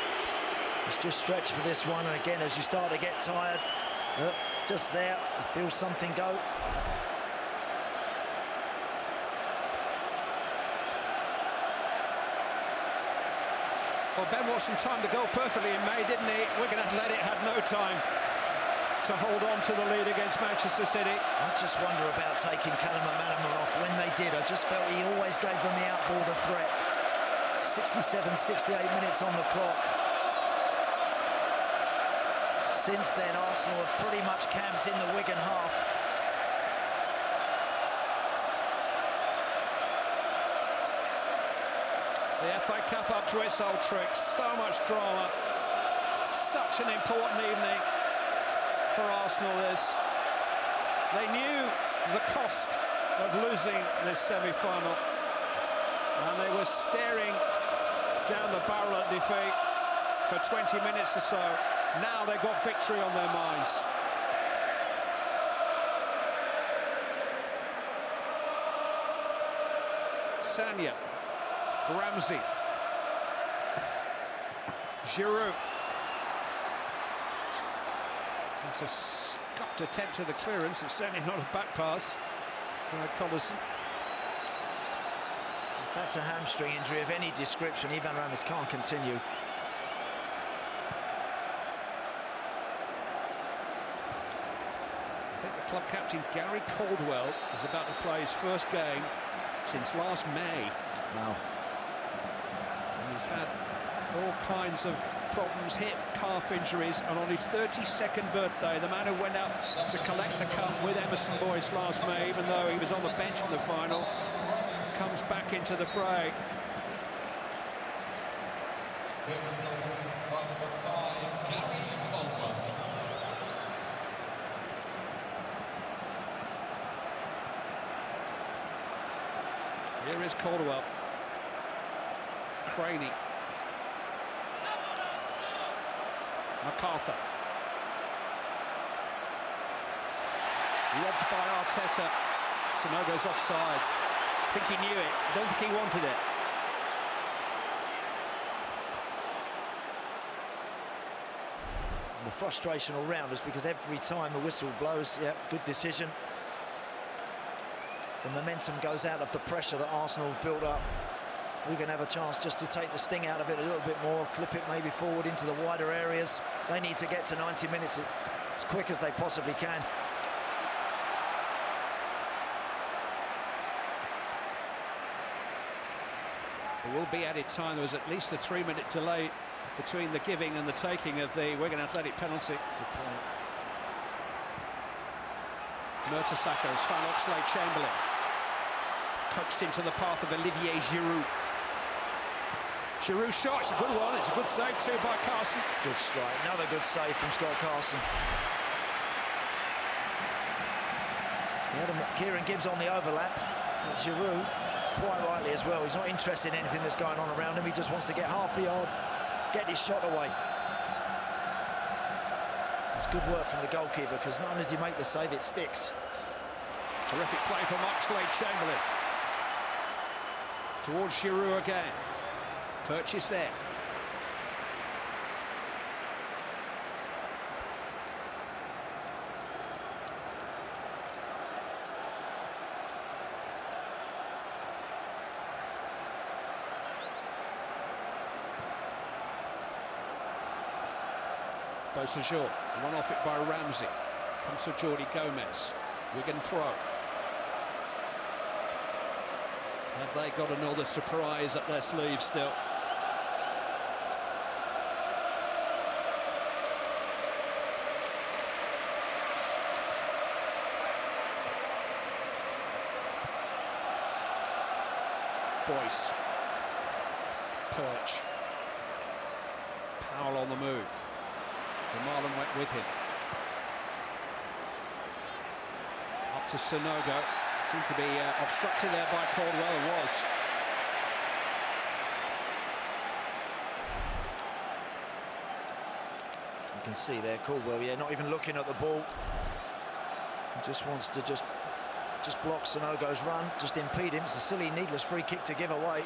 He's just stretched for this one, and again, as you start to get tired, just there, he feels something go. Well, Ben Watson timed the goal perfectly in May, didn't he? Wigan Athletic had no time to hold on to the lead against Manchester City. I just wonder about taking Callum McManaman off. When they did, I just felt he always gave them the outball, the threat. 67, 68 minutes on the clock. Since then, Arsenal have pretty much camped in the Wigan half. The FA Cup up to its old tricks. So much drama. Such an important evening for Arsenal this. They knew the cost of losing this semi-final, and they were staring down the barrel at defeat for 20 minutes or so. Now they've got victory on their minds. Sanya, Ramsey, Giroud. It's a scuffed attempt at a clearance. It's certainly not a back pass. Collison. If that's a hamstring injury of any description, Ivan Ramis can't continue. I think the club captain Gary Caldwell is about to play his first game since last May. Wow. He's had all kinds of problems, hip, calf injuries, and on his 32nd birthday, the man who went up to collect the cup with Emerson Boyce last May, even though he was on the bench in the final, comes back into the fray. Here is Caldwell. Craney. MacArthur. Robbed by Arteta. Sonogo's offside. I think he knew it. I don't think he wanted it. The frustration all round is because every time the whistle blows, yeah, good decision. The momentum goes out of the pressure that Arsenal have built up. We're going to have a chance just to take the sting out of it a little bit more, clip it maybe forward into the wider areas. They need to get to 90 minutes as quick as they possibly can. There will be added time. There was at least a 3-minute delay between the giving and the taking of the Wigan Athletic penalty. Good point. Mertesacker has found Oxlade-Chamberlain. Coaxed into the path of Olivier Giroud. Giroud shot, it's a good one, it's a good save too by Carson. Good strike, another good save from Scott Carson. He had Kieran Gibbs on the overlap, but Giroud, quite rightly as well, he's not interested in anything that's going on around him, he just wants to get half a yard, get his shot away. It's good work from the goalkeeper, because not only does he make the save, it sticks. Terrific play from Oxlade-Chamberlain. Towards Giroud again. Purchase there. Beausejour, one off it by Ramsey. Comes to Jordi Gomez. Wigan throw. Have they got another surprise up their sleeve still? Boyce. Perch. Powell on the move. Marlon went with him. Up to Sonogo. Seemed to be obstructed there by Caldwell, and was. You can see there Caldwell, yeah, not even looking at the ball. He just wants to just block Sonogo's run, just impede him. It's a silly, needless free kick to give away.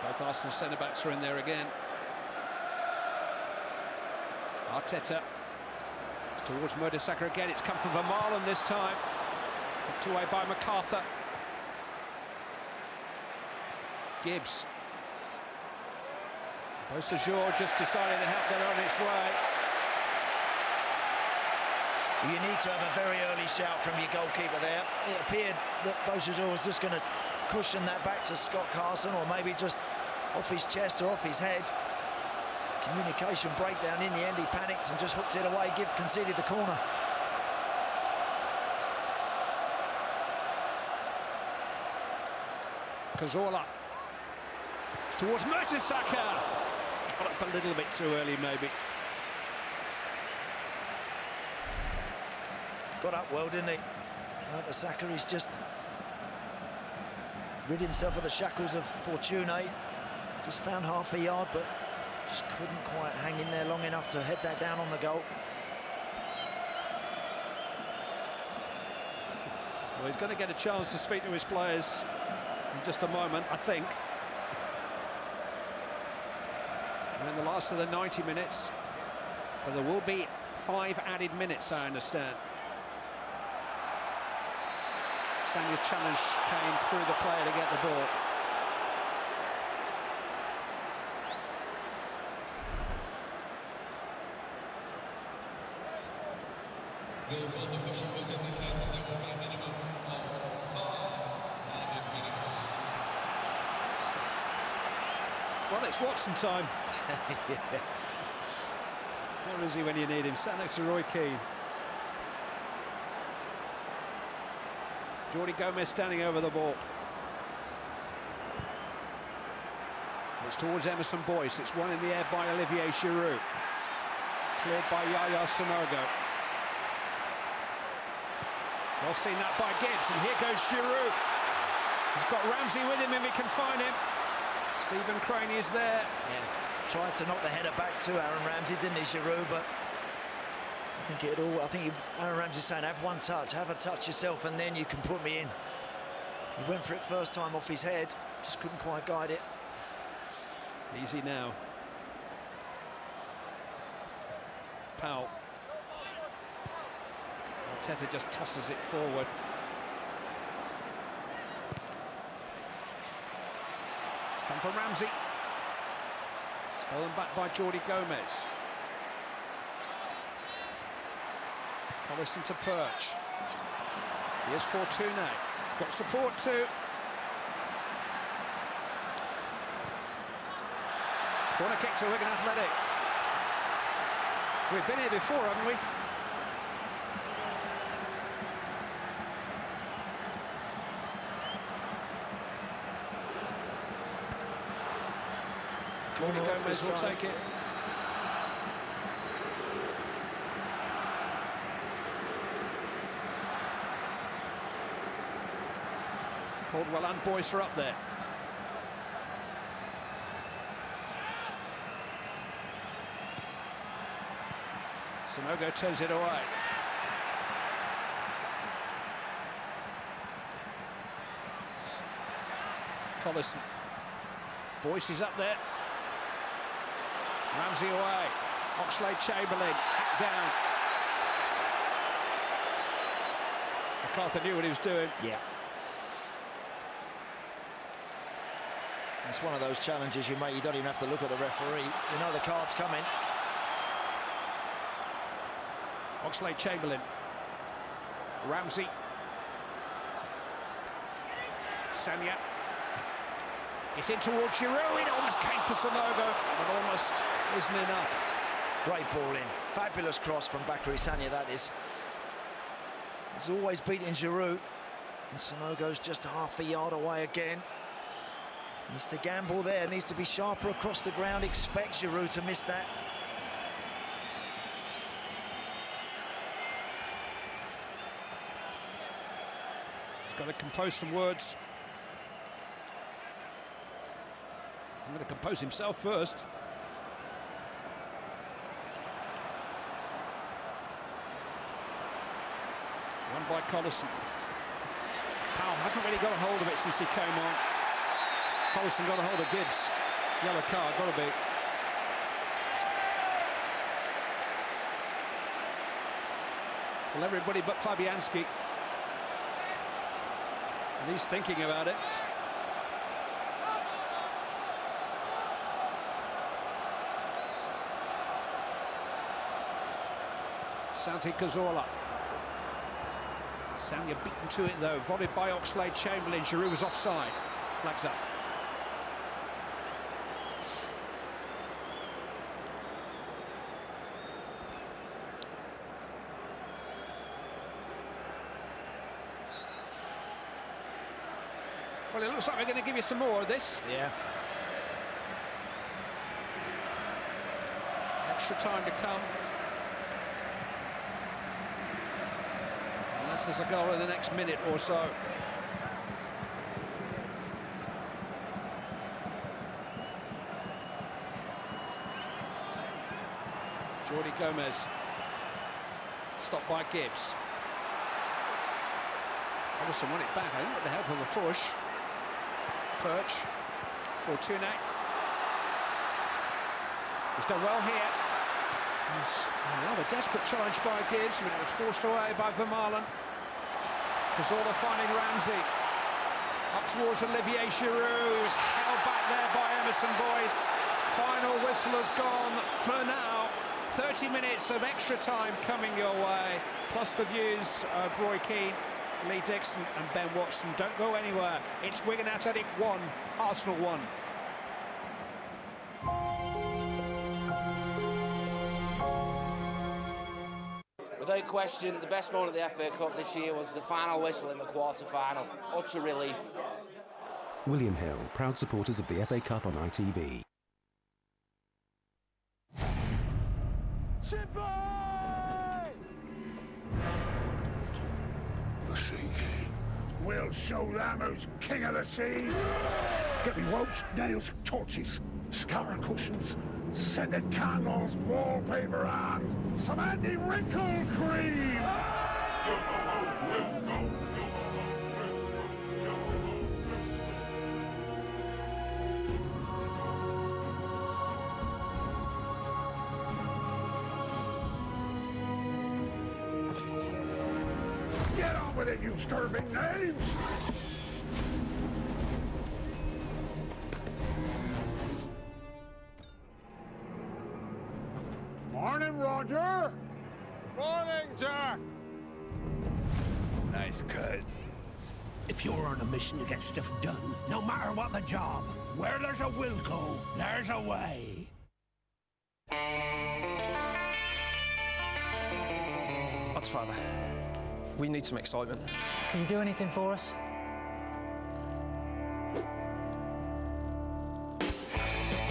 Both Arsenal centre-backs are in there again. Arteta. It's towards Mertesacker again. It's come from Vermaelen this time. Knocked away by MacArthur. Gibbs Beausejour just decided to help them on its way. You need to have a very early shout from your goalkeeper there. It appeared that Beausejour was just going to cushion that back to Scott Carson, or maybe just off his chest or off his head. Communication breakdown. In the end, he panics and just hooks it away, conceded the corner. Cazorla. It's towards Mertesacker. Got up a little bit too early, maybe. Got up well, didn't he? Mertesacker, he's just rid himself of the shackles of Fortune. Just found half a yard, but just couldn't quite hang in there long enough to head that down on the goal. Well, he's going to get a chance to speak to his players in just a moment, I think. We're in the last of the 90 minutes, but there will be 5 added minutes, I understand. Samuel's challenge came through the player to get the ball. The fourth official has indicated there will be a minimum of 5 added minutes. Well, it's Watson time. Yeah. Where is he when you need him? Sat next to Roy Keane. Jordi Gomez standing over the ball. It's towards Emerson Boyce. It's one in the air by Olivier Giroud. Cleared by Yaya Sanogo. Well seen that by Gibbs, and here goes Giroud. He's got Ramsey with him if he can find him. Stephen Crane is there. Yeah, tried to knock the header back to Aaron Ramsey, didn't he, Giroud? But I think Aaron Ramsey's saying, have one touch, have a touch yourself, and then you can put me in. He went for it first time off his head, just couldn't quite guide it. Easy now. Powell. Arteta just tosses it forward. It's come from Ramsey. Stolen back by Jordi Gomez. Collison to Perch. Here's Fortune. He's got support too. Corner kick to Wigan Athletic. We've been here before, haven't we? Jordi Gomez will take it. Caldwell and Boyce are up there. Sanogo turns it away. Collison. Boyce is up there. Ramsey away. Oxlade-Chamberlain hacked down. MacArthur knew what he was doing. Yeah. It's one of those challenges you make, you don't even have to look at the referee. You know the card's coming. Oxlade-Chamberlain. Ramsey. Sanya. It's in towards Giroud. It almost came for Sanogo, but almost isn't enough. Great ball in. Fabulous cross from Bakary Sanya, that is. He's always beating Giroud. And Sanogo's just half a yard away again. Needs to gamble there, needs to be sharper across the ground. Expect Giroud to miss that. He's got to compose some words. I'm going to compose himself first. Won by Collison. Powell hasn't really got a hold of it since he came on. Collison got a hold of Gibbs. Yellow card, got to be. Well, everybody but Fabianski. And he's thinking about it. Santi Cazorla. Sanya beaten to it though, volleyed by Oxlade-Chamberlain. Giroud was offside. Flags up. Well, it looks like we're going to give you some more of this. Yeah. Extra time to come. Unless there's a goal in the next minute or so. Jordi Gomez. Stopped by Gibbs. Allison won it back, I think, with the help of a push. Perch. Fortuna. He's done well here. He's a rather desperate challenge by Gibbs, but it was forced away by Vermaelen. Cazorla finding Ramsey. Up towards Olivier Giroud. He was held back there by Emerson Boyce. Final whistle has gone for now. 30 minutes of extra time coming your way, plus the views of Roy Keane, Lee Dixon and Ben Watson. Don't go anywhere. It's Wigan Athletic 1, Arsenal 1. Without question, the best moment of the FA Cup this year was the final whistle in the quarter-final. Utter relief. William Hill, proud supporters of the FA Cup on ITV. The Sea King. We'll show them who's king of the seas. Get me ropes, nails, torches, scour cushions, scented candles, wallpaper, and some anti-wrinkle cream. Get on with it, you disturbing names! Morning, Roger! Morning, Jack! Nice cut. If you're on a mission to get stuff done, no matter what the job, where there's a will go, there's a way. Lads, Father, we need some excitement. Can you do anything for us?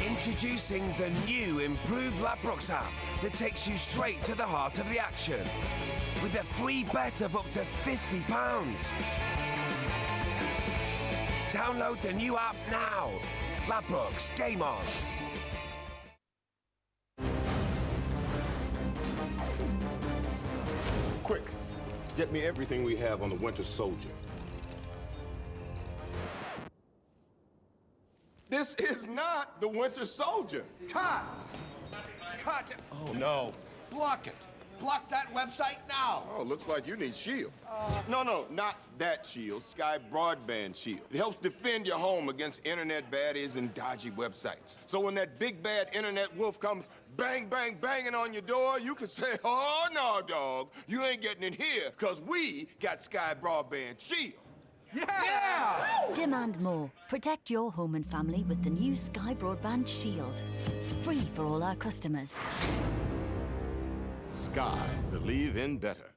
Introducing the new improved Ladbrokes app that takes you straight to the heart of the action with a free bet of up to £50. Download the new app now. Ladbrokes, game on. Quick, get me everything we have on the Winter Soldier. This is not the Winter Soldier. Cut! Cut! Oh, no. Block it. Block that website now. Oh, looks like you need Shield. No, not that Shield. Sky Broadband Shield. It helps defend your home against internet baddies and dodgy websites. So when that big bad internet wolf comes bang, bang, banging on your door, you can say, oh, no, dog. You ain't getting in here, because we got Sky Broadband Shield. Yeah! Demand more. Protect your home and family with the new Sky Broadband Shield. Free for all our customers. Sky. Believe in better.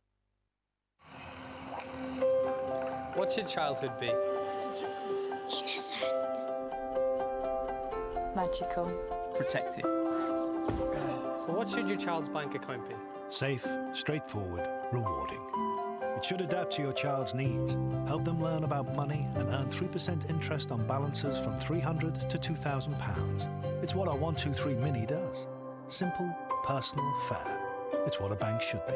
What should childhood be? Innocent. Magical. Protected. So what should your child's bank account be? Safe, straightforward, rewarding. It should adapt to your child's needs, help them learn about money and earn 3% interest on balances from £300 to £2,000. It's what our 123 Mini does. Simple, personal, fair. It's what a bank should be.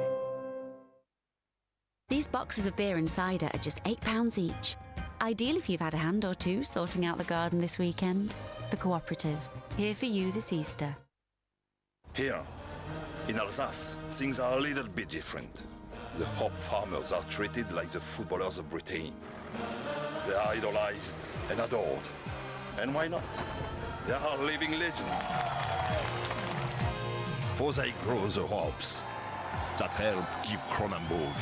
These boxes of beer and cider are just £8 each. Ideal if you've had a hand or two sorting out the garden this weekend. The Cooperative, here for you this Easter. Here, in Alsace, things are a little bit different. The hop farmers are treated like the footballers of Britain. They are idolized and adored. And why not? They are living legends. For they grow the hops, that help give Cronenberg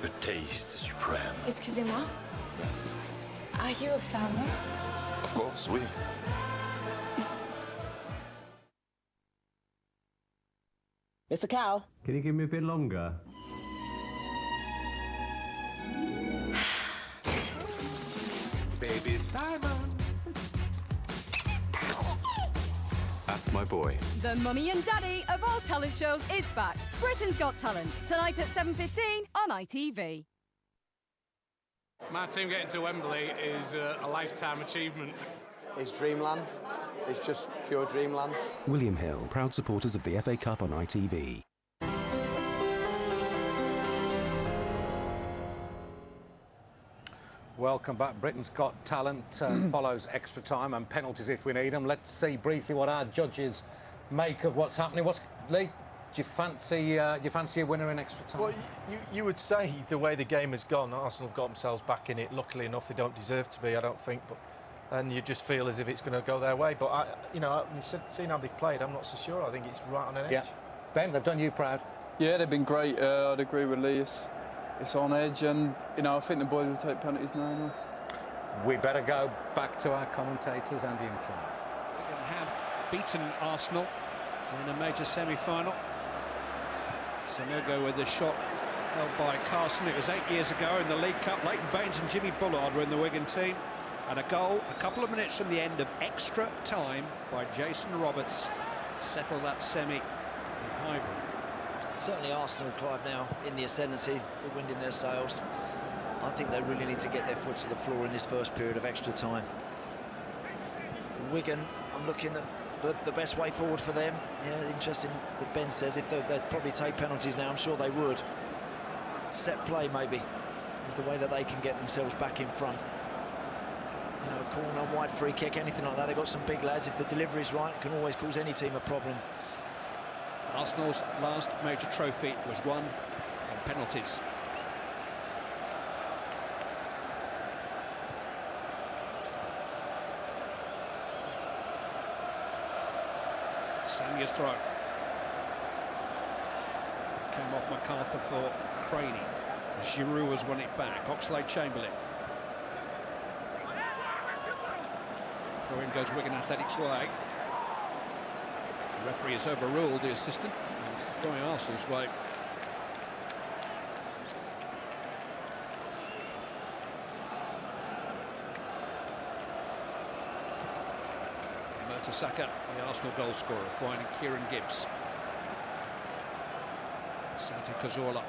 a taste supreme. Excusez-moi. Are you a farmer? Of course, oui. Mr. Cow. Can you give me a bit longer? Baby Diamond. That's my boy. The mummy and daddy of all talent shows is back. Britain's Got Talent, tonight at 7:15 on ITV. My team getting to Wembley is a lifetime achievement. It's dreamland. It's just pure dreamland. William Hill, proud supporters of the FA Cup on ITV. Welcome back. Britain's Got Talent follows extra time and penalties if we need them. Let's see briefly what our judges make of what's happening. Lee, do you fancy a winner in extra time? Well, you would say the way the game has gone, Arsenal have got themselves back in it. Luckily enough, they don't deserve to be, I don't think. And you just feel as if it's going to go their way. But seeing how they've played, I'm not so sure. I think it's right on an edge. Yeah. Ben, they've done you proud. Yeah, they've been great. I'd agree with Lee. It's on edge, and I think the boys will take penalties now. We better go back to our commentators, Andy and Clark. Wigan have beaten Arsenal in a major semi-final. Sanogo with the shot held by Carson. It was 8 years ago in the League Cup. Leighton Baines and Jimmy Bullard were in the Wigan team. And a goal a couple of minutes from the end of extra time by Jason Roberts settled that semi in Highbury. Certainly Arsenal, Clive, now in the ascendancy, the wind in their sails. I think they really need to get their foot to the floor in this first period of extra time. For Wigan, I'm looking at the best way forward for them. Yeah, interesting that Ben says if they'd probably take penalties now, I'm sure they would. Set play, maybe, is the way that they can get themselves back in front. You know, a corner, wide free kick, anything like that. They've got some big lads. If the delivery's right, it can always cause any team a problem. Arsenal's last major trophy was won on penalties. Sanya's throw. Came off MacArthur for Craney. Giroud has won it back. Oxlade-Chamberlain. Throw in goes Wigan Athletics' way. The referee has overruled the assistant. It's going Arsenal's way. Mertesacker, the Arsenal goal scorer, finding Kieran Gibbs. Santi Cazorla.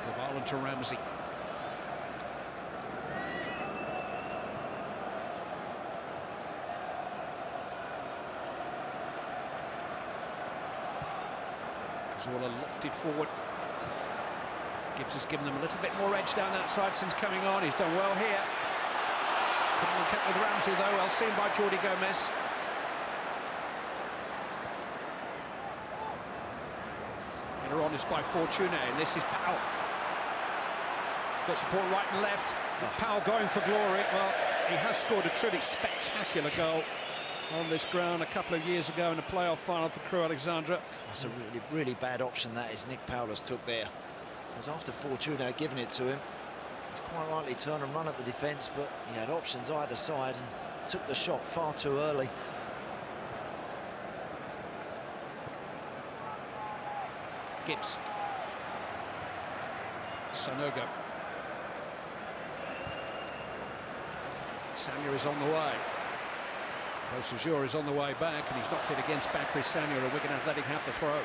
From Ireland to Ramsey. Cazorla lofted forward. Gibbs has given them a little bit more edge down that side since coming on. He's done well here. Couldn't have kept with Ramsey though, well seen by Jordi Gomez. Header on is by Fortune, and this is Powell. Got support right and left. Powell going for glory. Well, he has scored a truly spectacular goal on this ground a couple of years ago in a playoff final for Crewe Alexandra. That's a really, really bad option that is Nick Powell has took there. Because after Fortuna had given it to him, he's quite rightly turned and run at the defence, but he had options either side and took the shot far too early. Gibbs. Sanogo. Sanya is on the way. Beausejour is on the way back, and he's knocked it against Bakary Sanya. A Wigan Athletic have the throw.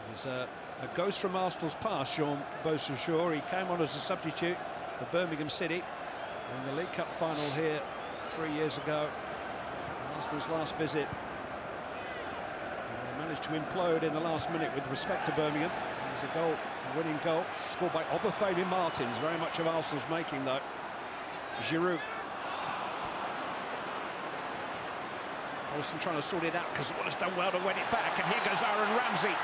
There's a ghost from Arsenal's past, Jean Beausejour. He came on as a substitute for Birmingham City in the League Cup final here 3 years ago. Arsenal's last visit. And they managed to implode in the last minute with respect to Birmingham. There's a goal, a winning goal, scored by Obafemi Martins. Very much of Arsenal's making, though. Giroud. Collison trying to sort it out because Wallace done well to win it back. And here goes Aaron Ramsey.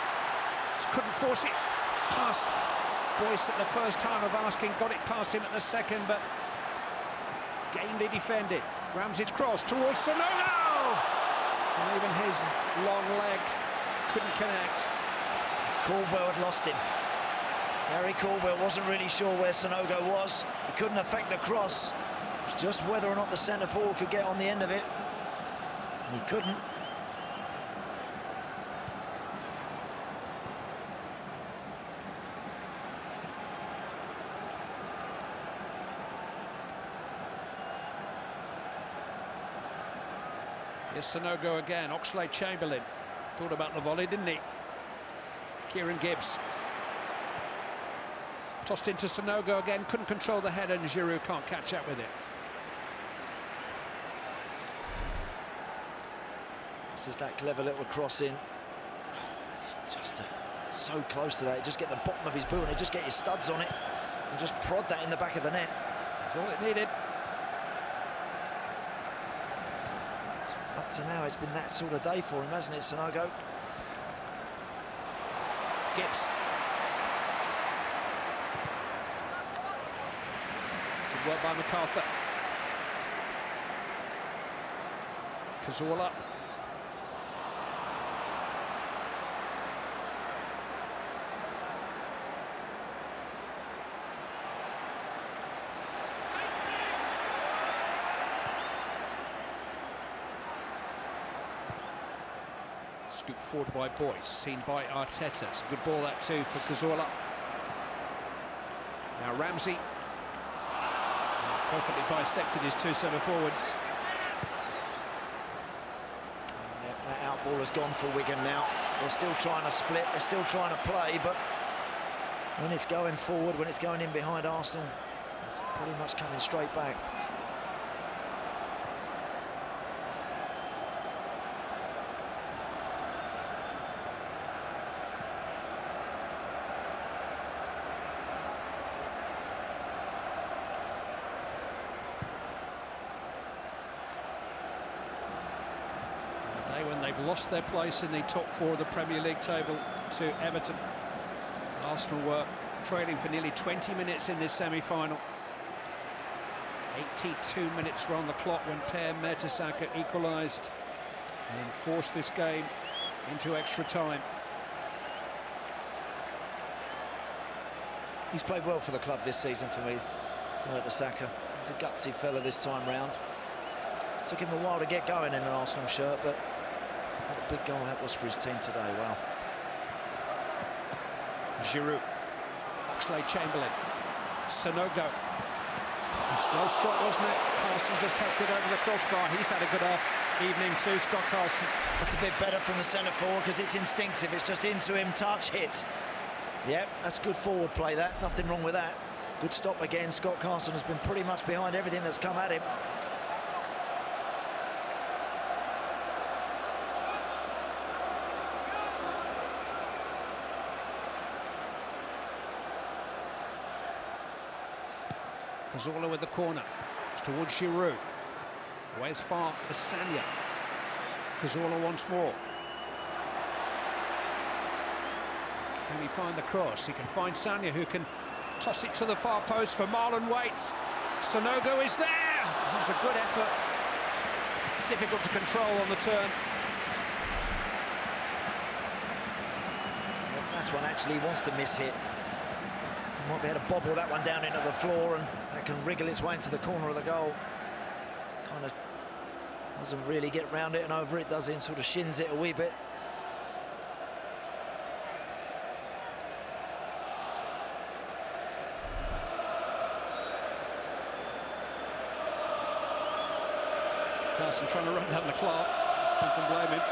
Just couldn't force it past Boyce at the first time of asking. Got it past him at the second, but Gamely defended. Ramsey's cross towards Sanogo! And even his long leg couldn't connect. Caldwell had lost him. Gary Caldwell wasn't really sure where Sanogo was. He couldn't affect the cross. It was just whether or not the centre forward could get on the end of it. And he couldn't. Here's Sanogo again. Oxlade-Chamberlain thought about the volley, didn't he? Kieran Gibbs. Tossed into Sanogo again, couldn't control the header, and Giroud can't catch up with it. This is that clever little cross in. He's just so close to that. You just get the bottom of his boot and just get your studs on it and just prod that in the back of the net. That's all it needed. Up to now, it's been that sort of day for him, hasn't it, Sanogo? Gibbs. Good work by MacArthur. Cazorla. Scooped forward by Boyce, seen by Arteta. It's a good ball that too for Cazorla. Now Ramsey. Perfectly bisected his two centre forwards. Yeah, that out ball has gone for Wigan now. They're still trying to split, they're still trying to play, but when it's going forward, when it's going in behind Arsenal, it's pretty much coming straight back. When they've lost their place in the top four of the Premier League table to Everton. Arsenal were trailing for nearly 20 minutes in this semi-final. 82 minutes were on the clock when Per Mertesacker equalised and forced this game into extra time. He's played well for the club this season for me, Mertesacker. He's a gutsy fella this time round. Took him a while to get going in an Arsenal shirt, but what a big goal that was for his team today. Wow. Giroud. Oxlade-Chamberlain. Sanogo. It's well struck, wasn't it? Carson just helped it over the crossbar. He's had a good evening too, Scott Carson. That's a bit better from the centre forward because it's instinctive. It's just into him, touch, hit. Yep, that's good forward play, that. Nothing wrong with that. Good stop again. Scott Carson has been pretty much behind everything that's come at him. Cazorla with the corner. It's towards Giroud. Away as far as Sanya. Cazorla once more. Can he find the cross? He can find Sanya, who can toss it to the far post for Marlon Waits. Sanogo is there. That's a good effort. Difficult to control on the turn. That's one actually he wants to miss hit. He might be able to bobble that one down into the floor, and that can wriggle its way into the corner of the goal. Kind of doesn't really get round it and over it, does he? And sort of shins it a wee bit. Carson trying to run down the clock. Who can blame him?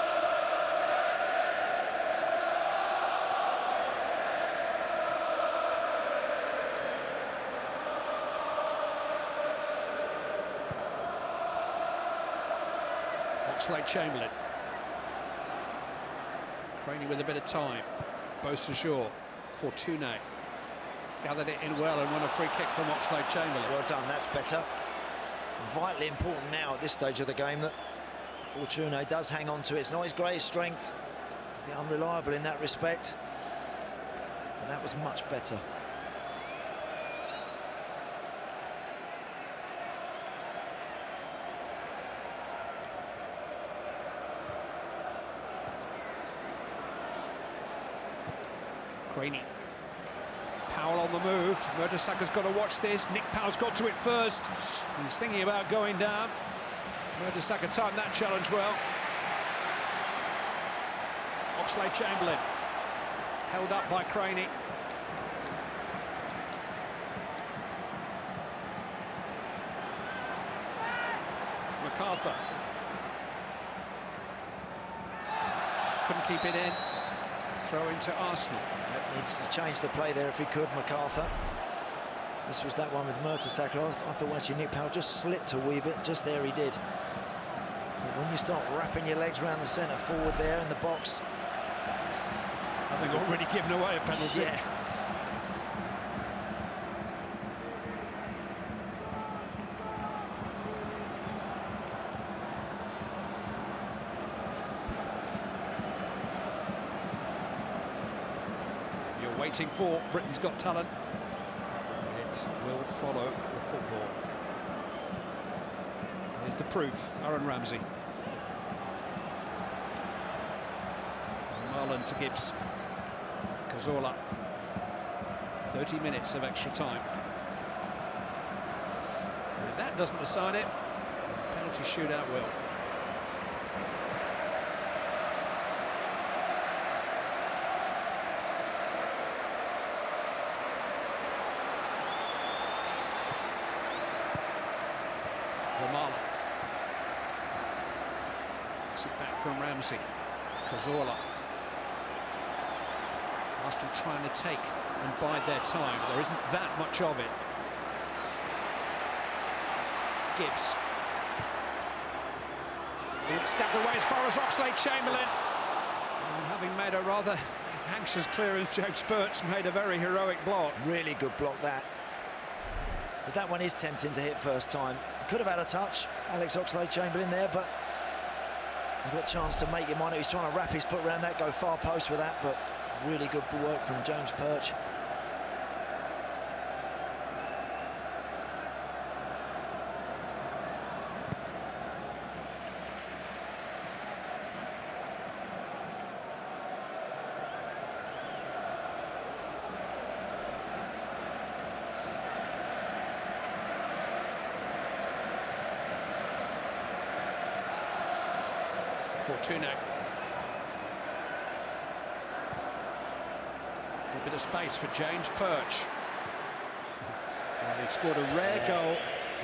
Oxlade-Chamberlain. Craney with a bit of time. Beausejour. Fortune. Gathered it in well and won a free kick from Oxlade-Chamberlain. Well done, that's better. Vitally important now at this stage of the game that Fortune does hang on to it. It's not his greatest strength. A bit unreliable in that respect. But that was much better. Craney. Powell on the move. Mertesacker's got to watch this. Nick Powell's got to it first. He's thinking about going down. Mertesacker timed that challenge well. Oxlade-Chamberlain held up by Craney. MacArthur couldn't keep it in. Throw into Arsenal. Needs to change the play there if he could, MacArthur. This was that one with Mertesacker. I thought actually Nick Powell just slipped a wee bit. Just there he did. But when you start wrapping your legs around the centre forward there in the box, having already given away a penalty. Yeah. Waiting for Britain's Got Talent. It will follow the football. Here's the proof. Aaron Ramsey. Marlon to Gibbs. Cazorla. 30 minutes of extra time. And if that doesn't decide it, penalty shootout will. It back from Ramsey. Cazorla. Arsenal trying to take and bide their time. There isn't that much of it. Gibbs. It's stabbed away as far as Oxlade-Chamberlain. And having made a rather anxious clearance, James Birch made a very heroic block. Really good block that. Because that one is tempting to hit first time. Could have had a touch, Alex Oxlade-Chamberlain there, but he got a chance to make him on it. He's trying to wrap his foot around that, go far post with that, but really good work from James Birch. Fortuna. A bit of space for James Birch. Well, he scored a rare goal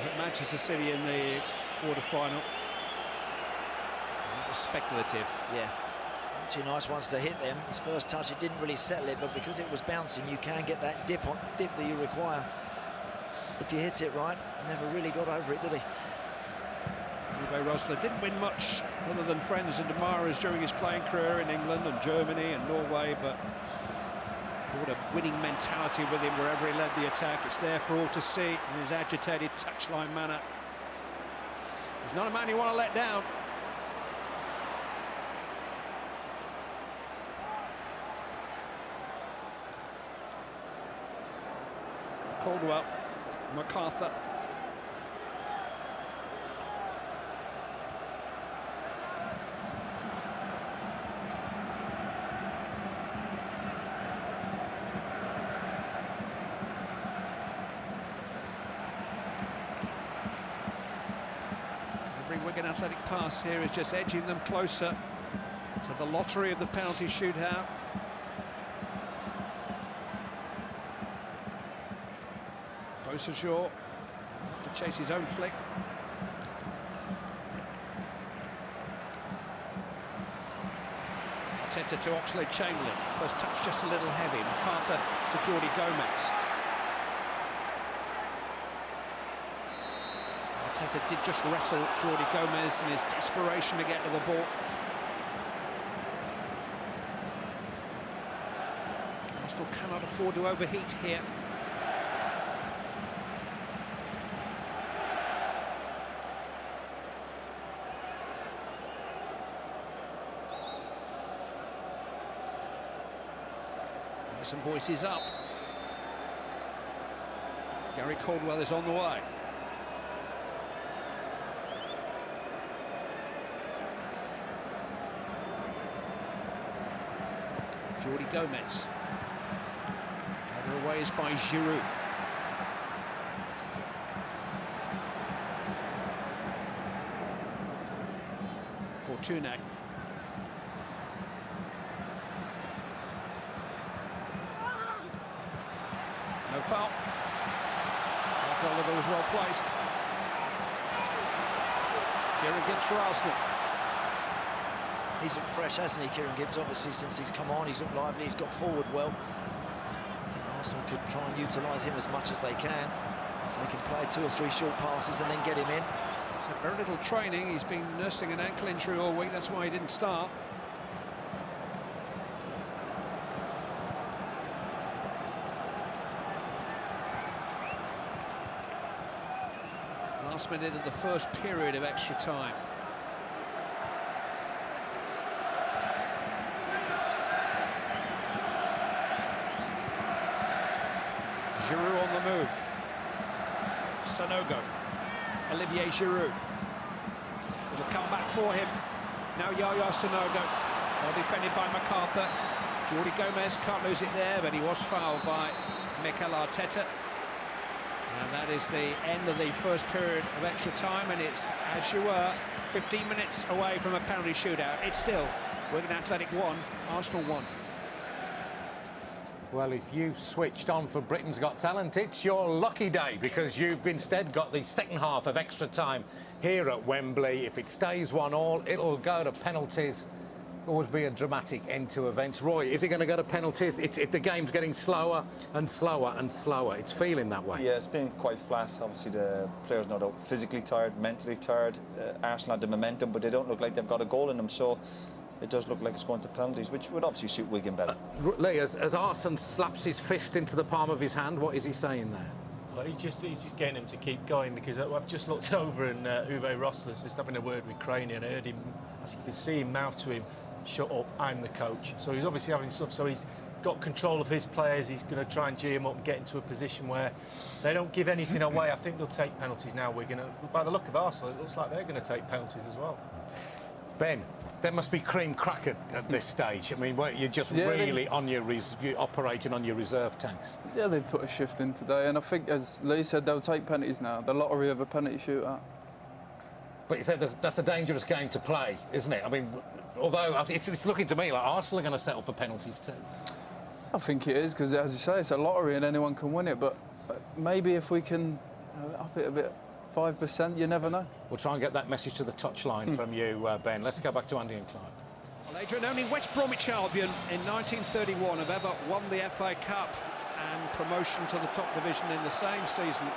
at Manchester City in the quarter-final. It was speculative. Yeah. Two nice ones to hit them. His first touch, it didn't really settle it, but because it was bouncing, you can get that dip that you require. If you hit it right, never really got over it, did he? Uwe Rosler didn't win much other than friends and admirers during his playing career in England and Germany and Norway, but brought a winning mentality with him wherever he led the attack. It's there for all to see in his agitated touchline manner. He's not a man you want to let down. Caldwell, MacArthur. Wigan Athletic pass here is just edging them closer to the lottery of the penalty shootout. Beausejour to chase his own flick. Arteta to Oxlade-Chamberlain. First touch just a little heavy. MacArthur to Jordi Gomez. Arteta did just wrestle Jordi Gomez in his desperation to get to the ball. Arsenal cannot afford to overheat here. Some voices up. Gary Caldwell is on the way. Jordi Gomez. Away is by Giroud. Fortune. No foul. Oliver was well placed. Kieran Gibbs for Arsenal. He's looked fresh, hasn't he, Kieran Gibbs? Obviously, since he's come on, he's looked lively, he's got forward well. I think Arsenal could try and utilise him as much as they can. If they can play 2 or 3 short passes and then get him in. He's had very little training. He's been nursing an ankle injury all week. That's why he didn't start. Last minute of the first period of extra time. Giroud on the move. Sanogo. Olivier Giroud. It'll come back for him. Now Yaya Sanogo. Well defended by MacArthur. Jordi Gomez can't lose it there, but he was fouled by Mikel Arteta. And that is the end of the first period of extra time, and it's, as you were, 15 minutes away from a penalty shootout. It's still Wigan Athletic 1, Arsenal 1. Well, if you've switched on for Britain's Got Talent, it's your lucky day, because you've instead got the second half of extra time here at Wembley. If it stays 1-1, it'll go to penalties. Always be a dramatic end to events. Roy, is it going to go to penalties? The game's getting slower and slower and slower. It's feeling that way. Yeah, it's been quite flat. Obviously, the players no doubt physically tired, mentally tired. Arsenal had the momentum, but they don't look like they've got a goal in them. So it does look like it's going to penalties, which would obviously suit Wigan better. Lee, as Arsene slaps his fist into the palm of his hand, what is he saying there? Well, he's just getting him to keep going, because I've just looked over and Uwe Rosler's just having a word with Craney, and I heard him, as you can see him mouth to him, "Shut up, I'm the coach." So he's obviously having stuff. So he's got control of his players. He's going to try and G them up and get into a position where they don't give anything away. I think they'll take penalties now, Wigan. By the look of Arsenal, it looks like they're going to take penalties as well. Ben, there must be cream cracker at this stage. I mean, you're just really on you're operating on your reserve tanks. Yeah, they've put a shift in today, and I think, as Lee said, they'll take penalties now. The lottery of a penalty shootout. But you said that's a dangerous game to play, isn't it? I mean, although it's looking to me like Arsenal are going to settle for penalties too. I think it is, because, as you say, it's a lottery and anyone can win it. But maybe if we can up it a bit, 5%, you never know. We'll try and get that message to the touchline from you, Ben. Let's go back to Andy and Clive. Well, Adrian, only West Bromwich Albion in 1931 have ever won the FA Cup and promotion to the top division in the same season.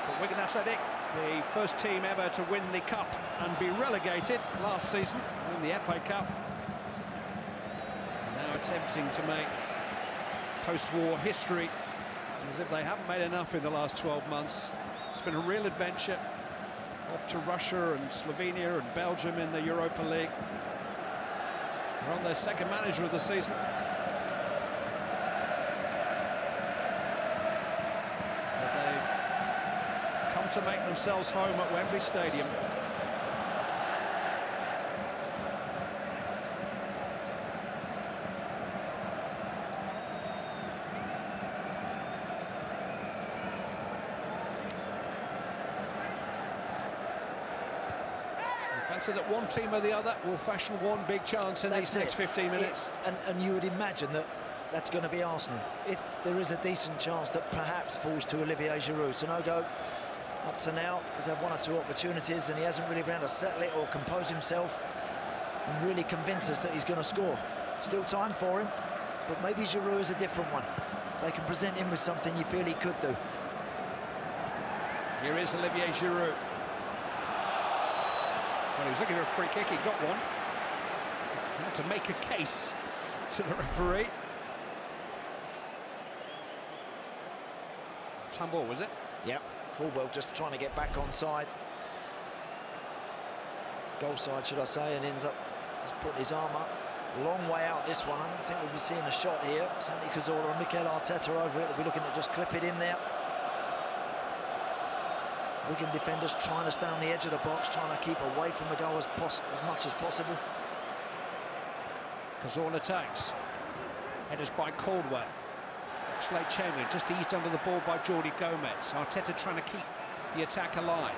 But Wigan Athletic, the first team ever to win the Cup and be relegated last season, win the FA Cup. And now attempting to make post-war history, as if they haven't made enough in the last 12 months. It's been a real adventure. Off to Russia and Slovenia and Belgium in the Europa League. They're on their second manager of the season. But they've come to make themselves home at Wembley Stadium. So that one team or the other will fashion one big chance in these next 15 minutes. And you would imagine that that's going to be Arsenal. If there is a decent chance that perhaps falls to Olivier Giroud. Sanogo, up to now, has had 1 or 2 opportunities and he hasn't really been able to settle it or compose himself and really convince us that he's going to score. Still time for him, but maybe Giroud is a different one. They can present him with something you feel he could do. Here is Olivier Giroud. Well, he was looking for a free kick, he got one. He had to make a case to the referee. It's handball, was it? Yep, Caldwell just trying to get back on side. Goal side, should I say, and ends up just putting his arm up. Long way out this one. I don't think we'll be seeing a shot here. Santi Cazorla and Mikel Arteta over it. They'll be looking to just clip it in there. Wigan defenders trying to stay on the edge of the box, trying to keep away from the goal as much as possible. Cazorla attacks. Headers by Caldwell. Oxlade-Chamberlain just eased under the ball by Jordi Gomez. Arteta trying to keep the attack alive.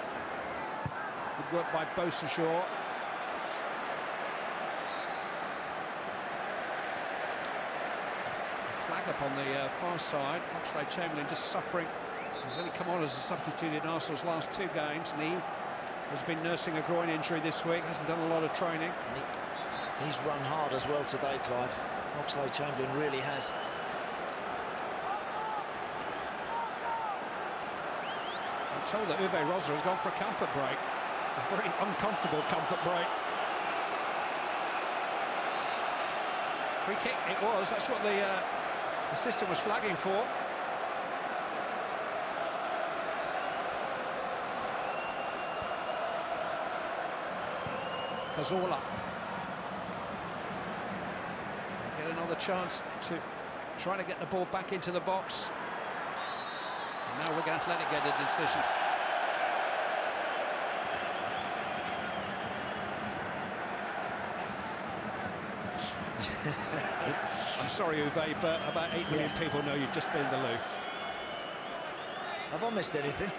Good work by Beausejour. Flag up on the far side. Oxlade-Chamberlain just suffering. He's only come on as a substitute in Arsenal's last 2 games, and he has been nursing a groin injury this week, hasn't done a lot of training. And he's run hard as well today, Clive. Oxlade-Chamberlain really has. I'm told that Uwe Rosler has gone for a comfort break. A very uncomfortable comfort break. Free kick it was, that's what the system was flagging for. Cazorla. Get another chance to try to get the ball back into the box. And now Wigan Athletic get a decision. I'm sorry, Uwe, but about 8 million people know you've just been in the loo. Have I missed anything?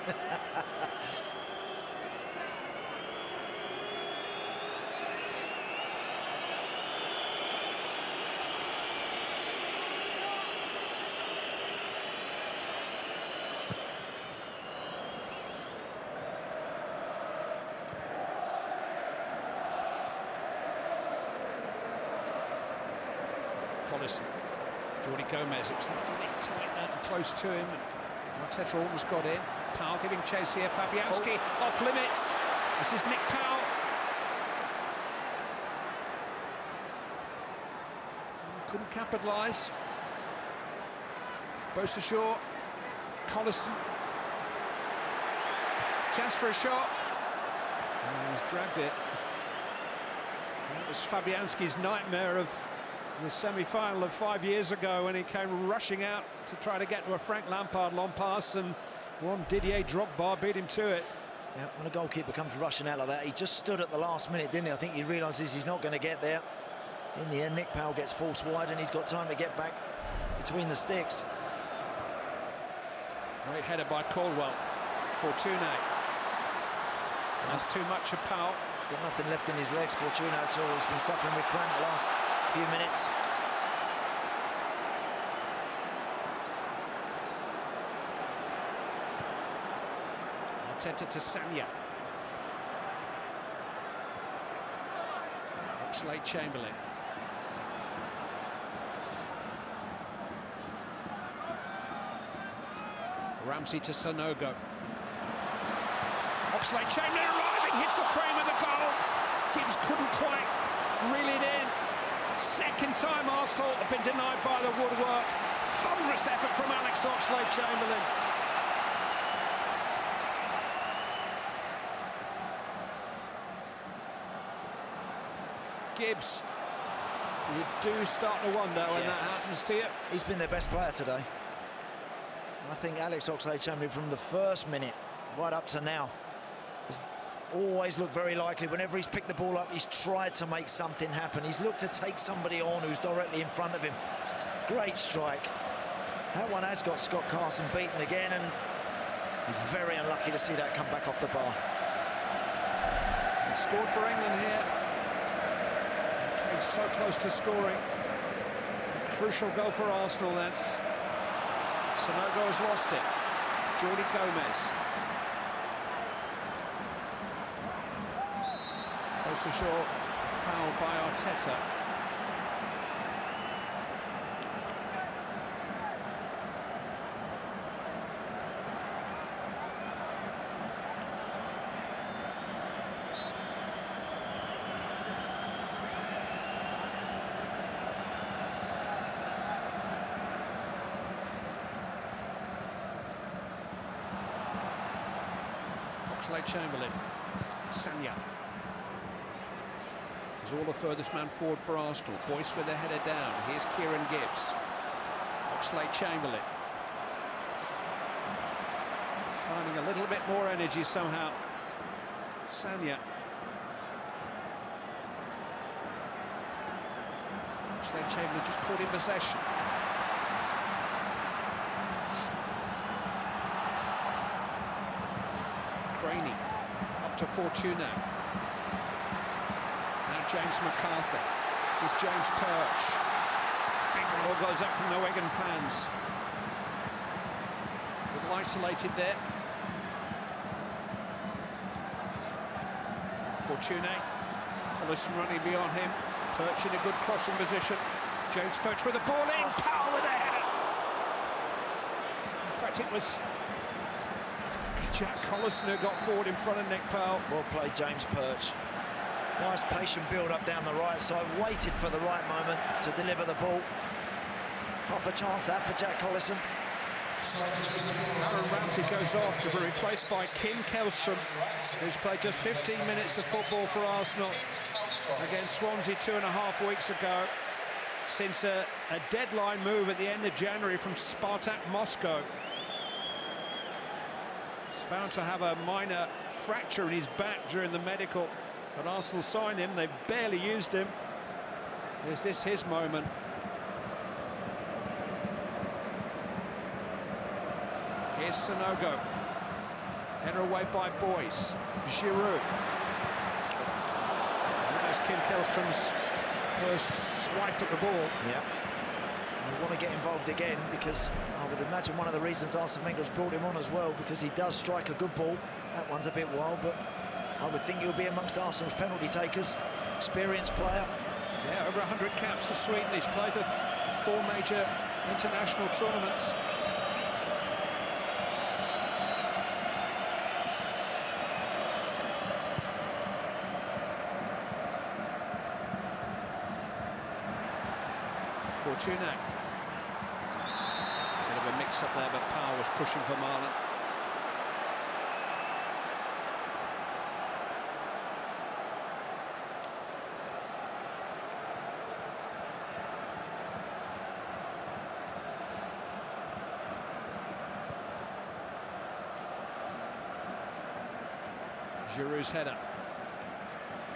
Collison, Jordi Gomez, it was a little bit tight and close to him. Arteta almost got in. Powell giving chase here. Fabianski off limits. This is Nick Powell. Couldn't capitalise. Beausejour, Collison. Chance for a shot. And he's dragged it. That was Fabianski's nightmare of the semi-final of 5 years ago when he came rushing out to try to get to a Frank Lampard long pass, and one Didier Drogba beat him to it. Yeah, when a goalkeeper comes rushing out like that, he just stood at the last minute, didn't he? I think he realises he's not going to get there. In the end, Nick Powell gets forced wide and he's got time to get back between the sticks. Great header by Caldwell. Fortuna. That's too much of Powell. He's got nothing left in his legs, Fortuna at all. He's been suffering with cramp the last few minutes. Arteta to Sanya. Oxlade-Chamberlain. Ramsey to Sanogo. Oxlade-Chamberlain arriving, hits the frame of the goal. Gibbs couldn't quite reel it in. Second time Arsenal have been denied by the woodwork. Thunderous effort from Alex Oxlade-Chamberlain. Gibbs, you do start to wonder when that happens to you. He's been their best player today. I think Alex Oxlade-Chamberlain from the first minute right up to now has always looked very likely. Whenever he's picked the ball up, he's tried to make something happen. He's looked to take somebody on who's directly in front of him. Great strike. That one has got Scott Carson beaten again, and he's very unlucky to see that come back off the bar. He scored for England here. He came so close to scoring. A crucial goal for Arsenal then. Sanogo has lost it. Jordi Gomez. Beausejour fouled by Arteta. Oxlade-Chamberlain. Sanya. All the furthest man forward for Arsenal. Boyce with their header down. Here's Kieran Gibbs. Oxlade-Chamberlain. Finding a little bit more energy somehow. Sanya. Oxlade-Chamberlain just caught in possession. to Fortuna. Now James McCarthy. This is James Perch. Big ball goes up from the Wigan fans. Little isolated there. Fortuna. Collison running beyond him. Perch in a good crossing position. James Perch with the ball in. Powell with a header. In fact, it was Jack Collison who got forward in front of Nick Powell. Well played, James Perch. Nice patient build-up down the right side. Waited for the right moment to deliver the ball. Half a chance that for Jack Collison. Aaron Ramsey goes off to be replaced by Kim Källström, who's played just 15 minutes of football for Arsenal against Swansea 2.5 weeks ago, since a deadline move at the end of January from Spartak Moscow. He's found to have a minor fracture in his back during the medical, but Arsenal signed him. They've barely used him. Is this his moment? Here's Sanogo. Header away by Boyce. Giroud. And that's Kim Källström's first swipe at the ball. Yeah. They want to get involved again, because I would imagine one of the reasons Arsene Wenger's brought him on as well, because he does strike a good ball. That one's a bit wild, but I would think he'll be amongst Arsenal's penalty takers. Experienced player. Yeah, over 100 caps for Sweden. He's played at 4 major international tournaments. Fortuna. Bit of a mix-up there, but Powell was pushing for Marlon. Giroud's header.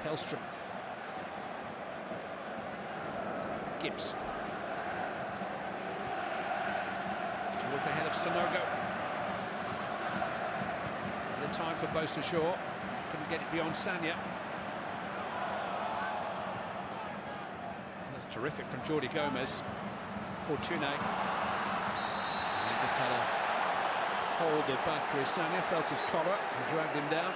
Källström. Gibbs. Towards the head of Sanogo. The time for Beausejour. Couldn't get it beyond Sagna. That's terrific from Jordi Gomez. Fortuna. He just had a hold of Bakary Sagna, felt his collar and dragged him down.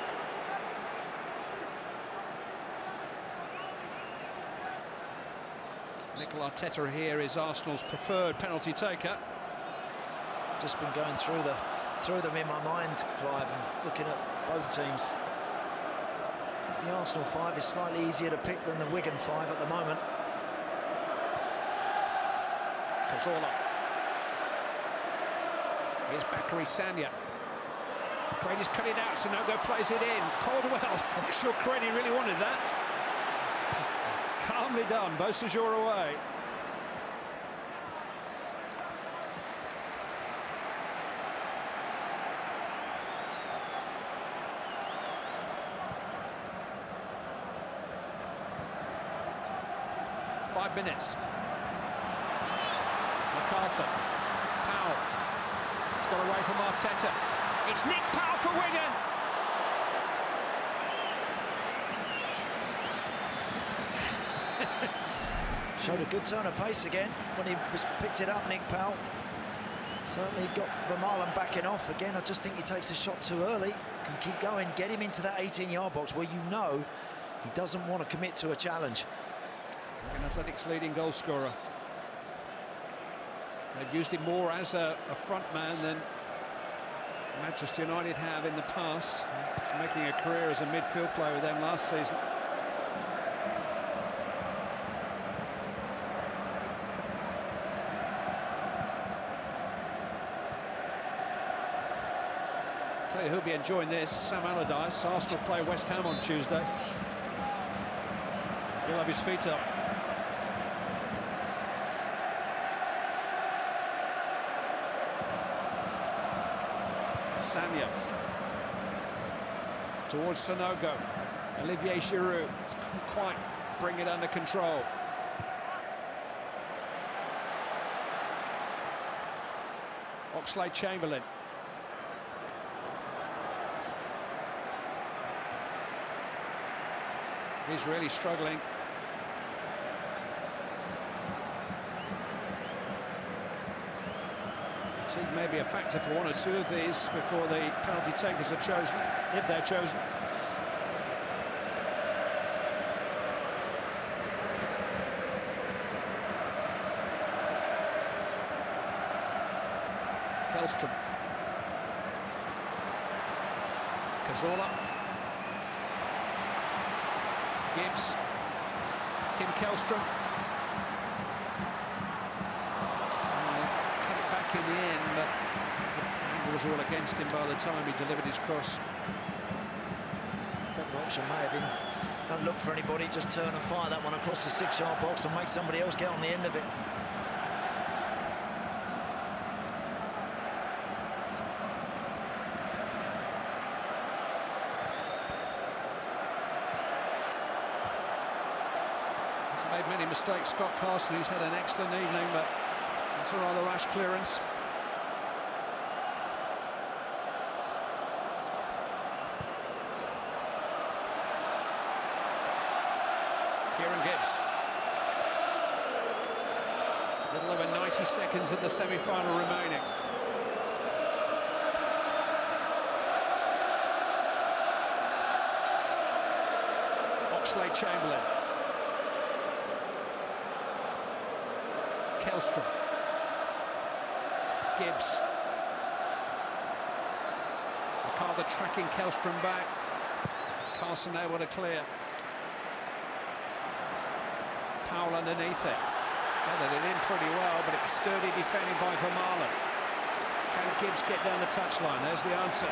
Mikel Arteta here is Arsenal's preferred penalty taker. Just been going through them in my mind, Clive, and looking at both teams. The Arsenal 5 is slightly easier to pick than the Wigan 5 at the moment. Cazorla. Here's Bakary Sagna. Crady's cut it out, Sanogo plays it in. Caldwell, I'm not sure Crady really wanted that. Calmly done, Beausejour away. Five minutes. MacArthur. Powell. It's got away from Arteta. It's Nick Powell for Wigan. Showed a good turn of pace again when he picked it up, Nick Powell. Certainly got Vermaelen backing off. Again, I just think he takes the shot too early. Can keep going, get him into that 18-yard box where you know he doesn't want to commit to a challenge. Wigan Athletics leading goal scorer. They've used him more as a front man than Manchester United have in the past. He's making a career as a midfield player with them last season. Tell you who'll be enjoying this, Sam Allardyce. Arsenal play West Ham on Tuesday. He'll have his feet up. Sagna towards Sanogo. Olivier Giroud couldn't quite bring it under control. Oxlade-Chamberlain. He's really struggling. Fatigue may be a factor for one or two of these before the penalty takers are chosen, if they're chosen. Kellstrom. Cazorla. Gibbs. Tim Kellstrom. Cut it back in the end, but it was all against him by the time he delivered his cross. Better option may have been, don't look for anybody, just turn and fire that one across the 6-yard box and make somebody else get on the end of it. Made many mistakes, Scott Carson, who's had an excellent evening, but it's a rather rash clearance. Kieran Gibbs. A little over 90 seconds in the semi-final remaining. Oxlade-Chamberlain. Kellstrom. Gibbs. McCarthy tracking Kellstrom back. Carson able to clear. Powell underneath it. Gathered it in pretty well, but it's sturdy defending by Vermaelen. Can Gibbs get down the touchline? There's the answer.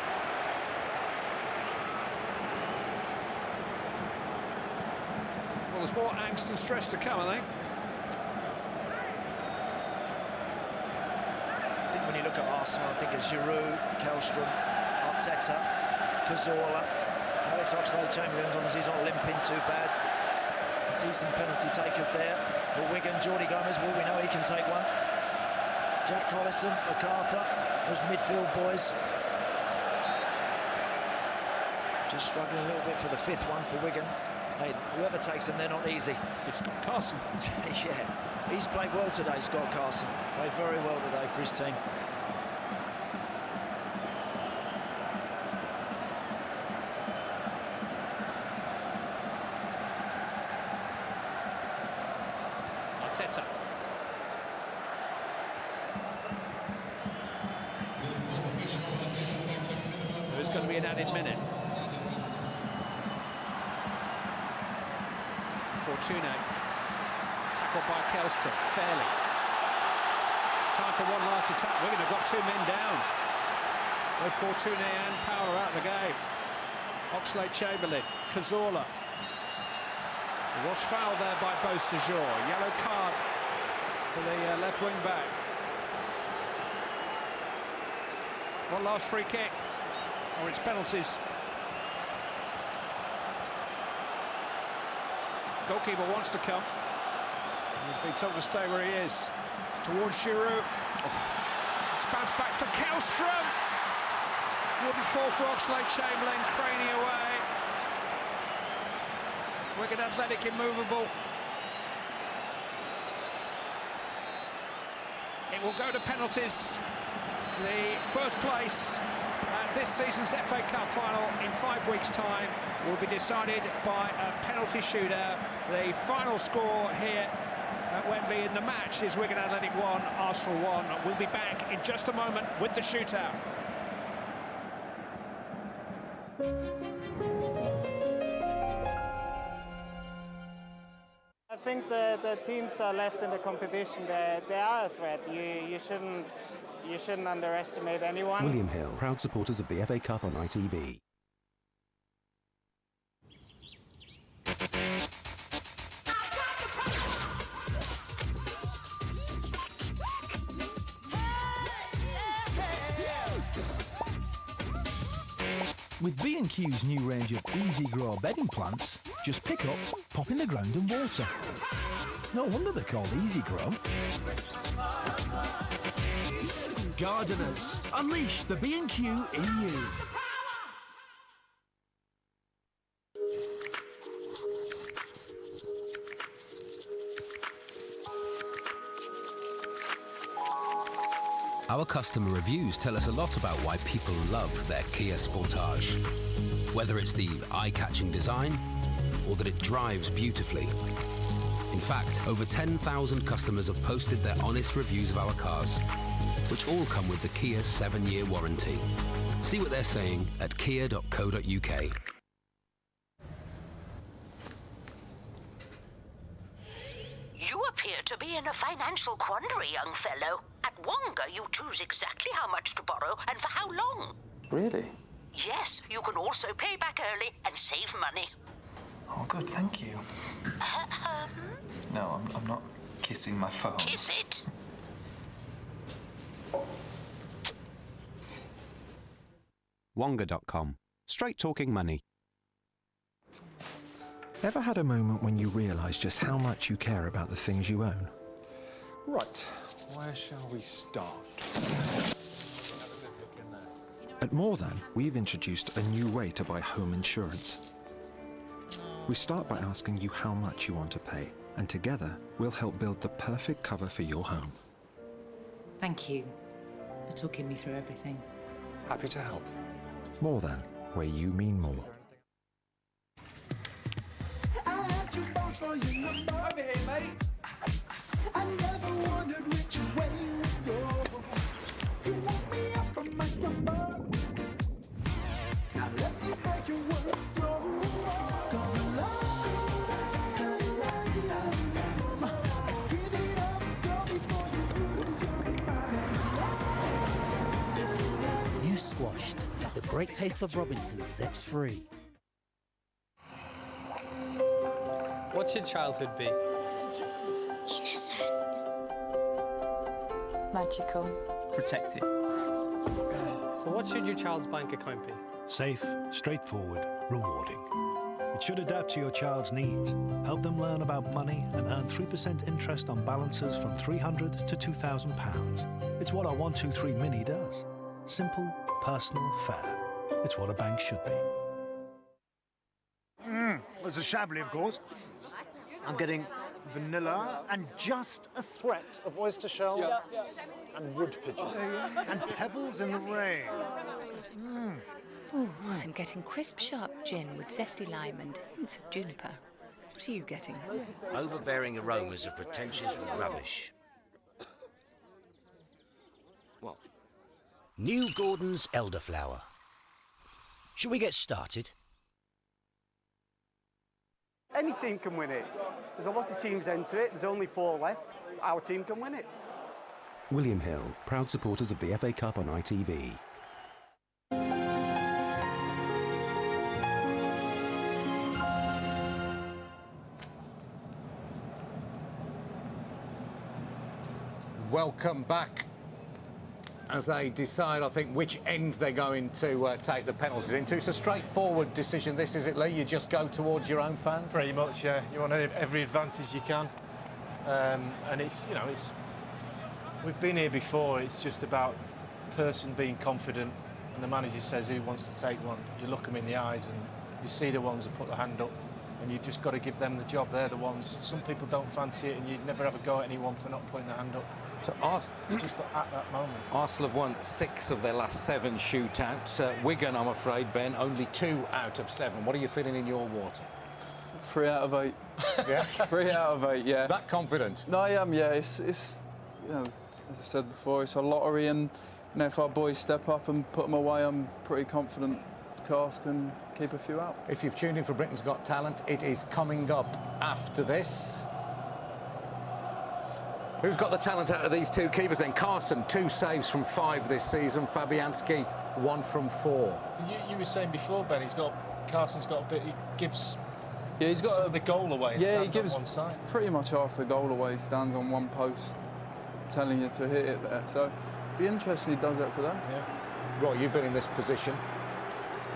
Well, there's more angst and stress to come, I think. When you look at Arsenal, I think it's Giroud, Kellstrom, Arteta, Cazorla, Alex Oxlade-Chamberlain, as long as he's not limping too bad. I see some penalty takers there for Wigan. Jordi Gomez, well, we know he can take one. Jack Collison, MacArthur, those midfield boys. Just struggling a little bit for the 5th one for Wigan. Hey, whoever takes them, they're not easy. It's Scott Carson. Yeah, he's played well today, Scott Carson. Played very well today for his team. Arteta. There's going to be an added minute. Fortune. Tackled by Kellstrom, fairly. Time for one last attack. Wigan have got 2 men down. Both Fortune and Powell are out of the game. Oxlade-Chamberlain, Cazorla. He was fouled there by Beausejour. Yellow card for the left wing back. One last free kick, or it's penalties. Goalkeeper wants to come. He's been told to stay where he is. It's towards Giroud. It's bounced back for Kellstrom. Wouldn't fall for Oxlade-Chamberlain, craning away. Wigan Athletic immovable. It will go to penalties. The first place at this season's FA Cup final in 5 weeks' time will be decided by a penalty shootout. The final score here at Wembley in the match is Wigan Athletic 1, Arsenal 1. We'll be back in just a moment with the shootout. I think the teams that are left in the competition, they are a threat. You shouldn't underestimate anyone. William Hill, proud supporters of the FA Cup on ITV. With B&Q's new range of easy grow bedding plants, just pick up, pop in the ground and water. No wonder they're called Easy Grow. Gardeners, unleash the B&Q in you. Our customer reviews tell us a lot about why people love their Kia Sportage. Whether it's the eye-catching design or that it drives beautifully. In fact, over 10,000 customers have posted their honest reviews of our cars, which all come with the Kia 7-year warranty. See what they're saying at kia.co.uk. You appear to be in a financial quandary, young fellow. At Wonga, you choose exactly how much to borrow and for how long. Really? Yes, you can also pay back early and save money. Oh, good, thank you. No, I'm not kissing my phone. Kiss it. Wonga.com. Straight talking money. Ever had a moment when you realise just how much you care about the things you own? Right, where shall we start? At More Than, we've introduced a new way to buy home insurance. We start by asking you how much you want to pay, and together we'll help build the perfect cover for your home. Thank you for talking me through everything. Happy to help. More Than, where you mean more. Over here, mate. I never wondered which way you would go. You woke me up from my slumber. Now let me break your word flow. Gonna love, give it up, girl, before you. New squashed. The great taste of Robinson's sets free. What should childhood be? Innocent. Magical. Protected. So what should your child's bank account be? Safe, straightforward, rewarding. It should adapt to your child's needs, help them learn about money and earn 3% interest on balances from £300 to £2,000. It's what our 123 Mini does. Simple, personal, fair. It's what a bank should be. There's a Chablis, of course. I'm getting vanilla and just a threat of oyster shell and wood pigeon and pebbles in the rain. Oh, I'm getting crisp, sharp gin with zesty lime and hints of juniper. What are you getting? Overbearing aromas of pretentious rubbish. What? New Gordon's elderflower. Shall we get started? Any team can win it. There's a lot of teams enter it. There's only 4 left. Our team can win it. William Hill, proud supporters of the FA Cup on ITV. Welcome back as they decide, I think, which end they're going to take the penalties into. It's a straightforward decision, this, is it, Lee? You just go towards your own fans? Pretty much, yeah. You want every advantage you can. And it's, you know, we've been here before. It's just about person being confident, and the manager says who wants to take one. You look them in the eyes and you see the ones that put their hand up, and you just got to give them the job. They're the ones. Some people don't fancy it, and you'd never have a go at anyone for not putting their hand up. So it's just at that moment. Arsenal have won 6 of their last 7 shootouts. Wigan, I'm afraid, Ben, only 2 out of 7. What are you feeling in your water? 3 out of 8. Yeah? 3 out of 8, yeah. That confident? No, I am, yeah. It's you know, as I said before, it's a lottery, and you know, if our boys step up and put them away, I'm pretty confident Cast can keep a few out. If you've tuned in for Britain's Got Talent, it is coming up after this. Who's got the talent out of these 2 keepers then? Carson, 2 saves from 5 this season. Fabianski, 1 from 4. You were saying before, Ben, Carson's got a bit, he gives he's got the goal away. Yeah, he gives gives on one side. pretty much half the goal away. He stands on one post, telling you to hit it there. So, be interesting he does that today. Yeah. Roy, you've been in this position.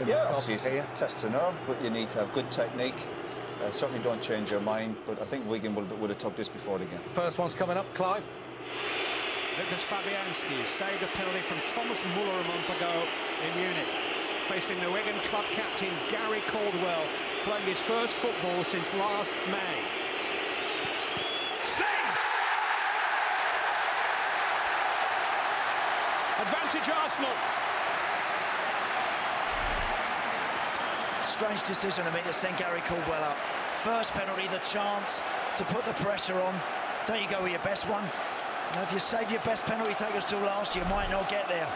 Yeah, obviously it's a test of nerve, but you need to have good technique. Certainly don't change your mind, but I think Wigan would have took this before the game. First one's coming up, Clive. Lucas Fabianski saved a penalty from Thomas Muller a month ago in Munich, facing the Wigan club captain Gary Caldwell, playing his first football since last May. Saved! advantage, Arsenal. Strange decision, I mean, to send Gary Caldwell up. First penalty, the chance to put the pressure on. Don't you go with your best one? Now, if you save your best penalty takers till last, you might not get there.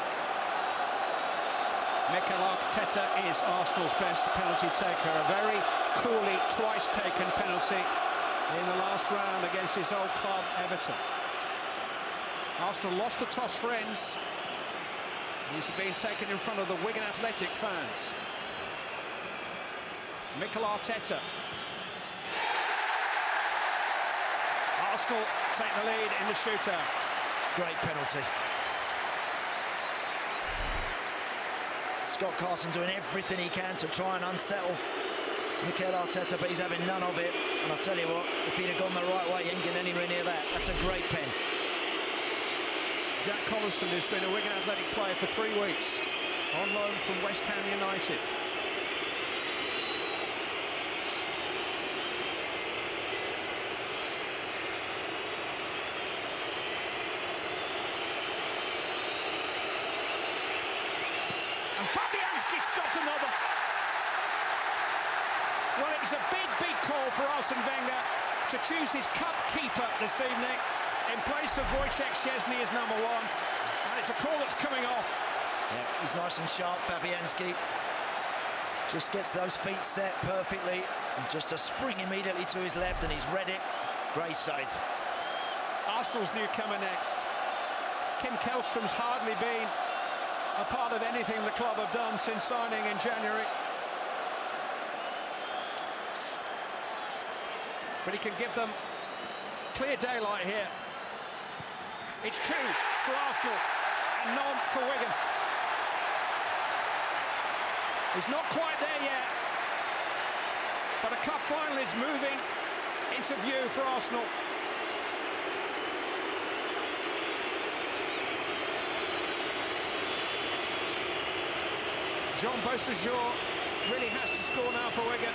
Mikel Arteta is Arsenal's best penalty taker. A very coolly twice taken penalty in the last round against his old club, Everton. Arsenal lost the toss for ends. He's been taken in front of the Wigan Athletic fans. Mikel Arteta. Arsenal take the lead in the shootout. Great penalty. Scott Carson doing everything he can to try and unsettle Mikel Arteta, but he's having none of it. And I'll tell you what, if he'd have gone the right way, he ain't getting anywhere near that. That's a great pen. Jack Collison has been a Wigan Athletic player for 3 weeks, on loan from West Ham United. And Fabianski stopped another. Well, it was a big call for Arsene Wenger to choose his cup keeper this evening in place of Wojciech Szczesny as number 1. And it's a call that's coming off. Yeah, he's nice and sharp, Fabianski. Just gets those feet set perfectly. And just a spring immediately to his left, and he's read it. Great save. Arsenal's newcomer next. Kim Källström's hardly been a part of anything the club have done since signing in January. But he can give them clear daylight here. It's 2 for Arsenal and none for Wigan. He's not quite there yet, but a cup final is moving into view for Arsenal. Jean Beausejour really has to score now for Wigan.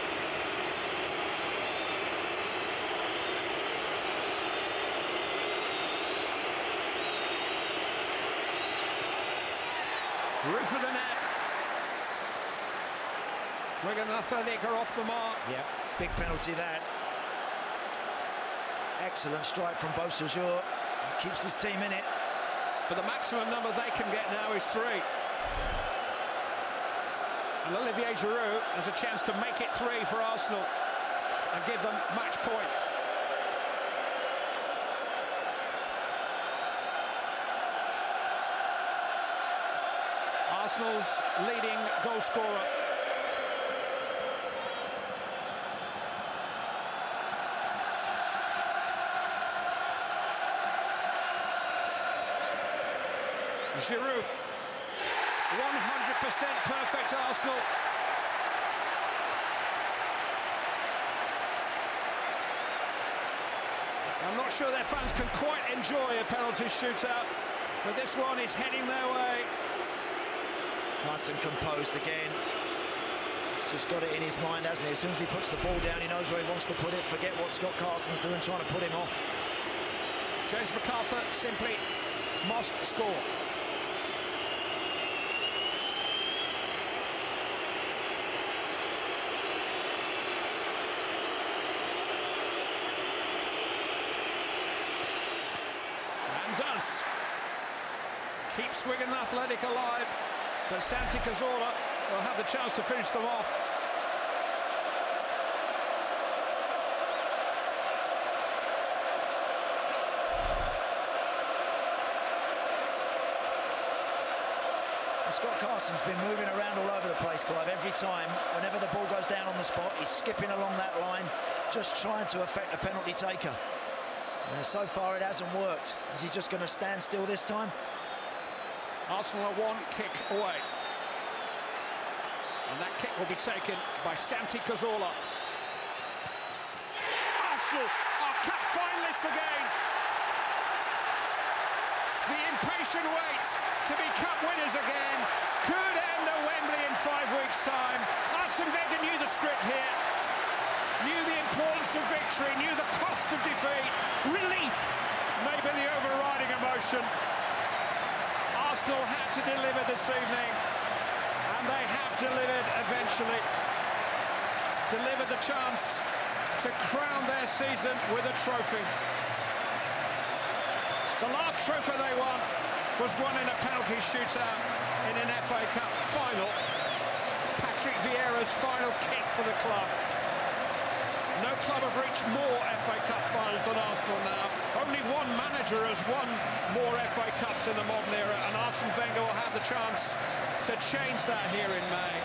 Roof of the net. Wigan Athletic are off the mark. Yeah, big penalty that. Excellent strike from Beausejour. Keeps his team in it. But the maximum number they can get now is 3. And Olivier Giroud has a chance to make it 3 for Arsenal and give them match point. Arsenal's leading goal scorer. Giroud. 100% perfect Arsenal. I'm not sure their fans can quite enjoy a penalty shootout, but this one is heading their way. Nice and composed again. He's just got it in his mind, hasn't he? As soon as he puts the ball down, he knows where he wants to put it. Forget what Scott Carson's doing, trying to put him off. James McArthur simply must score. Does. Keeps Wigan Athletic alive, but Santi Cazorla will have the chance to finish them off. Scott Carson's been moving around all over the place, Clive, every time. Whenever the ball goes down on the spot, he's skipping along that line, just trying to affect the penalty taker. So far it hasn't worked. Is he just going to stand still this time? Arsenal are 1 kick away. And that kick will be taken by Santi Cazorla. Arsenal are cup finalists again. The impatient wait to be cup winners again could end at Wembley in 5 weeks' time. Arsene Wenger knew the script here. Knew the importance of victory, knew the cost of defeat. Relief may be the overriding emotion. Arsenal Arsenal had to deliver this evening, and they have delivered eventually. Delivered the chance to crown their season with a trophy. The last trophy they won was won in a penalty shootout in an FA Cup final. Patrick Vieira's final kick for the club. No club have reached more FA Cup finals than Arsenal now. Only one manager has won more FA Cups in the modern era, and Arsene Wenger will have the chance to change that here in May.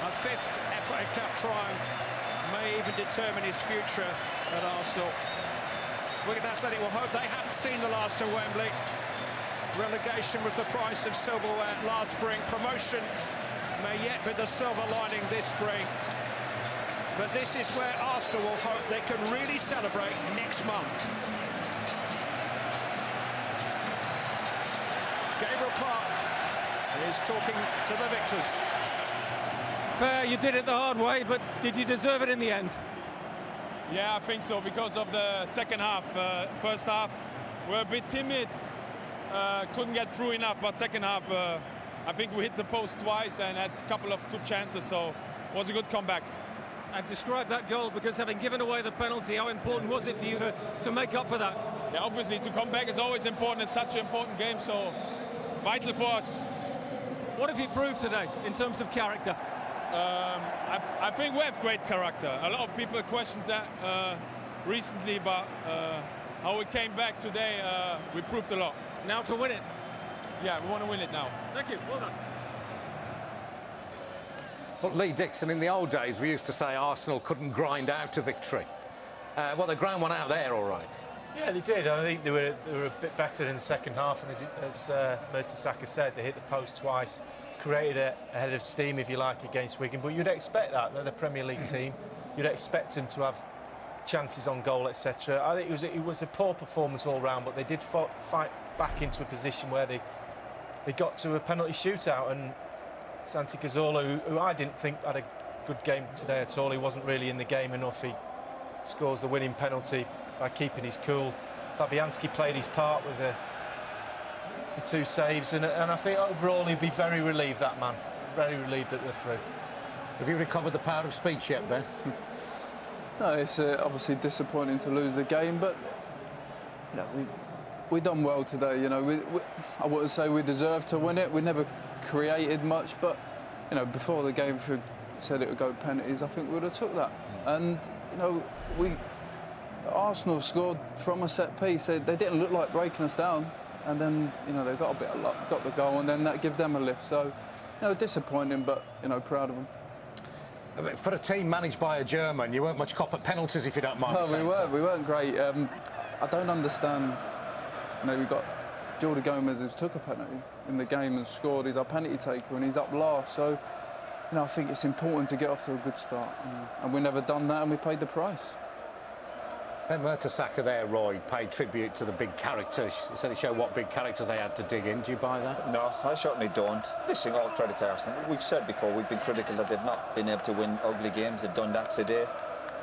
A fifth FA Cup triumph may even determine his future at Arsenal. Wigan Athletic will hope they haven't seen the last of Wembley. Relegation was the price of silverware last spring. Promotion may yet be the silver lining this spring. But this is where Arsenal will hope they can really celebrate next month. Gabriel Clark is talking to the victors. You did it the hard way, but did you deserve it in the end? Yeah, I think so, because of the second half. First half, we're a bit timid, couldn't get through enough, but second half, I think we hit the post twice and had a couple of good chances, so it was a good comeback. And describe that goal, because having given away the penalty, how important was it for you to make up for that? Yeah, obviously to come back is always important. It's such an important game, so vital for us. What have you proved today in terms of character? I think we have great character. A lot of people questioned that recently, but how we came back today, we proved a lot. Now to win it? Yeah, we want to win it now. Thank you, well done. Well, Lee Dixon, in the old days, we used to say Arsenal couldn't grind out a victory. Well, they ground one out there, all right. Yeah, they did. I think they were a bit better in the second half, and as Mertesacker said, they hit the post twice, created a head of steam, if you like, against Wigan. But you'd expect that. They're the Premier League team. You'd expect them to have chances on goal, etc. I think it was a poor performance all round, but they did fight back into a position where they got to a penalty shootout, and Santi Cazorla, who I didn't think had a good game today at all. He wasn't really in the game enough. He scores the winning penalty by keeping his cool. Fabianski played his part with the two saves, and I think overall he'd be very relieved, that man. Very relieved that they're through. Have you recovered the power of speech yet, Ben? No, it's obviously disappointing to lose the game, but you know, we done well today. You know, I wouldn't say we deserved to win it. We never created much, but you know, before the game, if we said it would go penalties, I think we would have took that. And you know, Arsenal scored from a set piece. They didn't look like breaking us down, and then you know, they got a bit of luck, got the goal, and then that gave them a lift. So you know, disappointing, but you know, proud of them. I mean, for a team managed by a German, you weren't much cop at penalties, if you don't mind. No, we weren't great. I don't understand. You know, we got Jordi Gomez, who's took a penalty in the game and scored. He's our penalty taker, and he's up last. So, you know, I think it's important to get off to a good start, and we never done that, and we paid the price. Ben Mertesacker there, Roy, paid tribute to the big characters. He said it showed what big characters they had to dig in. Do you buy that? No, I certainly don't. Listen, all credit to Arsenal. We've said before, we've been critical that they've not been able to win ugly games. They've done that today.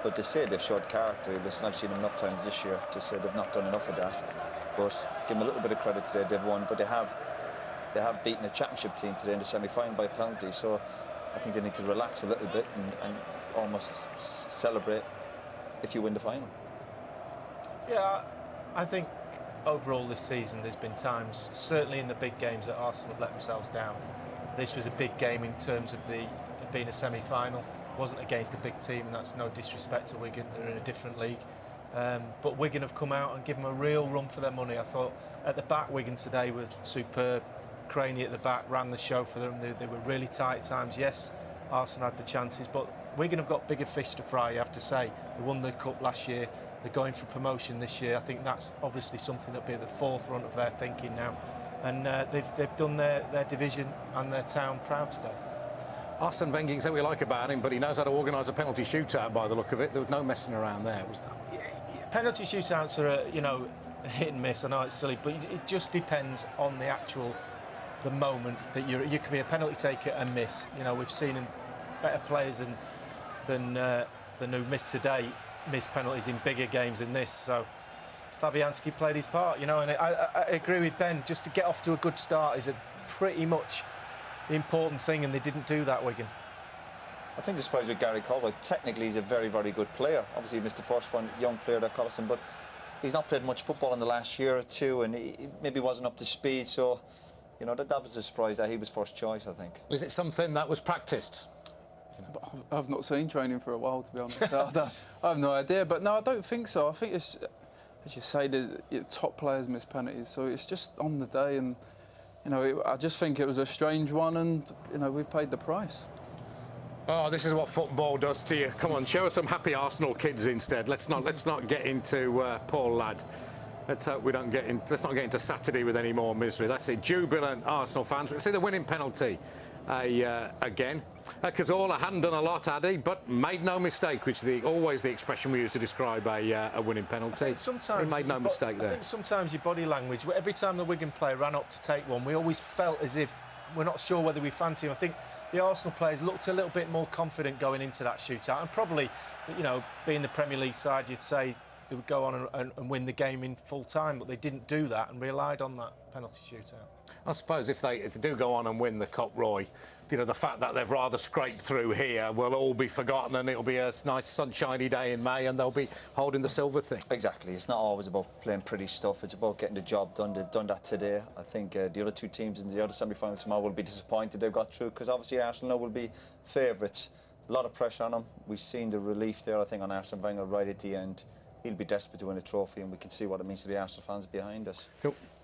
But to say they've showed character, listen, I've seen them enough times this year to say they've not done enough of that. But give them a little bit of credit today, they've won. But they have beaten a championship team today in the semi-final by penalty. So I think they need to relax a little bit and almost celebrate if you win the final. Yeah, I think overall this season there's been times, certainly in the big games, that Arsenal have let themselves down. This was a big game in terms of it being a semi-final. It wasn't against a big team, and that's no disrespect to Wigan. They're in a different league. But Wigan have come out and given them a real run for their money. I thought at the back, Wigan today was superb. Craney at the back ran the show for them. They were really tight at times. Yes, Arsenal had the chances, but Wigan have got bigger fish to fry, you have to say. They won the Cup last year. They're going for promotion this year. I think that's obviously something that'll be at the forefront of their thinking now. And they've done their division and their town proud today. Arsene Wenger can say what we like about him, but he knows how to organise a penalty shootout by the look of it. There was no messing around there, was there? Penalty shootouts are a hit and miss. I know it's silly, but it just depends on the moment that you can be a penalty taker and miss. You know, we've seen better players than who missed today miss penalties in bigger games than this. So Fabianski played his part, you know, and I agree with Ben. Just to get off to a good start is pretty much the important thing, and they didn't do that, Wigan. I think the surprise with Gary Caldwell, technically he's a very, very good player. Obviously he missed the first one, young player that Collison, but he's not played much football in the last year or two, and he maybe wasn't up to speed, so, you know, that was a surprise that he was first choice, I think. Was it something that was practised? I've not seen training for a while, to be honest. I have no idea, but no, I don't think so. I think it's, as you say, the top players miss penalties, so it's just on the day, and you know, I just think it was a strange one, and you know, we paid the price. Oh, this is what football does to you. Come on, show us some happy Arsenal kids instead. Let's not get into poor lad. Let's hope we don't get in. Let's not get into Saturday with any more misery. That's it. Jubilant Arsenal fans. See the winning penalty again. Cazorla hadn't done a lot, had he? But made no mistake, which is always the expression we use to describe a winning penalty. Sometimes he made no mistake there. I think sometimes your body language. Every time the Wigan player ran up to take one, we always felt as if we're not sure whether we fancy him. I think the Arsenal players looked a little bit more confident going into that shootout, and probably, you know, being the Premier League side, you'd say they would go on and win the game in full time, but they didn't do that and relied on that penalty shootout. I suppose if they do go on and win the Cup, Roy, you know, the fact that they've rather scraped through here will all be forgotten, and it'll be a nice sunshiny day in May, and they'll be holding the silver thing. Exactly. It's not always about playing pretty stuff. It's about getting the job done. They've done that today. I think the other two teams in the other semi-final tomorrow will be disappointed they've got through, because obviously Arsenal will be favourites. A lot of pressure on them. We've seen the relief there, I think, on Arsene Wenger right at the end. He'll be desperate to win a trophy, and we can see what it means to the Arsenal fans behind us.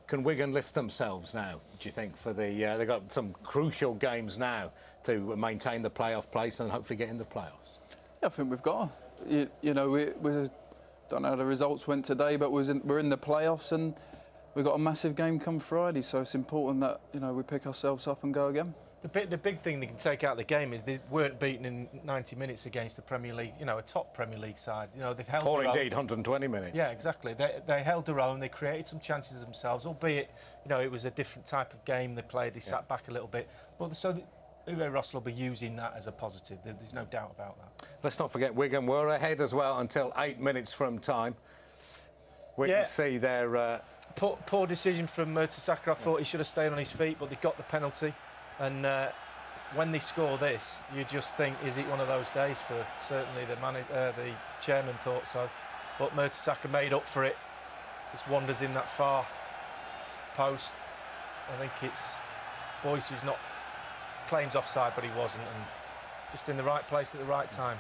Can Wigan lift themselves now, do you think, for the... they've got some crucial games now to maintain the playoff place and hopefully get in the playoffs? Yeah, I think we've got to. You know, we don't know how the results went today, but we're in the playoffs, and we've got a massive game come Friday, so it's important that, you know, we pick ourselves up and go again. The big thing they can take out of the game is they weren't beaten in 90 minutes against the Premier League, you know, a top Premier League side. You know, they've held or their indeed own. 120 minutes. Yeah, exactly. They held their own. They created some chances themselves, albeit, you know, it was a different type of game they played. They sat back a little bit. But so Uwe Ross will be using that as a positive. There's no doubt about that. Let's not forget Wigan were ahead as well until 8 minutes from time. We can see their... Poor decision from Mertesacker. I thought he should have stayed on his feet, but they got the penalty. And when they score this, you just think, is it one of those days for certainly the chairman thought so. But Mertesacker made up for it. Just wanders in that far post. I think it's Boyce who's not claims offside, but he wasn't, and just in the right place at the right time.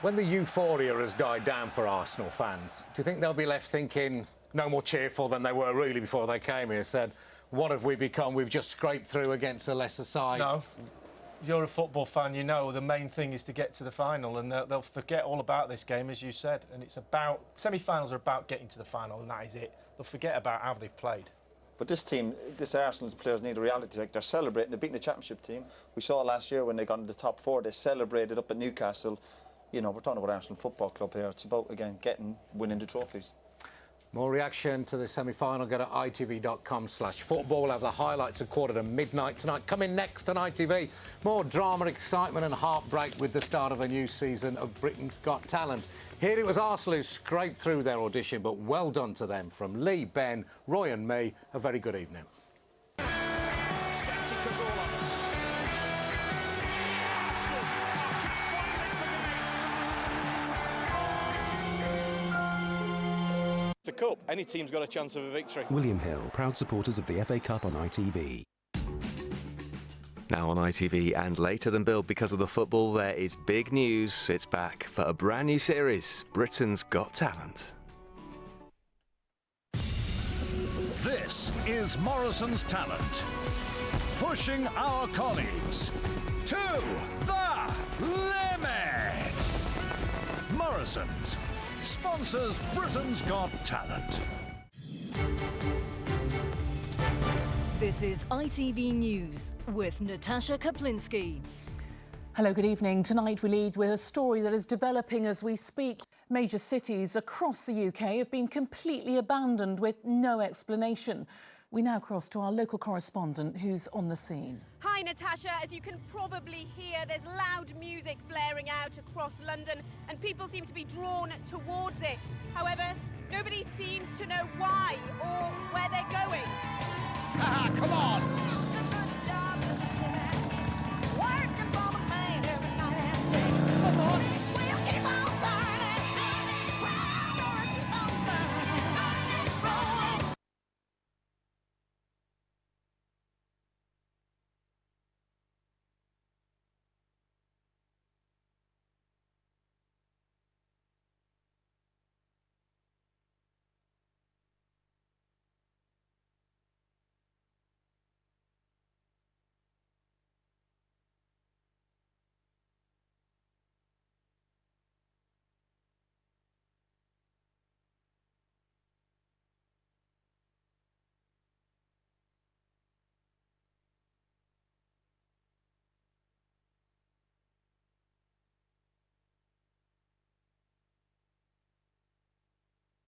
When the euphoria has died down for Arsenal fans, do you think they'll be left thinking no more cheerful than they were really before they came here? Said, what have we become? We've just scraped through against a lesser side. No. If you're a football fan, you know the main thing is to get to the final, and they'll forget all about this game, as you said. And it's about... Semi-finals are about getting to the final, and that is it. They'll forget about how they've played. But this team, this Arsenal players need a reality check. They're celebrating. They're beating the Championship team. We saw last year when they got into the top four, they celebrated up at Newcastle. You know, we're talking about Arsenal Football Club here. It's about, again, winning the trophies. More reaction to the semi-final, go to itv.com/football. We'll have the highlights at midnight tonight. Coming next on ITV, more drama, excitement and heartbreak with the start of a new season of Britain's Got Talent. Here it was Arsenal who scraped through their audition, but well done to them. From Lee, Ben, Roy and me, a very good evening. It's a cup. Any team's got a chance of a victory. William Hill, proud supporters of the FA Cup on ITV. Now on ITV and later than billed because of the football, there is big news. It's back for a brand new series, Britain's Got Talent. This is Morrison's Talent. Pushing our colleagues to the limit. Morrison's sponsors Britain's Got Talent. This is ITV News with Natasha Kaplinsky. Hello, good evening. Tonight we lead with a story that is developing as we speak. Major cities across the UK have been completely abandoned with no explanation. We now cross to our local correspondent who's on the scene. Hi, Natasha. As you can probably hear, there's loud music blaring out across London and people seem to be drawn towards it. However, nobody seems to know why or where they're going. Come on!